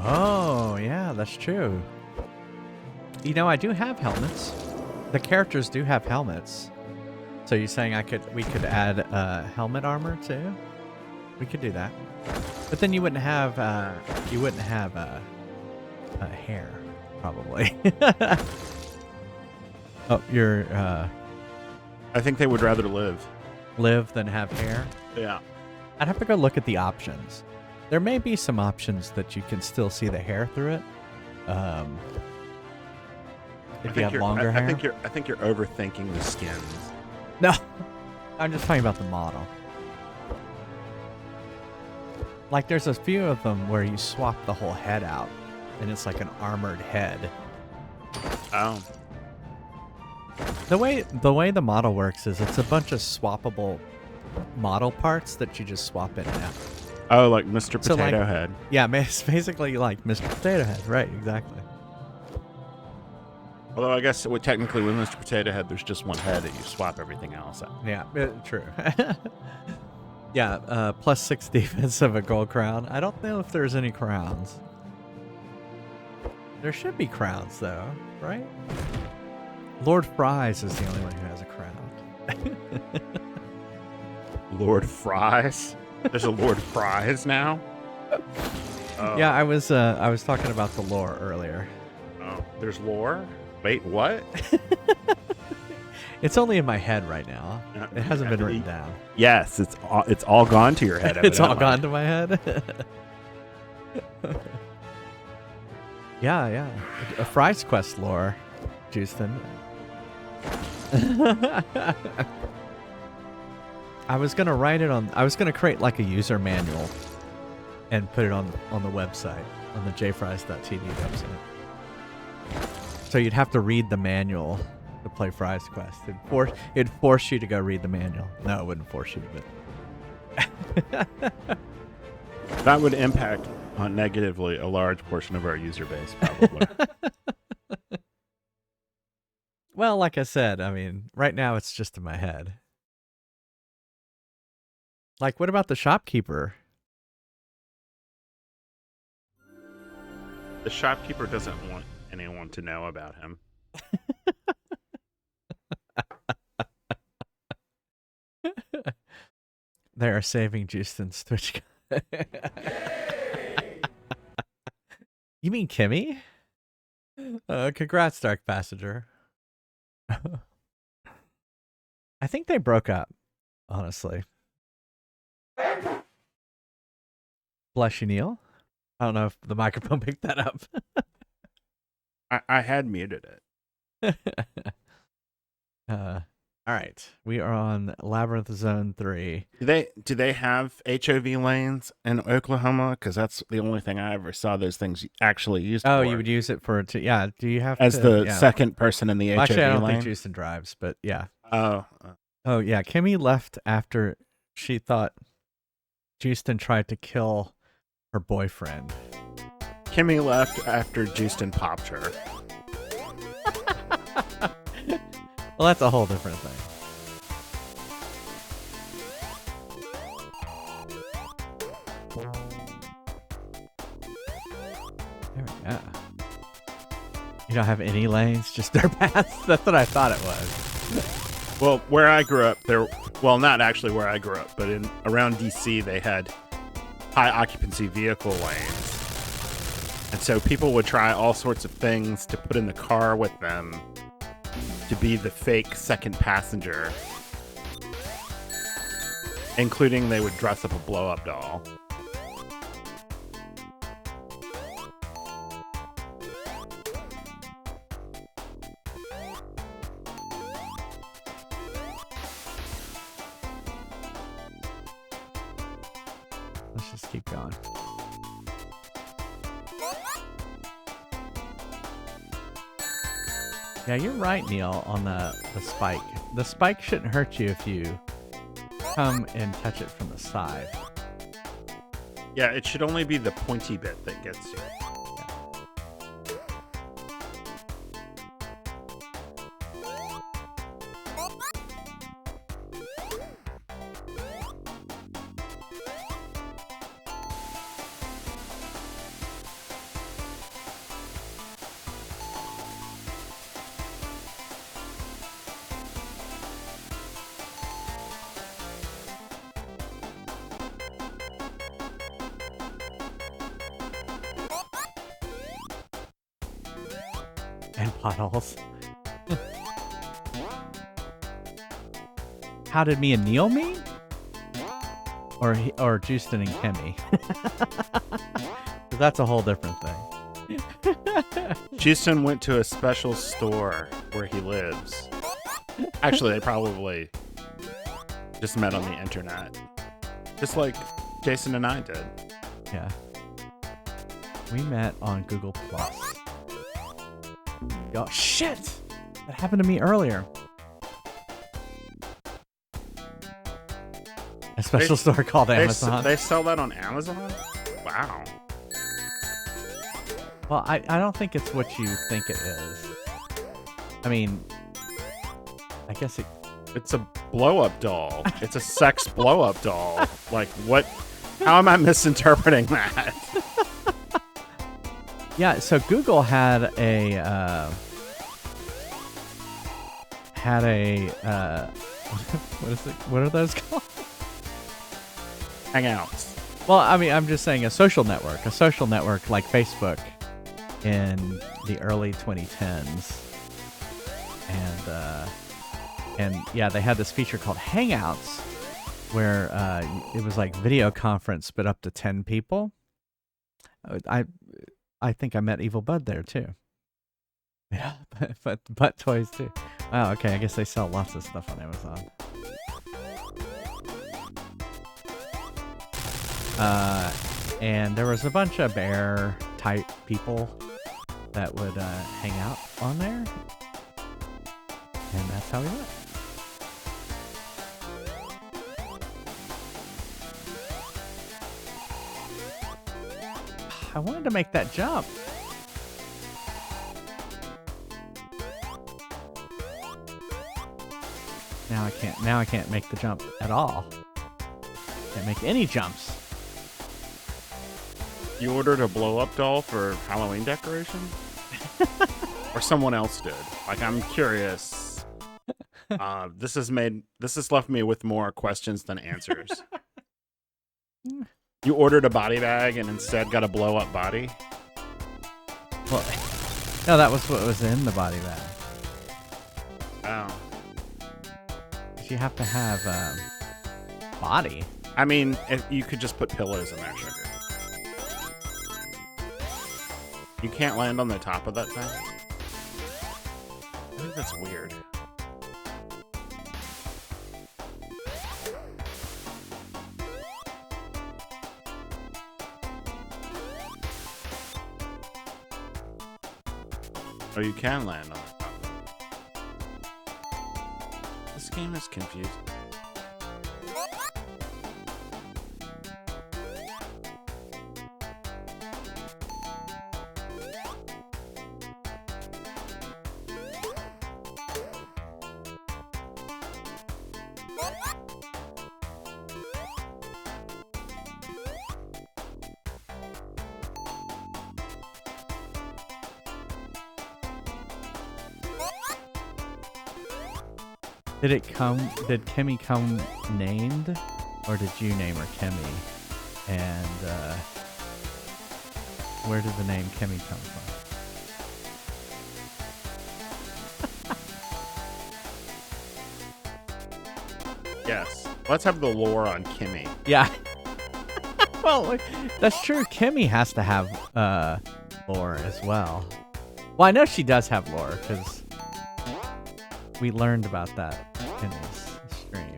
Oh, yeah, that's true. You know, I do have helmets. The characters do have helmets. So you're saying we could add helmet armor too? We could do that. But then you wouldn't have hair, probably. Oh, you're I think they would rather live. live than have hair. Yeah. I'd have to go look at the options. There may be some options that you can still see the hair through it. If you have longer hair. I think you're overthinking the skins. No, I'm just talking about the model. Like, there's a few of them where you swap the whole head out, and it's like an armored head. Oh. The way the model works is it's a bunch of swappable model parts that you just swap in and out. Oh, like Mr. So, Potato like, Head. Yeah, it's basically like Mr. Potato Head, right? Exactly. Although I guess technically with Mr. Potato Head, there's just one head and you swap everything else out. Yeah, true. Yeah, plus 6 defense of a gold crown. I don't know if there's any crowns. There should be crowns, though, right? Lord Fries is the only one who has a crown. Lord Fries? There's a Lord Fries now? Oh. Yeah, I was talking about the lore earlier. Oh, there's lore? Wait, what? It's only in my head right now. It hasn't been written down. Yes, it's all gone to your head. It's all evidently. gone to my head. Yeah. A Fries Quest lore, Justin. I was gonna create like a user manual and put it on the website, on the jfries.tv website. So you'd have to read the manual to play Fries Quest. It'd force you to go read the manual. No, it wouldn't force you to. That would impact negatively a large portion of our user base, probably. Well, like I said, I mean, right now it's just in my head. Like, what about the shopkeeper? The shopkeeper doesn't want anyone to know about him. They are saving Justin's Twitch. You mean Kimmy? Congrats, Dark Passenger. I think they broke up, honestly. Bless you, Neil. I don't know if the microphone picked that up. I had muted it. All right, we are on Labyrinth Zone 3. Do they have HOV lanes in Oklahoma? Because that's the only thing I ever saw those things actually used for. Oh, you would use it for yeah. Do you have as to, the yeah. second person in the HOV Actually, I don't lane? think Justin drives, but yeah. Oh. Oh yeah, Kimmy left after she thought Justin tried to kill her boyfriend. Kimmy left after Justin popped her. Well, that's a whole different thing. There we go. You don't have any lanes, just dirt paths? That's what I thought it was. Well, where I grew up, not actually where I grew up, but around DC, they had high occupancy vehicle lanes. And so people would try all sorts of things to put in the car with them to be the fake second passenger, including they would dress up a blow-up doll. Let's just keep going. Yeah, you're right, Neil, on the spike. The spike shouldn't hurt you if you come and touch it from the side. Yeah, it should only be the pointy bit that gets you. And potholes. How did me and Neil meet? Or Justin and Kemi? That's a whole different thing. Houston went to a special store where he lives. Actually, they probably just met on the internet. Just like Jason and I did. Yeah. We met on Google Plus. Oh, shit! That happened to me earlier. A special store called Amazon. They sell that on Amazon? Wow. Well, I don't think it's what you think it is. I mean, I guess it's a blow-up doll. It's a sex blow-up doll. Like, what? How am I misinterpreting that? Yeah, so Google had a what is it? What are those called? Hangouts. Well, I mean, I'm just saying a social network like Facebook in the early 2010s, and yeah, they had this feature called Hangouts, where it was like video conference, but up to 10 people. I think I met Evil Bud there too. Yeah, but butt toys too. Wow, okay, I guess they sell lots of stuff on Amazon. And there was a bunch of bear type people that would hang out on there, and that's how we met. I wanted to make that jump. Now I can't make the jump at all. Can't make any jumps. You ordered a blow-up doll for Halloween decoration? Or someone else did? Like, I'm curious. This has left me with more questions than answers. You ordered a body bag and instead got a blow-up body? Well, no, that was what was in the body bag. Oh. You have to have body. I mean, if you could just put pillows in there, sugar. You can't land on the top of that thing? I think that's weird. Oh, you can land on the top. This game is confusing. Did Kimmy come named, or did you name her Kimmy? And where did the name Kimmy come from? Yes. Let's have the lore on Kimmy. Yeah. Well, that's true. Kimmy has to have lore as well. Well, I know she does have lore because we learned about that in his stream.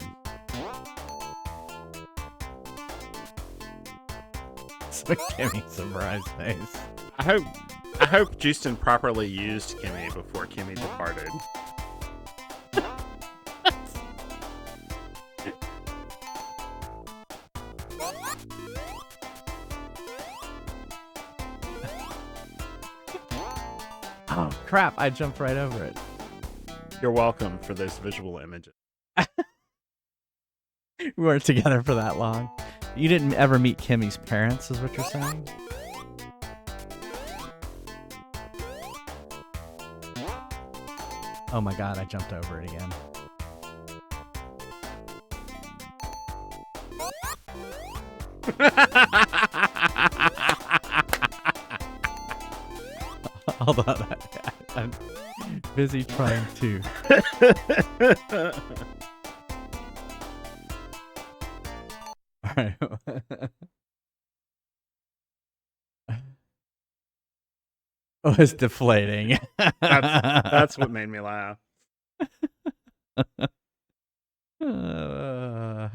So Kimmy surprise face. I hope Justin properly used Kimmy before Kimmy departed. Oh crap, I jumped right over it. You're welcome for those visual images. We weren't together for that long. You didn't ever meet Kimmy's parents, is what you're saying? Oh my god, I jumped over it again. Hold on. busy trying to. All right. Oh, it's deflating. That's what made me laugh. No!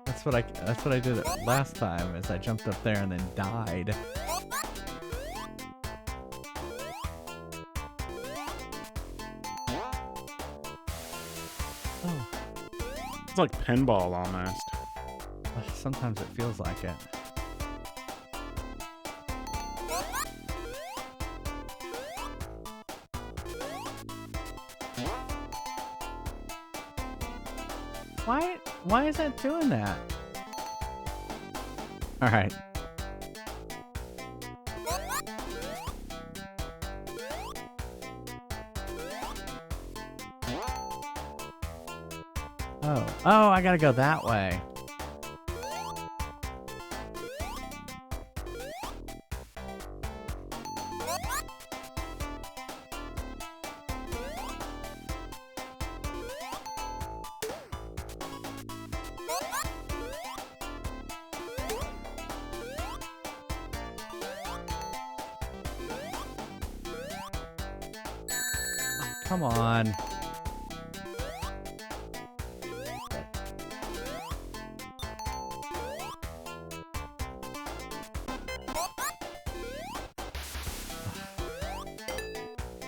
That's what I did last time. Is I jumped up there and then died. Oh. It's like pinball almost. Sometimes it feels like it. Why is that doing that? All right. Oh, I gotta go that way. Come on.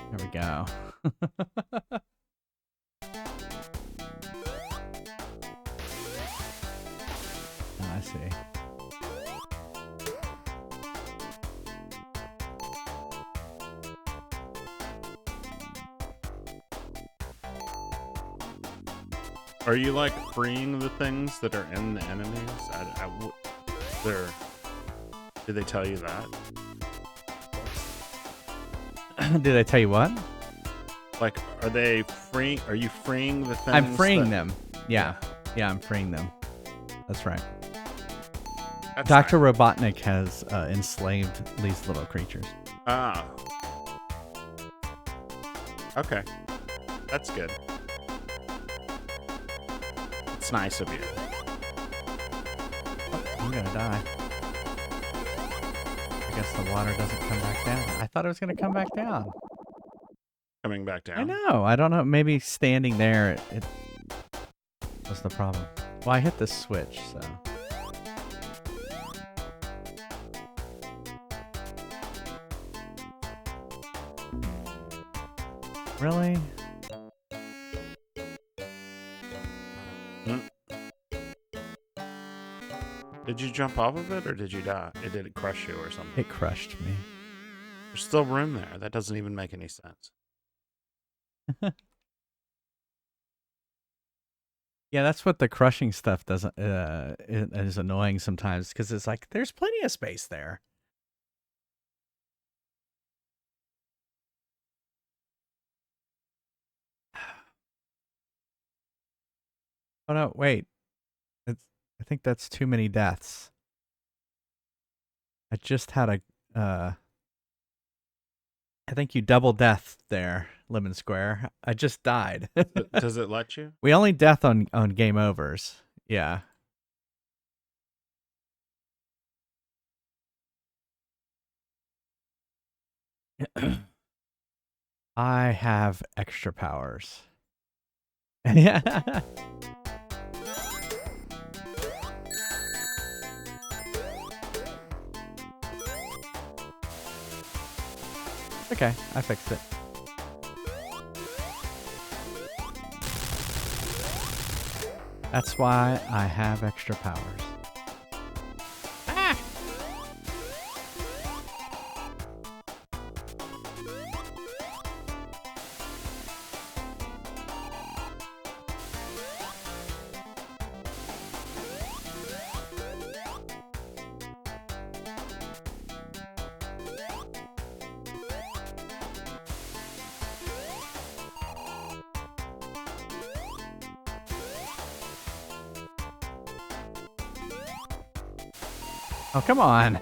There we go. Oh, I see. Are you like freeing the things that are in the enemies? Did they tell you that? Did I tell you what? Like, are you freeing the things? I'm freeing them. Yeah, I'm freeing them. That's right. That's Dr. Robotnik has enslaved these little creatures. Ah. Okay. That's good. It's nice of you. Oh, I'm gonna die. I guess the water doesn't come back down. I thought it was gonna come back down. Coming back down. I know. I don't know. Maybe standing there, it was the problem. Well, I hit the switch, so. Really? Did you jump off of it or did you die? Did it crush you or something? It crushed me. There's still room there. That doesn't even make any sense. Yeah, that's what the crushing stuff doesn't is annoying sometimes because it's like there's plenty of space there. Oh no, wait. I think that's too many deaths. I just had I think you double death there, Lemon Square. I just died. Does it let you? We only death on game overs. Yeah. I have extra powers. Yeah. Okay, I fixed it. That's why I have extra powers. Ah! Oh, come on.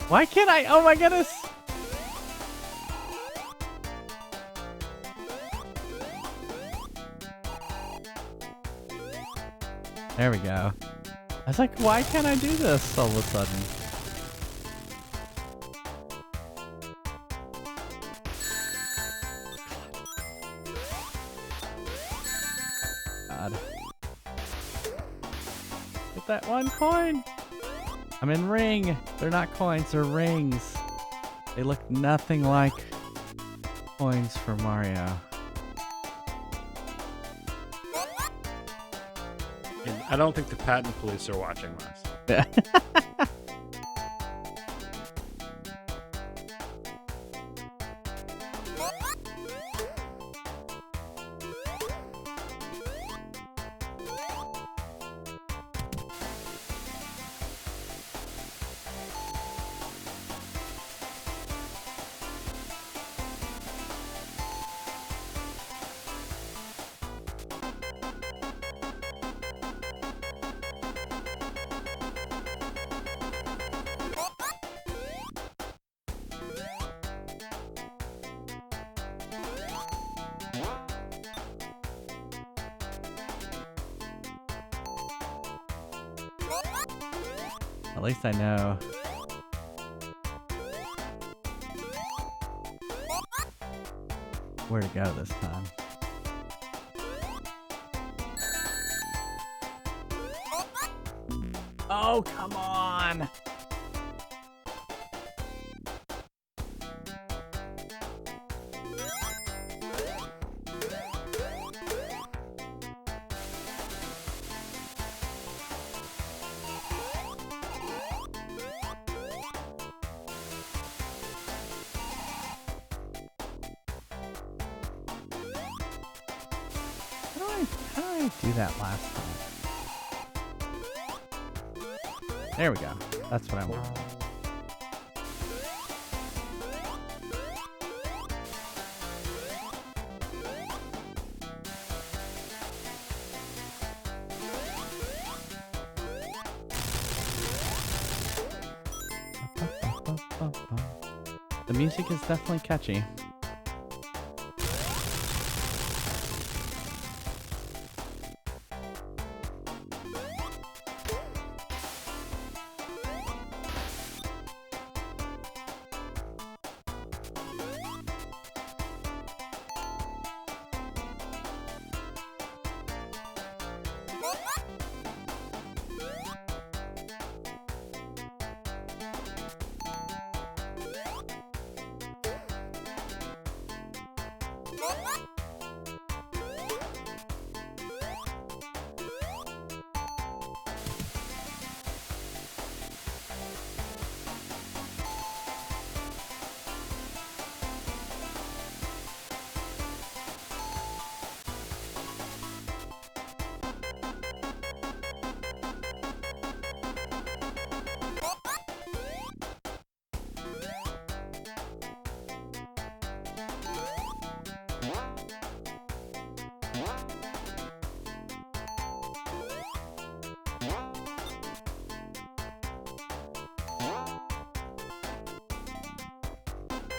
Why can't I? Oh my goodness. There we go. I was like, why can't I do this all of a sudden? God. Get that one coin. I'm in ring. They're not coins, they're rings. They look nothing like coins for Mario. And I don't think the patent police are watching this. Yeah. At least I know. Where to go this time. Oh, come on! How did I do that last time? There we go. That's what I want. The music is definitely catchy.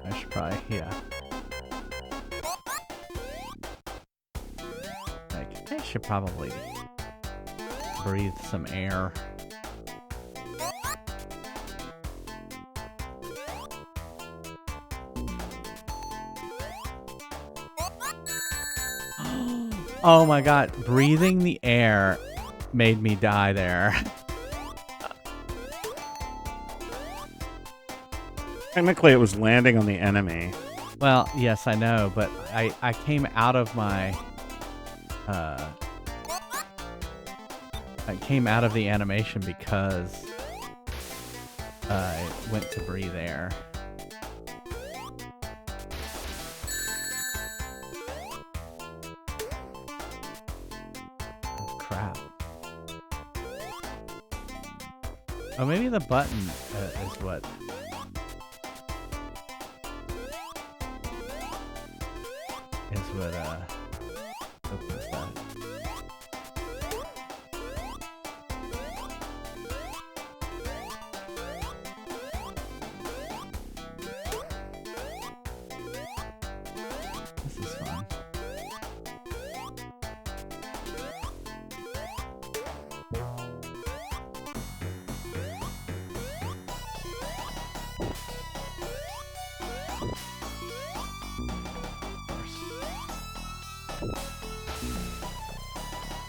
I should probably, yeah. Like, I should probably breathe some air. Oh my god, breathing the air made me die there. Technically, it was landing on the enemy. Well, yes, I know, but I came out of my I came out of the animation because I went to breathe air. Oh, crap. Oh, maybe the button is what. what opens that. This is fun.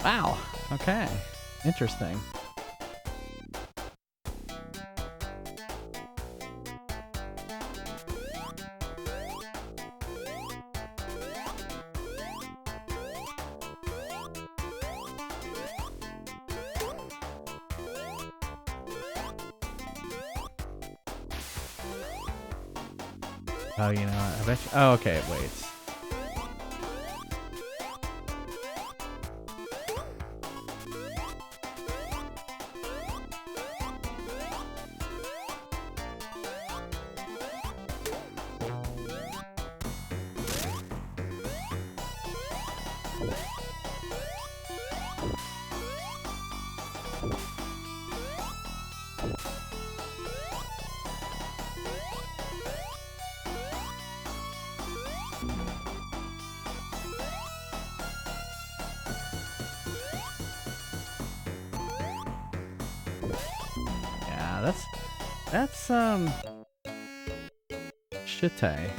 Wow. Okay. Interesting. Oh, you know, I bet you, oh, okay, it waits. Yeah, that's shitty.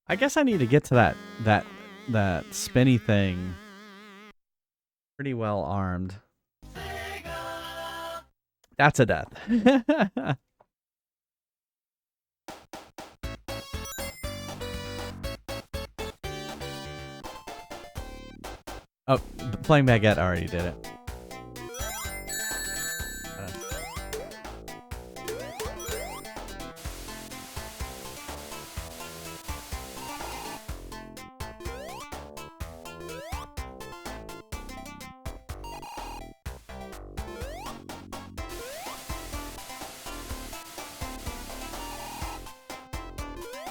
I guess I need to get to that spinny thing pretty well armed. That's a death. Oh, playing Baguette already did it.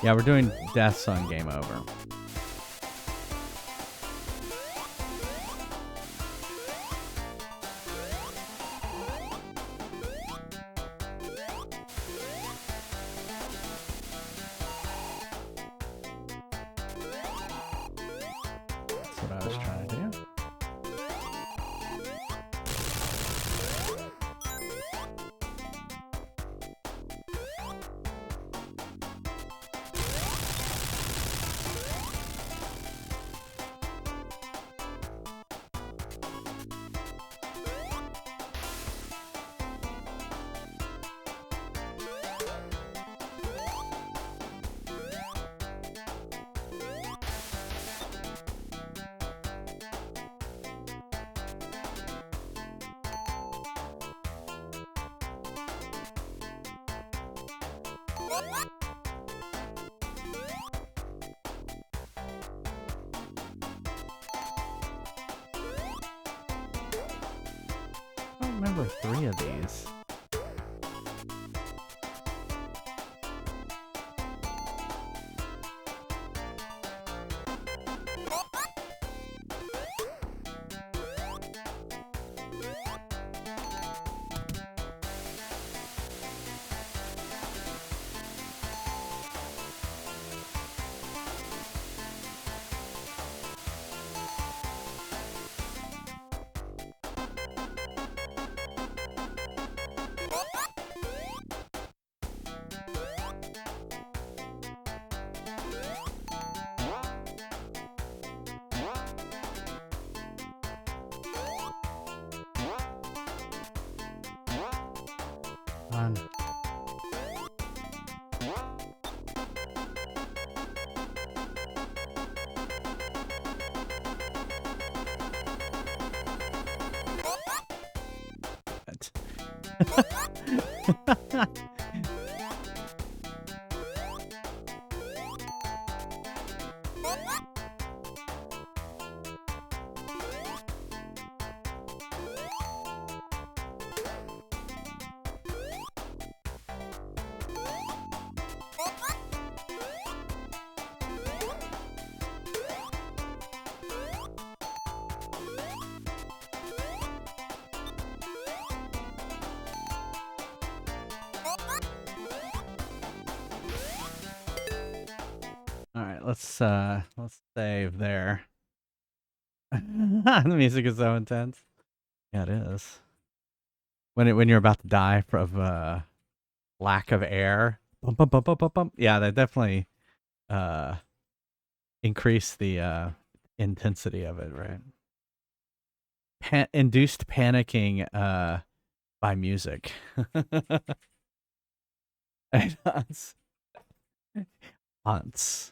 Yeah, we're doing deaths on Game Over. That's what I was trying to do. I don't remember 3 of these. On. right, let's save there. The music is so intense. Yeah, it is. When you're about to die from lack of air. Bum, bum, bum, bum, bum, bum. Yeah, that definitely increase the intensity of it, right? Induced panicking by music. Hunts. Hunts.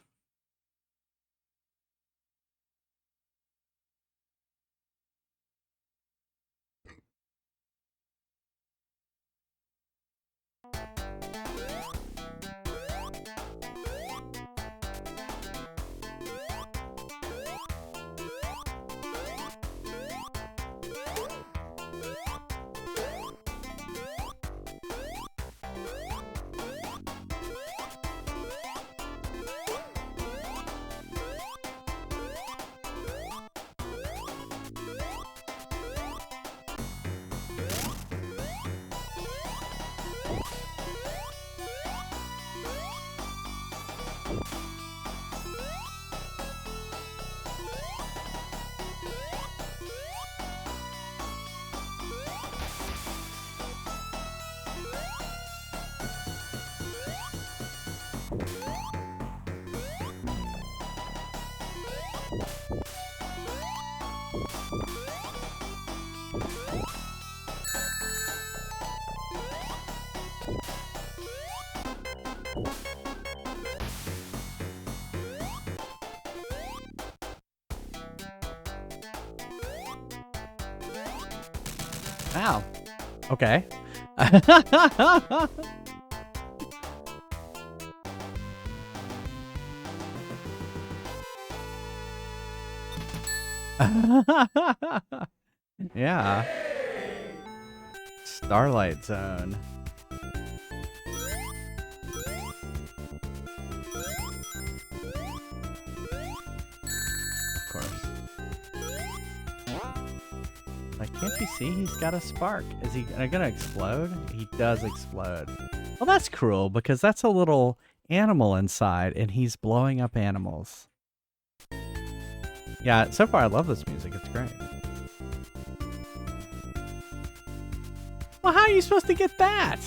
Wow. Okay. Yeah. Starlight Zone. Of course. Like, can't you see he's got a spark? Is he gonna explode? He does explode. Well, that's cruel because that's a little animal inside and he's blowing up animals. Yeah, so far I love this music. It's great. Well, how are you supposed to get that?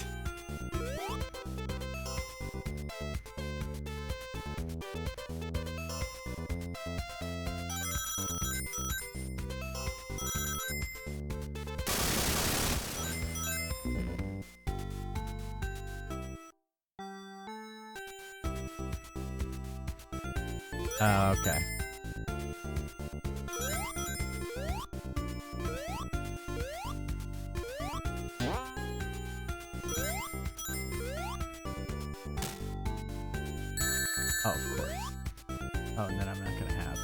Oh, okay. Oh, of course. Oh, and then I'm not gonna have.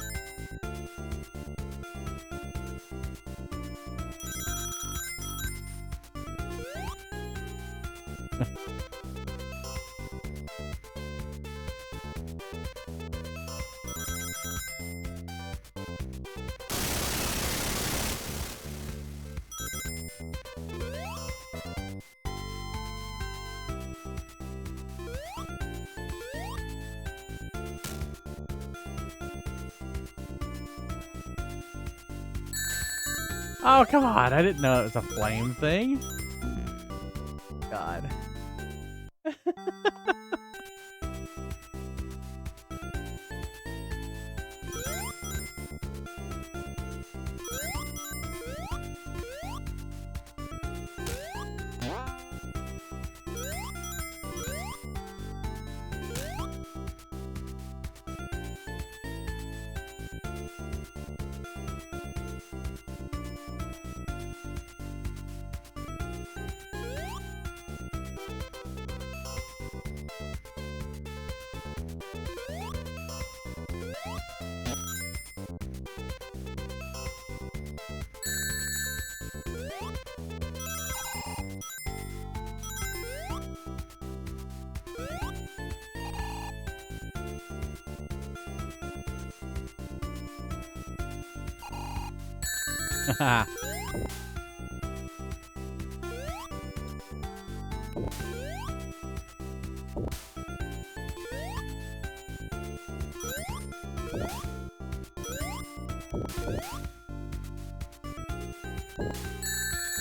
Oh, come on. I didn't know it was a flame thing. God.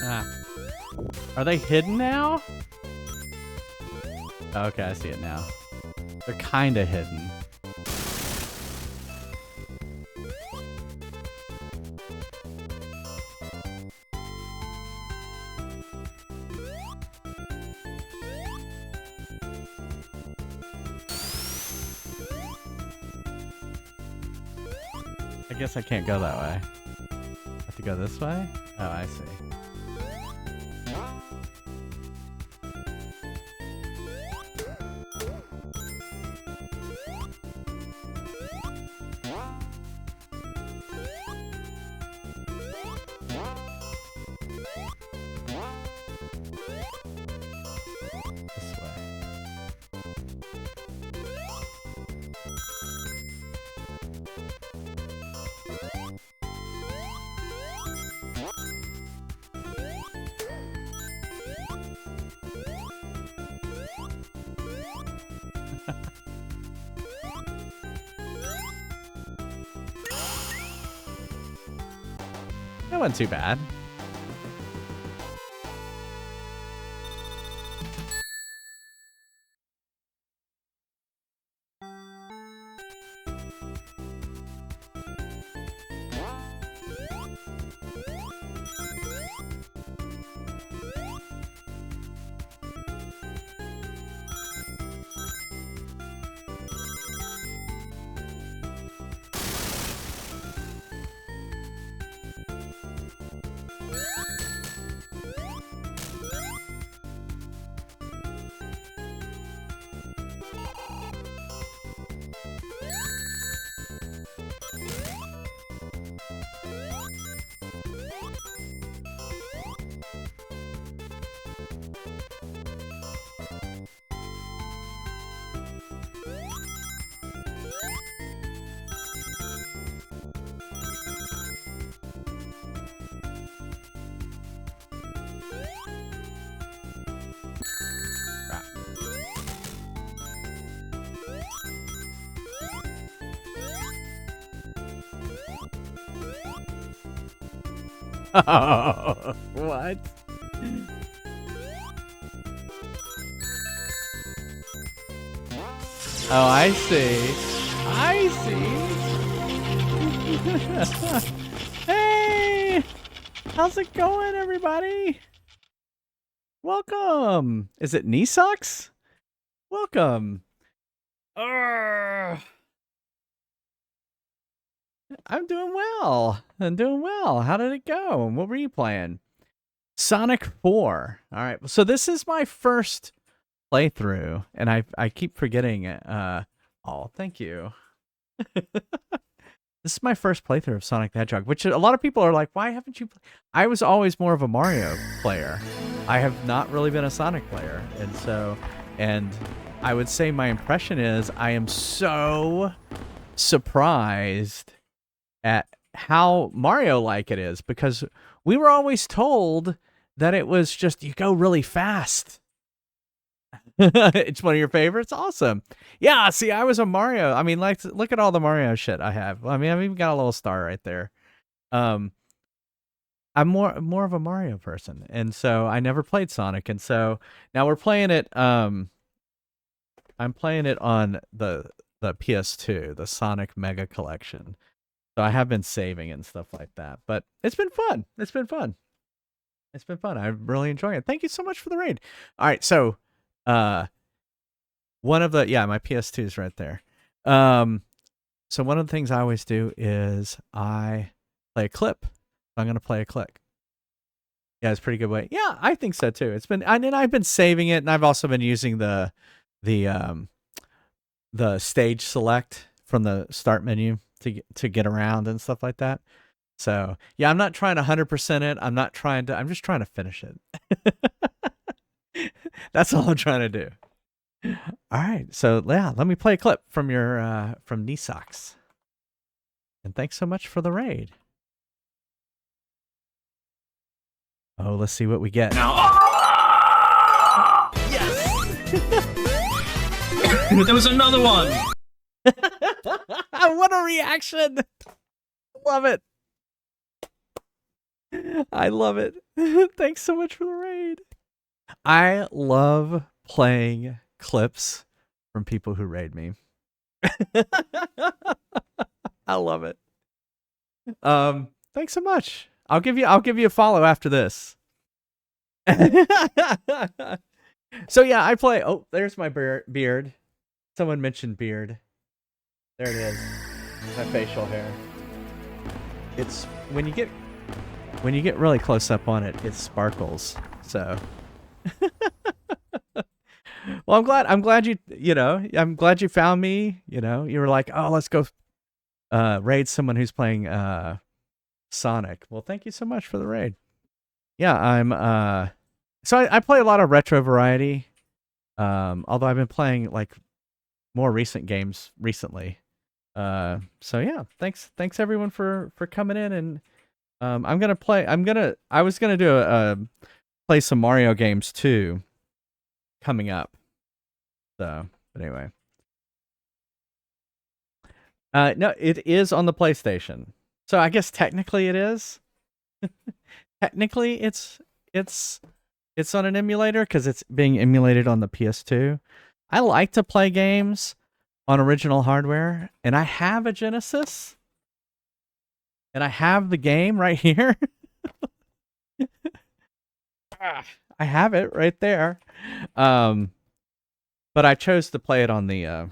Ah. Are they hidden now? Okay, I see it now. They're kind of hidden. I guess I can't go that way. I have to go this way? Oh, I see. This way. That wasn't too bad. Oh, what? Oh, I see. I see. Hey! How's it going, everybody? Welcome. Is it knee socks? Welcome. Urgh. I'm doing well. I'm doing well. How did it go? What were you playing? Sonic 4. All right. So this is my first playthrough, and I keep forgetting it. Oh, thank you. This is my first playthrough of Sonic the Hedgehog, which a lot of people are like, why haven't you I was always more of a Mario player. I have not really been a Sonic player. And I would say my impression is I am so surprised at how Mario-like it is, because we were always told that it was just, you go really fast. It's one of your favorites? Awesome. Yeah, see, I was a Mario. I mean, like, look at all the Mario shit I have. I mean, I've even got a little star right there. I'm more of a Mario person, and so I never played Sonic, and so now we're playing it. I'm playing it on the PS2, the Sonic Mega Collection. So I have been saving and stuff like that, but it's been fun. It's been fun. It's been fun. I'm really enjoying it. Thank you so much for the raid. All right, so one of the my PS2 is right there. So one of the things I always do is I play a clip. I'm gonna play a clip. Yeah, it's a pretty good way. Yeah, I think so too. It's been, and I've been saving it, and I've also been using the stage select from the start menu to get around and stuff like that. So yeah, I'm not trying to 100% it. I'm just trying to finish it. That's all I'm trying to do. All right, so yeah, let me play a clip from your from Knee Socks. And thanks so much for the raid. Oh, let's see what we get. Now, there was another one. What a reaction! Love it. I love it. Thanks so much for the raid. I love playing clips from people who raid me. I love it. Thanks so much. I'll give you a follow after this. So yeah, I play. Oh, there's my beard. Someone mentioned beard. There it is. My facial hair. It's when you get really close up on it, it sparkles. So well, I'm glad you found me, you were like, "Oh, let's go raid someone who's playing Sonic." Well, thank you so much for the raid. Yeah, so I play a lot of retro variety. Although I've been playing like more recent games recently. So yeah, thanks everyone for coming in, and I was gonna do play some Mario games too coming up. So, but anyway. No, it is on the PlayStation. So I guess technically it is. Technically it's on an emulator because it's being emulated on the PS2. I like to play games on original hardware, and I have a Genesis, and I have the game right here. I have it right there. But I chose to play it on the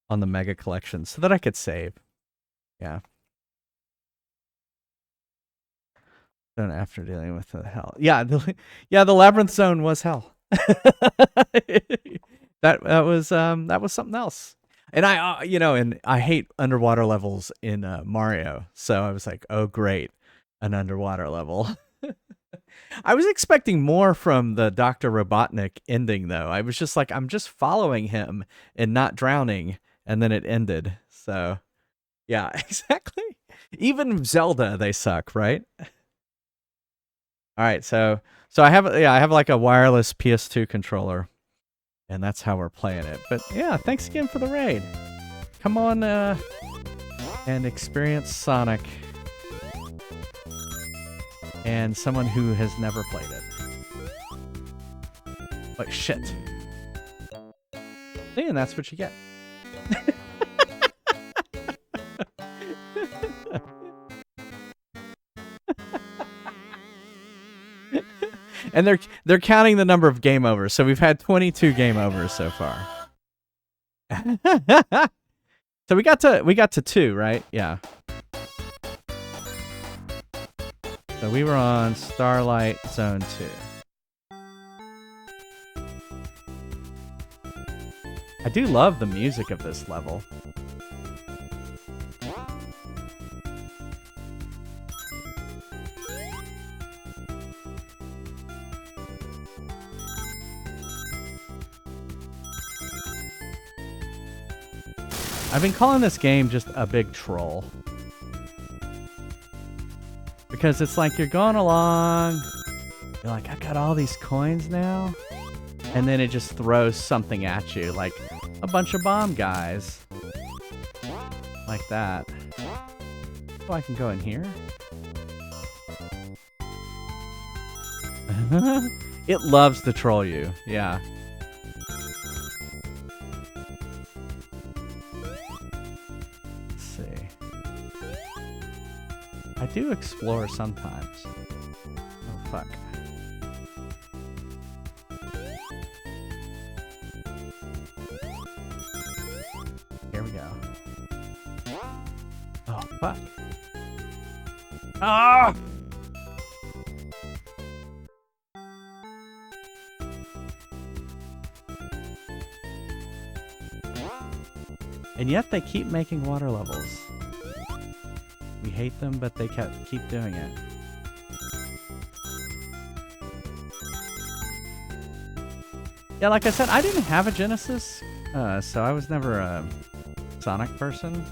Mega Collection so that I could save. Yeah. Then after dealing with the hell, yeah, the Labyrinth Zone was hell. that was something else. And I hate underwater levels in Mario, so I was like, oh great, an underwater level. I was expecting more from the Dr. Robotnik ending, though. I was just like, I'm just following him and not drowning, and then it ended. So, yeah, exactly. Even Zelda, they suck, right? All right, so I have like a wireless PS2 controller, and that's how we're playing it. But yeah, thanks again for the raid. Come on and experience Sonic. And someone who has never played it. Like shit. See, and that's what you get. And they're counting the number of game overs. So we've had 22 game overs so far. So we got to 2, right? Yeah. So we were on Starlight Zone 2. I do love the music of this level. I've been calling this game just a big troll. Because it's like you're going along, you're like, I got all these coins now, and then it just throws something at you, like a bunch of bomb guys. Like that. Oh, I can go in here? It loves to troll you, yeah. Let's see. I do explore sometimes. Oh, fuck. Here we go. Oh, fuck. Ah! And yet they keep making water levels. We hate them, but they keep doing it. Yeah, like I said, I didn't have a Genesis, so I was never a Sonic person.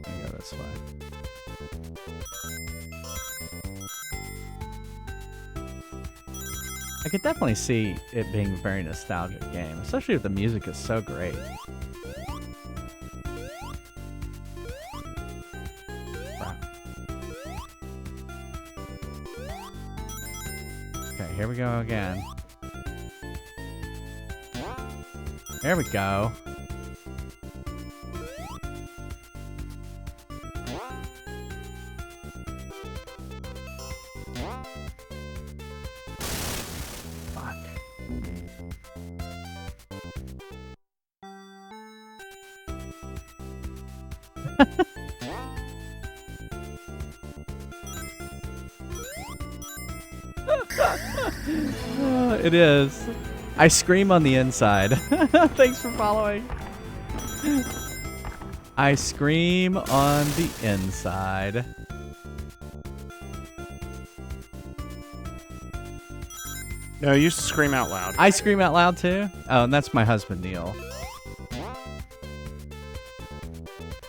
Let me go this way. I could definitely see it being a very nostalgic game, especially if the music is so great. Wow. Okay, here we go again. There we go. It is. I scream on the inside. Thanks for following. I scream on the inside. No, you scream out loud. I scream out loud too? Oh, and that's my husband, Neil.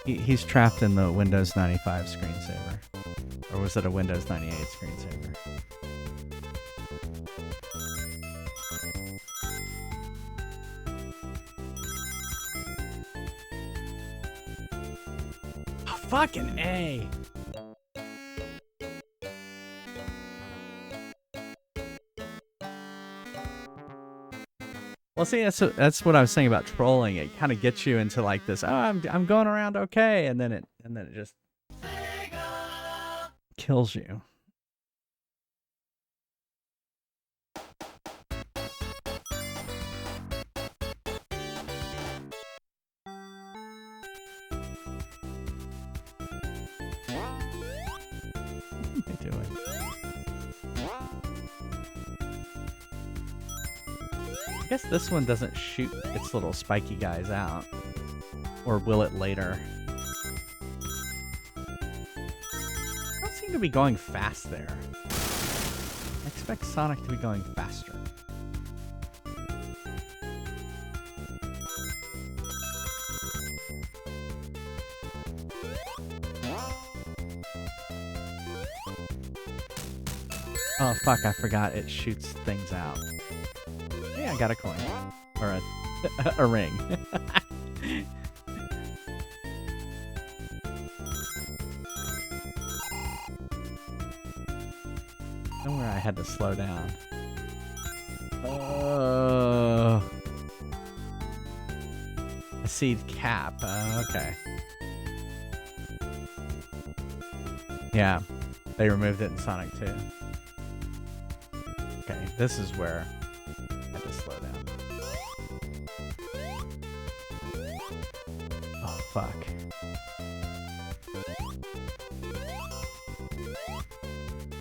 He's trapped in the Windows 95 screensaver. Or was it a Windows 98 screensaver? Oh, fucking A! Well, see, that's what I was saying about trolling. It kind of gets you into like this. Oh, I'm going around okay, and then it just kills you. What am I doing? I guess this one doesn't shoot its little spiky guys out. Or will it later? I don't seem to be going fast there. I expect Sonic to be going faster. Oh fuck, I forgot it shoots things out. Yeah, I got a coin. Or a ring. Somewhere I had to slow down. Oh. A seed cap. Okay. Yeah, they removed it in Sonic 2. Okay, this is where I had to slow down. Oh, fuck.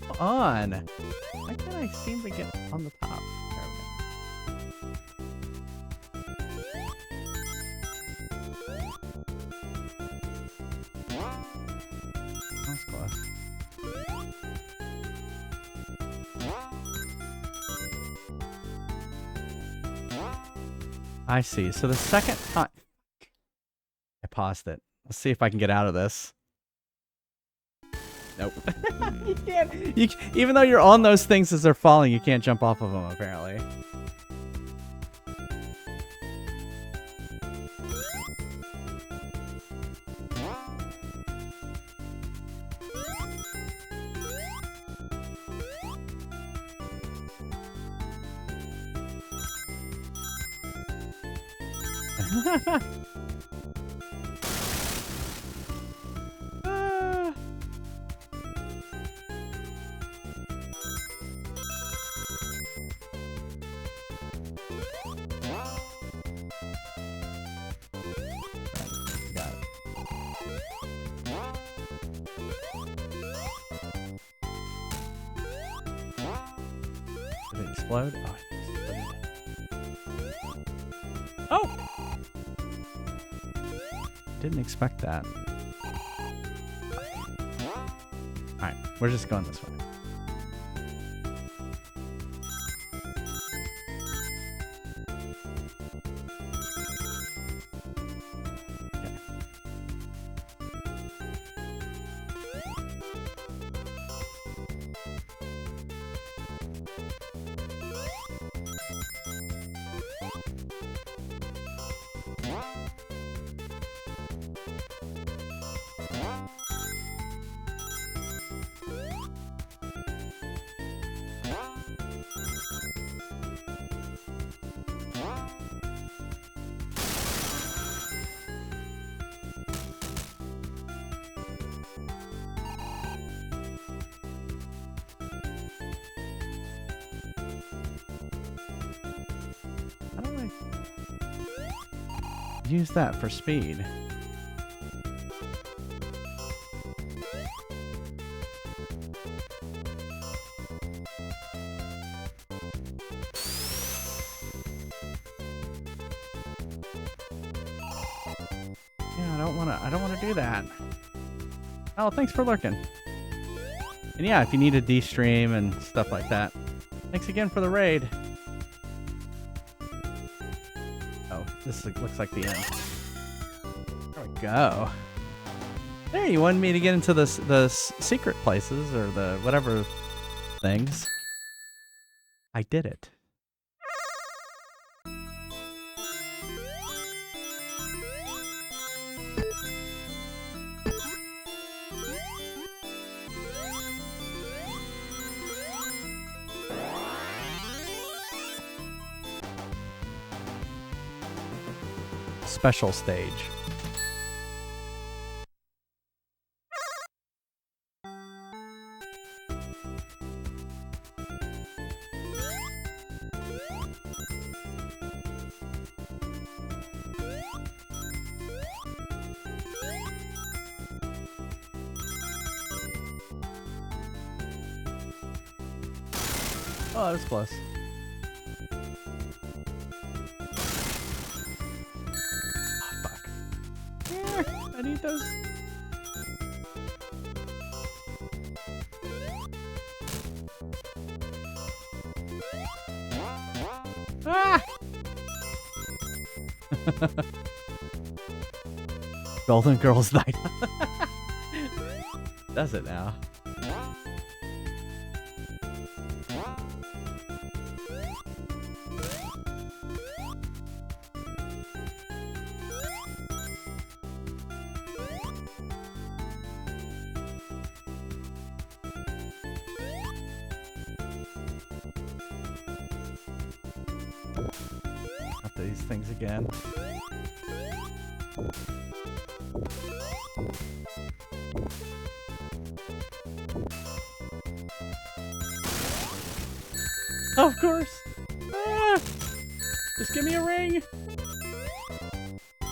Come on! Why can't I seem to get on the top? There we go. That's close. I see. So the second time... I paused it. Let's see if I can get out of this. Nope. You can't... even though you're on those things as they're falling, you can't jump off of them, apparently. Got it. Did it explode? Oh, it exploded. Oh! Didn't expect that. Alright, we're just going this way. Okay. use that for speed. Yeah, I don't wanna do that. Oh, thanks for lurking. And yeah, if you need a de-stream and stuff like that, thanks again for the raid. Oh, this looks like the end. There we go. There, you wanted me to get into the secret places or the whatever things. I did it. Special stage. Oh, that was close. I need those. Ah! Golden Girls Night. Does it now? Not these things again. Of course. Ah! Just give me a ring. Oh,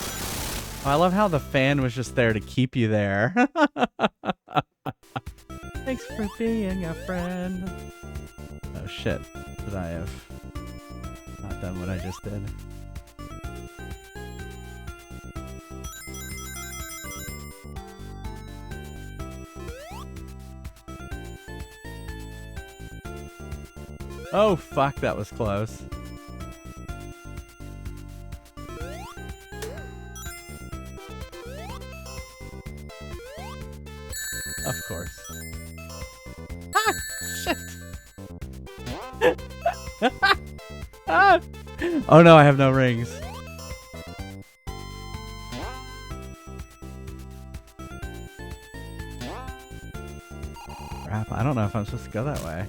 I love how the fan was just there to keep you there. Thanks for being a friend. Oh shit. Did I have not done what I just did? Oh fuck, that was close. Of course. Ah! Shit! Ah! Oh no, I have no rings. Crap, I don't know if I'm supposed to go that way.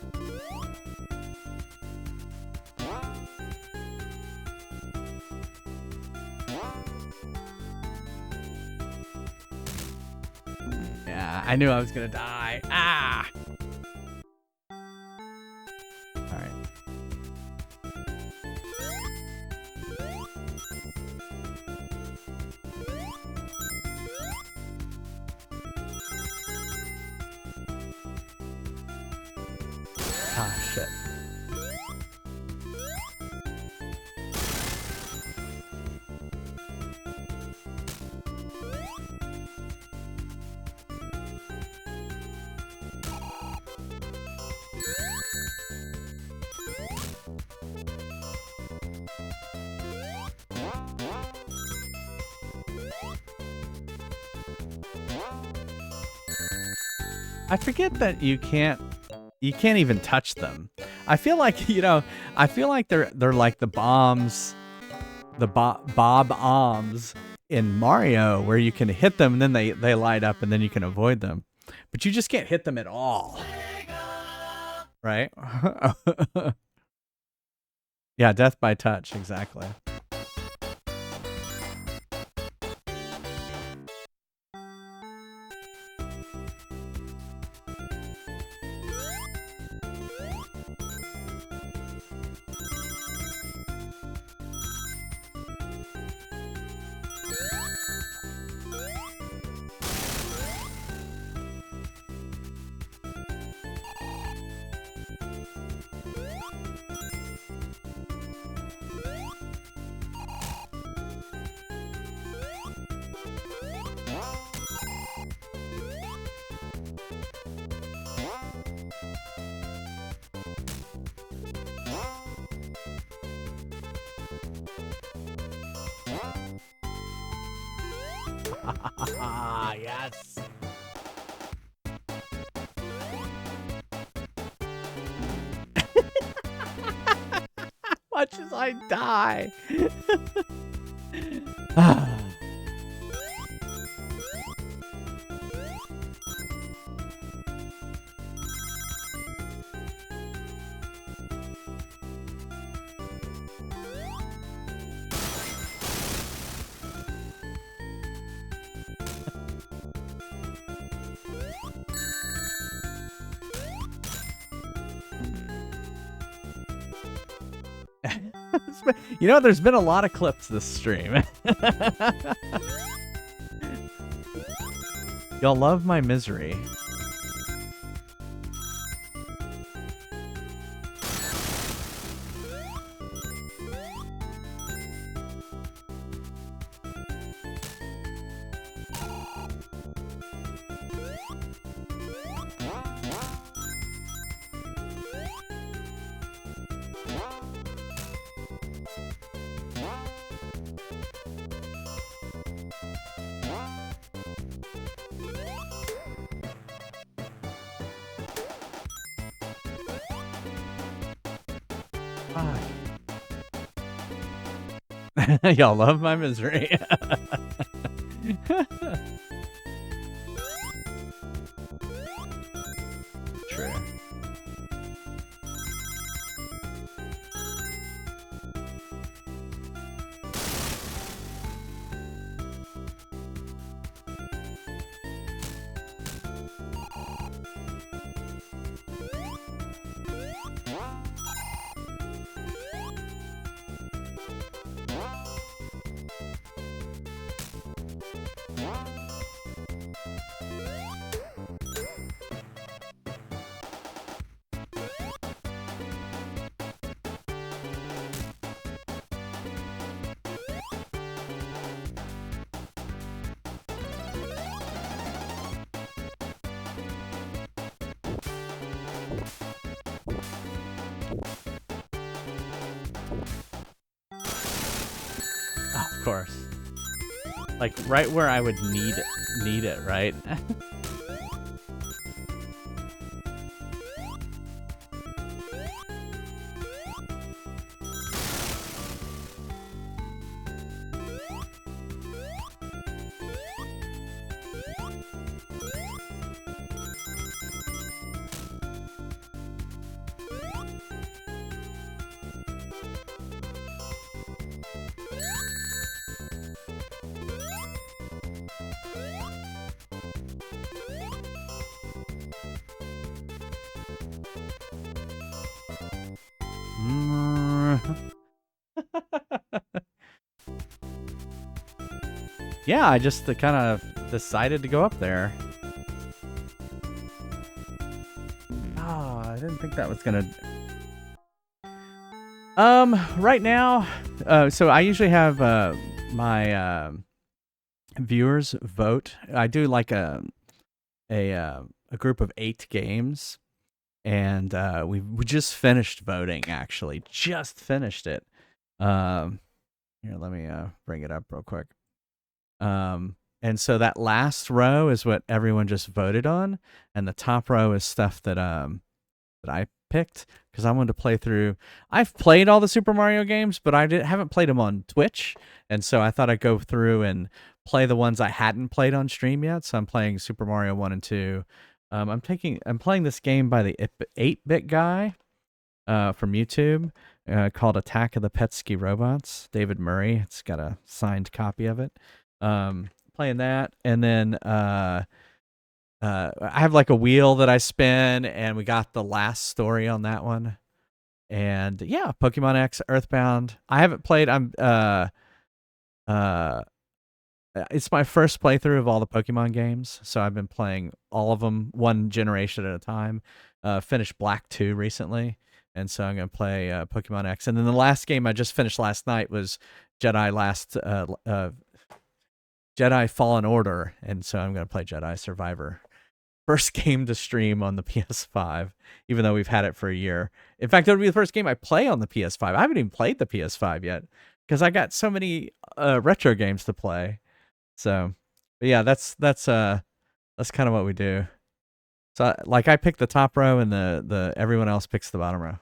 Yeah, I knew I was gonna die. Ah! Alright. Ah, shit. I forget that you can't even touch them. I feel like, you know, I feel like they're like the bombs, the bob bombs in Mario, where you can hit them and then they light up and then you can avoid them. But you just can't hit them at all. Right? Yeah, death by touch, exactly. Yes. Watch as I die. You know, there's been a lot of clips this stream. Y'all love my misery. Y'all love my misery. True. Of course. Like right where I would need it, right? Yeah, I just kind of decided to go up there. Oh, I didn't think that was gonna. Right now, so I usually have my viewers vote. I do like a group of 8 games, and we just finished voting. Actually, just finished it. Here, let me bring it up real quick. And so that last row is what everyone just voted on, and the top row is stuff that I picked because I wanted to play through. I've played all the Super Mario games, but I haven't played them on Twitch, and so I thought I'd go through and play the ones I hadn't played on stream yet. So I'm playing Super Mario 1 and 2. I'm playing this game by the 8-bit guy from YouTube called Attack of the Petsky Robots. David Murray. It's got a signed copy of it. Playing that, and then I have like a wheel that I spin, and we got the last story on that one. And yeah, Pokemon X, Earthbound. I haven't played. It's my first playthrough of all the Pokemon games, so I've been playing all of them one generation at a time. Finished Black 2 recently, and so I'm gonna play Pokemon X. And then the last game I just finished last night was Jedi Fallen Order, and so I'm going to play Jedi Survivor. First game to stream on the PS5, even though we've had it for a year. In fact, it'll be the first game I play on the PS5. I haven't even played the PS5 yet because I got so many retro games to play. So But yeah, that's kind of what we do. So like I pick the top row and the everyone else picks the bottom row.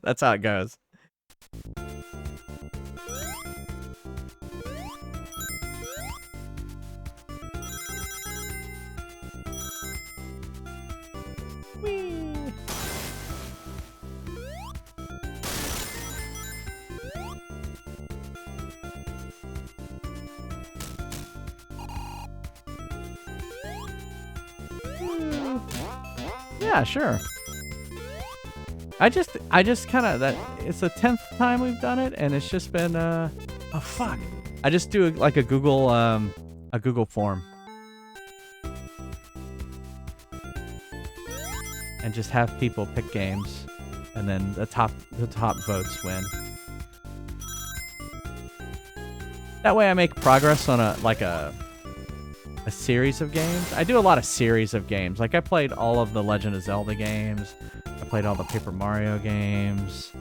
That's how it goes. Whee! Yeah, sure. I just kind of it's the 10th time we've done it, and it's just been oh fuck. I just do like a Google form, and just have people pick games, and then the top votes win. That way, I make progress on a series of games. I do a lot of series of games. Like I played all of the Legend of Zelda games. I played all the Paper Mario games.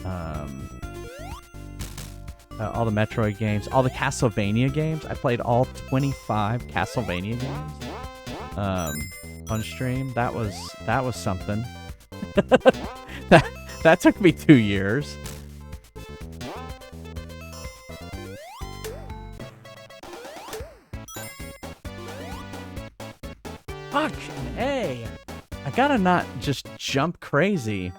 All the Metroid games. All the Castlevania games. I played all 25 Castlevania games. On stream. That was something. that took me 2 years. Fuck, hey! I gotta not just jump crazy.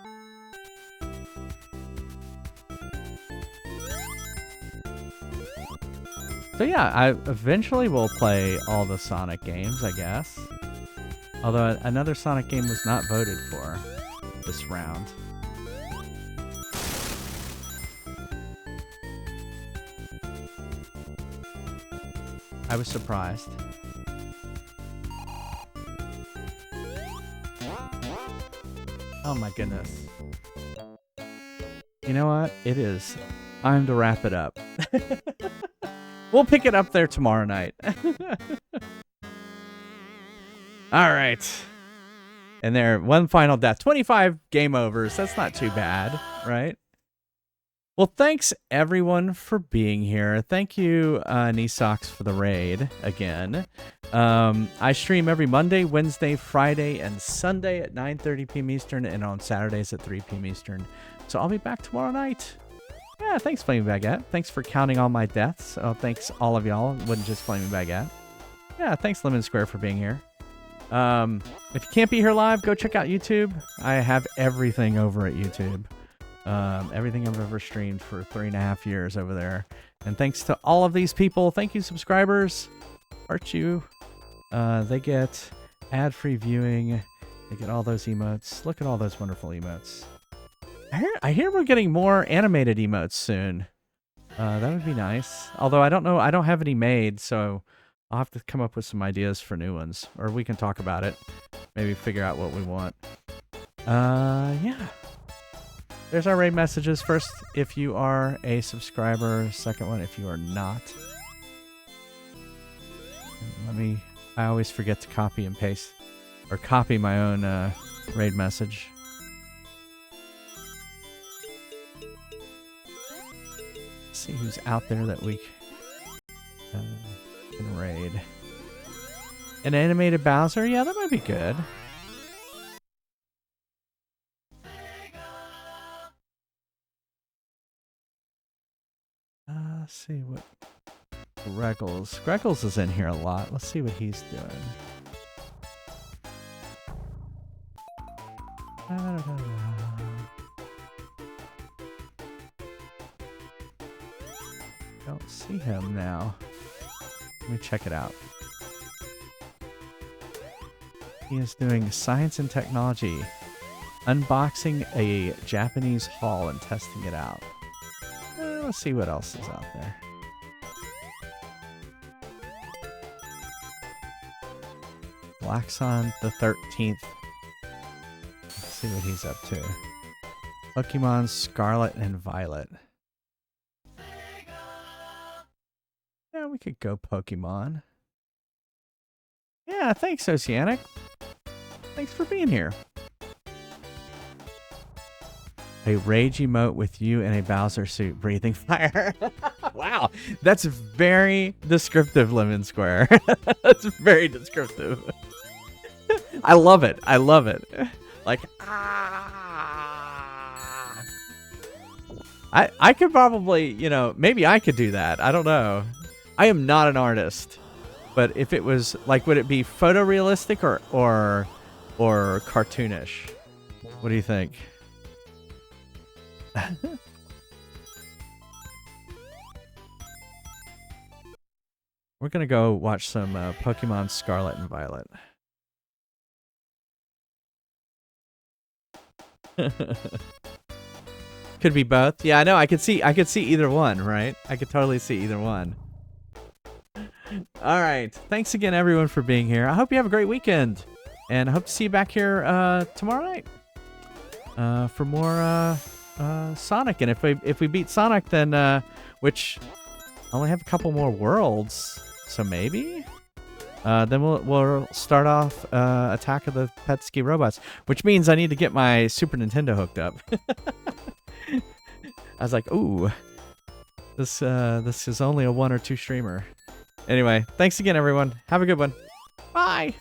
So yeah, I eventually will play all the Sonic games, I guess. Although another Sonic game was not voted for this round. I was surprised. Oh my goodness. You know what? It is time to wrap it up. We'll pick it up there tomorrow night. All right. And there, one final death. 25 game overs. That's not too bad, right? Well, thanks everyone for being here. Thank you, Nisox, for the raid again. I stream every Monday, Wednesday, Friday, and Sunday at 9:30 p.m. Eastern, and on Saturdays at 3 p.m. Eastern. So I'll be back tomorrow night. Yeah, thanks, Flaming Baguette. Thanks for counting all my deaths. Oh, thanks all of y'all. It wasn't just Flaming Baguette. Yeah, thanks Lemon Square for being here. If you can't be here live, go check out YouTube. I have everything over at YouTube. Everything I've ever streamed for 3.5 years over there. And thanks to all of these people. Thank you, subscribers. Aren't you? They get ad-free viewing. They get all those emotes. Look at all those wonderful emotes. I hear we're getting more animated emotes soon. That would be nice. Although I don't know, I don't have any made, so I'll have to come up with some ideas for new ones. Or we can talk about it. Maybe figure out what we want. Yeah. There's our raid messages. First, if you are a subscriber. Second one, if you are not. I always forget to copy and paste. Or copy my own raid message. Let's see who's out there that we can raid. An animated Bowser? Yeah, that might be good. Let's see what Greggles. Greggles is in here a lot. Let's see what he's doing. Don't see him now. Let me check it out. He is doing science and technology, unboxing a Japanese haul and testing it out. Let's see what else is out there. Blackson the 13th. Let's see what he's up to. Pokemon Scarlet and Violet. Yeah, we could go Pokemon. Yeah, thanks, Oceanic. Thanks for being here. A rage emote with you in a Bowser suit breathing fire. Wow, that's very descriptive, Lemon Square. That's very descriptive. I love it. I love it. Like, I could probably, you know, maybe I could do that. I don't know. I am not an artist, but if it was like, would it be photorealistic or cartoonish? What do you think? We're gonna go watch some Pokemon Scarlet and Violet. Could be both. Yeah, I know. I could see either one, right? I could totally see either one. All right. Thanks again, everyone, for being here. I hope you have a great weekend, and I hope to see you back here tomorrow night for more Sonic. And if we beat Sonic, then which I only have a couple more worlds, so maybe then we'll start off Attack of the Petsky Robots, which means I need to get my Super Nintendo hooked up. I was like, ooh, this is only a 1 or 2 streamer. Anyway, thanks again, everyone. Have a good one. Bye.